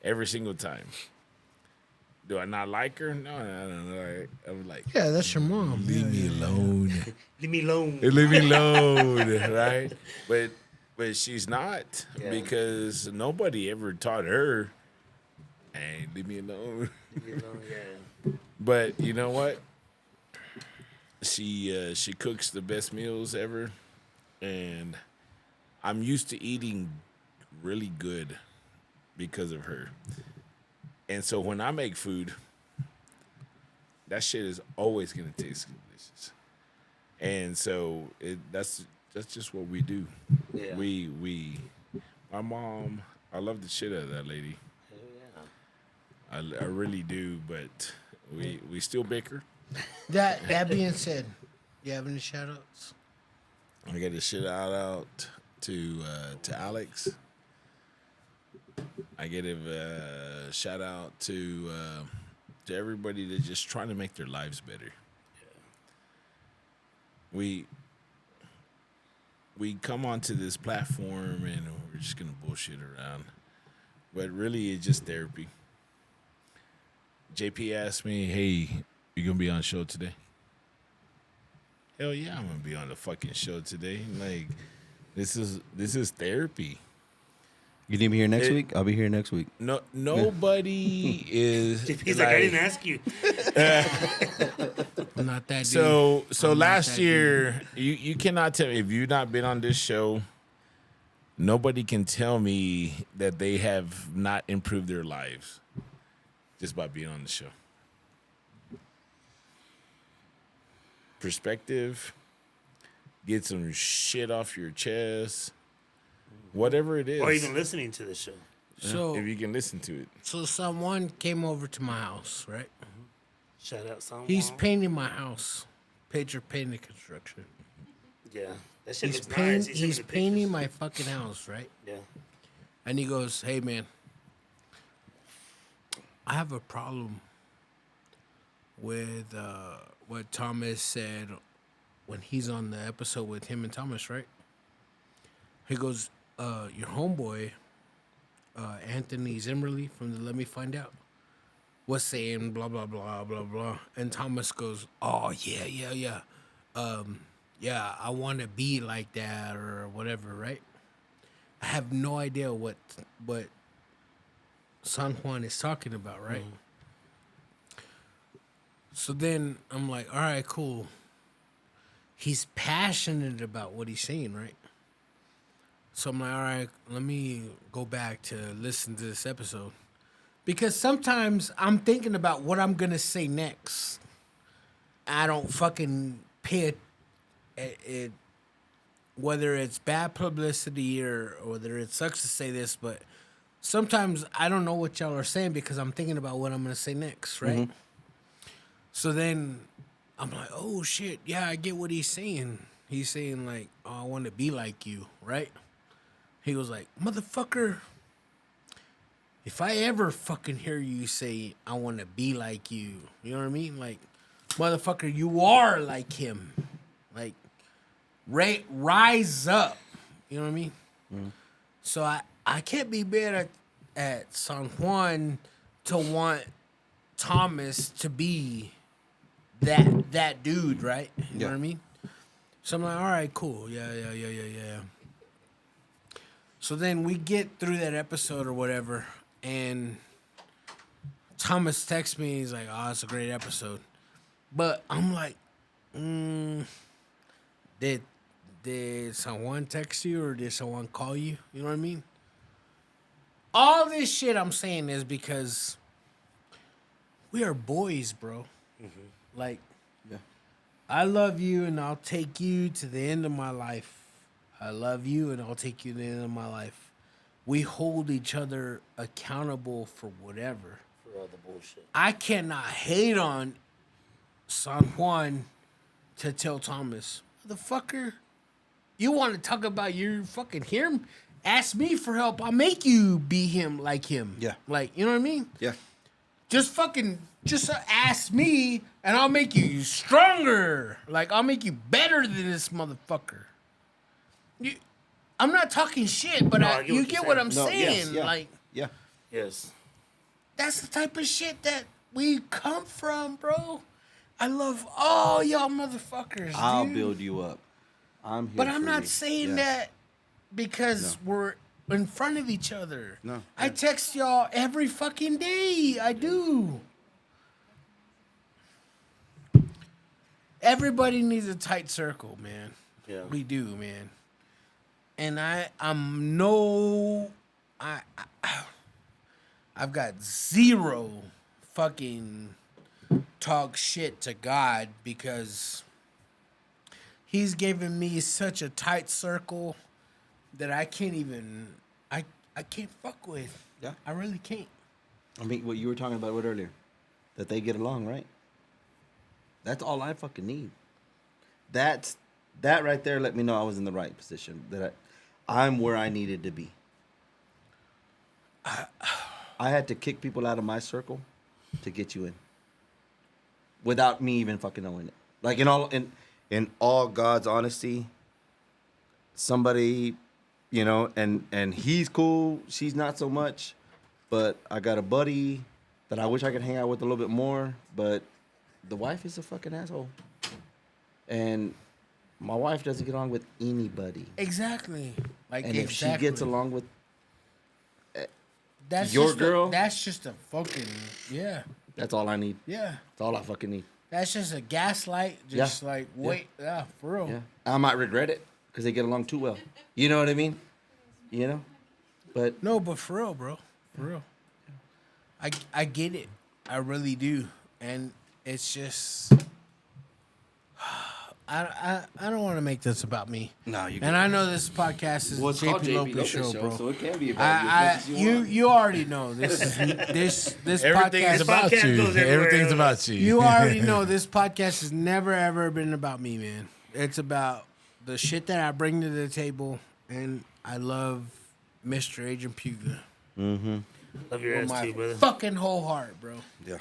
every single time. Do I not like her? No, no. I'm like, Yeah, that's your mom. leave me alone. Leave me alone. Leave me alone, right? But she's not Yeah. because nobody ever taught her, hey, leave me alone. Leave me alone, yeah. But you know what? She cooks the best meals ever, and I'm used to eating really good because of her. And so when I make food, that shit is always gonna taste delicious. And so that's just what we do. Yeah. My mom, I love the shit out of that lady. Hell yeah. I really do, but we still bicker. That being said, you have any shout outs? I got to shout out to Alex. I get a shout out to everybody that's just trying to make their lives better. We come onto this platform and we're just gonna bullshit around, but really it's just therapy. JP asked me, "Hey, you gonna be on the show today?" Hell yeah, I'm gonna be on the fucking show today. Like, this is therapy. You need me here next week? I'll be here next week. No, nobody is. He's like, I didn't ask you. I'm not that dude. So I'm not last that year, you cannot tell me if you've not been on this show. Nobody can tell me that they have not improved their lives just by being on the show. Perspective, get some shit off your chest, whatever it is. Or even listening to the show. So, if you can listen to it. so someone came over to my house, right? Shout out someone. He's painting my house. Pager painting construction. Yeah. That shit He's looks nice. He sent me he's the painting pictures. my fucking house, right? Yeah. And he goes, "Hey man, I have a problem with what Thomas said when he's on the episode with him and Thomas, right?" He goes, "Your homeboy, Anthony Zimmerly from the Let Me Find Out, was saying blah blah blah blah blah," and Thomas goes, "Oh yeah, yeah, I want to be like that or whatever, right?" I have no idea what San Juan is talking about, right? So then I'm like, all right, cool. He's passionate about what he's saying, right? So I'm like, all right, let me go back to listen to this episode. Because sometimes I'm thinking about what I'm going to say next. I don't fucking pay it, whether it's bad publicity or whether it sucks to say this, but sometimes I don't know what y'all are saying because I'm thinking about what I'm going to say next, right? So then I'm like, oh shit, yeah, I get what he's saying. He's saying like, oh, I want to be like you, right? He was like, motherfucker, if I ever fucking hear you say I want to be like you, you know what I mean? Like, motherfucker, you are like him. Like, rise up. You know what I mean? So I can't be mad at San Juan to want Thomas to be that dude, right? You know what I mean? So I'm like, all right, cool. Yeah. So then we get through that episode or whatever, and Thomas texts me. He's like, oh, it's a great episode. But I'm like, did someone text you or did someone call you? You know what I mean? All this shit I'm saying is because we are boys, bro. Like, I love you and I'll take you to the end of my life. I love you and I'll take you to the end of my life. We hold each other accountable for whatever. For all the bullshit. I cannot hate on San Juan to tell Thomas, motherfucker, You want to talk about your fucking him? Ask me for help. I'll make you be him like him. Yeah. Like, you know what I mean? Yeah. Just ask me and I'll make you stronger. Like, I'll make you better than this motherfucker. I'm not talking shit, but No, I get you what get you're what saying. I'm No, saying. yes, yeah. Like, Yeah. Yes. that's the type of shit that we come from, bro. I love all y'all motherfuckers, I'll dude. build you up. I'm here. But I'm for not you. saying Yeah. that because we're in front of each other. No. I text y'all every fucking day. I do. Everybody needs a tight circle, man. Yeah. We do, man. And I've got zero fucking talk shit to God because he's given me such a tight circle that I can't fuck with. Yeah. I really can't. I mean, what you were talking about earlier, that they get along, right? That's all I fucking need. That right there let me know I was in the right position. That I'm where I needed to be. I had to kick people out of my circle to get you in, without me even fucking knowing it. Like in all God's honesty, somebody, and he's cool. She's not so much, but I got a buddy that I wish I could hang out with a little bit more, but the wife is a fucking asshole. And my wife doesn't get along with anybody. Exactly. Like, And if she gets along with that's your just girl- that's just a fucking that's all I need. yeah. That's all I fucking need. That's just a gaslight. Just like wait, for real. Yeah. I might regret it because they get along too well. You know what I mean? But No, but for real, bro. For real. I get it. I really do. And it's just I don't want to make this about me. No, you And I know this podcast is JP Lopez show, bro. so it can be about You already know this this Everything podcast is about podcast you. goes everywhere Everything's else. about you. You already know this podcast has never ever been about me, man. It's about the shit that I bring to the table, and I love Mr. Agent Puga Love your with ass my too, brother. fucking whole heart, bro. Yeah.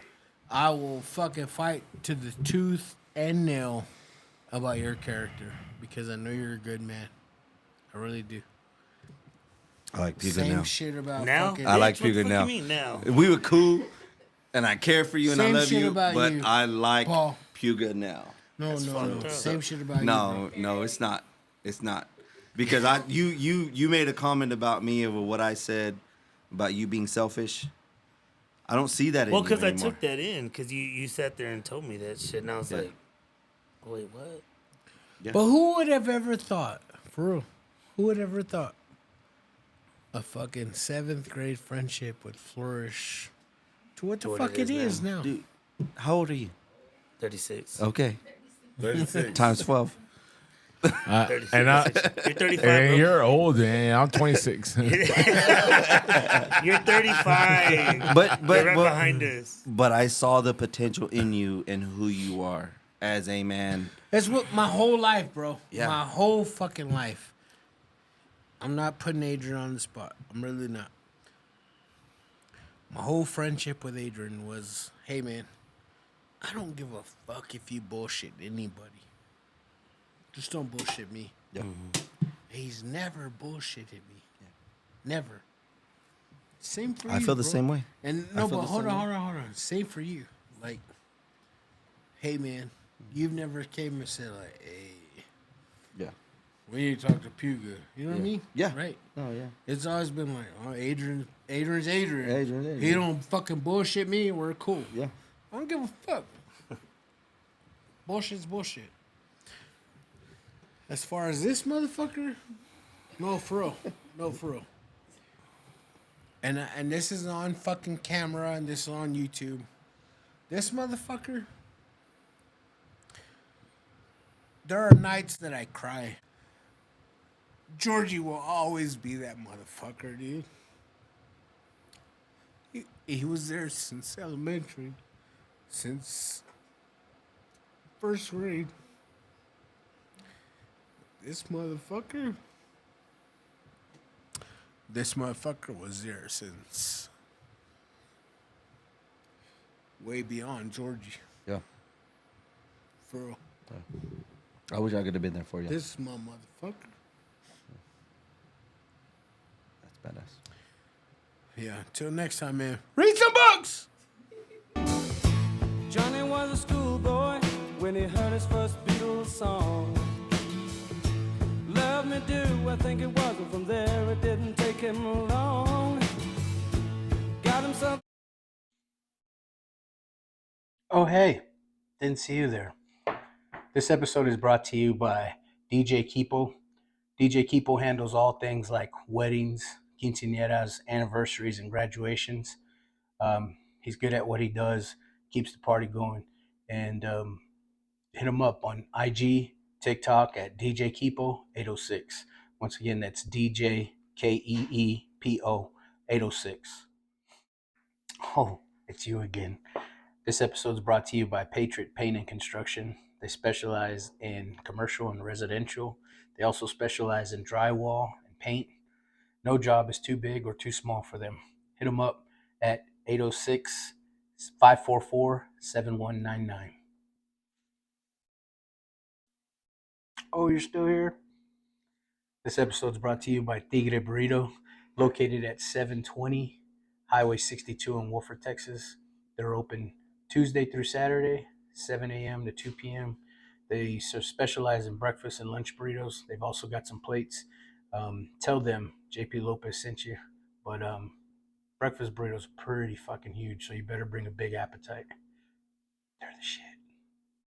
I will fucking fight to the tooth and nail about your character because I know you're a good man. I really do. I like Puga Same now. shit about Now? fucking. I like Bitch, what the Puga fuck now. you mean now? We were cool, and I care for you, and I Same love shit you, about but you, I like Paul. Puga now. No. fucked up. Same shit about you. No, no, it's not. It's not. Because you made a comment about me over what I said about you being selfish. I don't see that in Well, you because I anymore. took that in, because you sat there and told me that shit, and I was Yeah. like, wait, what? But who would have ever thought, for real? Who would have ever thought a fucking 7th grade friendship would flourish to what the what fuck it it is is now? Dude, how old are you? 36. Okay. 36. Times 12. 36. and I- You're 35, And bro. you're old, man. I'm 26. You're 35. But You're right behind us. But I saw the potential in you and who you are as a man. That's what my whole life, bro. Yeah. My whole fucking life. I'm not putting Adrian on the spot. I'm really not. My whole friendship with Adrian was, hey man, I don't give a fuck if you bullshit anybody. Just don't bullshit me. Yeah. He's never bullshitted me. Never. Same for you. I feel the bro. same way. And I no, feel but the hold same on, way. hold on. Same for you. Like, hey man, you've never came and said like, hey, Yeah. we need to talk to Puga. You know what I Yeah. mean? Yeah. Right. Oh, yeah. It's always been like, oh, Adrian's Adrian. Adrian. He don't fucking bullshit me. We're cool. Yeah. I don't give a fuck. Bullshit's bullshit. As far as this motherfucker, no, for real. No, for real. And this is on fucking camera and this is on YouTube. This motherfucker, there are nights that I cry. Georgie will always be that motherfucker, dude. He was there since elementary, since first grade. This motherfucker was there since way beyond Georgie. Yeah. For real. I wish I could have been there for you. This is my motherfucker. That's badass. Yeah. Till next time, man. Read some books. Johnny was a schoolboy when he heard his first Beatles song. Love me do, I think it was, and from there it didn't take him long. Got himself. Oh, hey. Didn't see you there. This episode is brought to you by DJ Keepo. DJ Keepo handles all things like weddings, quinceañeras, anniversaries, and graduations. He's good at what he does, keeps the party going, and hit him up on IG, TikTok at DJ Keepo 806. Once again, that's DJ KEEPO 806. Oh, it's you again. This episode is brought to you by Patriot Paint and Construction. They specialize in commercial and residential. They also specialize in drywall and paint. No job is too big or too small for them. Hit them up at 806-544-7199. Oh, you're still here? This episode is brought to you by Tigre Burrito, located at 720 Highway 62 in Wolford, Texas. They're open Tuesday through Saturday, 7 a.m. to 2 p.m. They specialize in breakfast and lunch burritos. They've also got some plates. Tell them JP Lopez sent you. But breakfast burritos are pretty fucking huge, so you better bring a big appetite. They're the shit.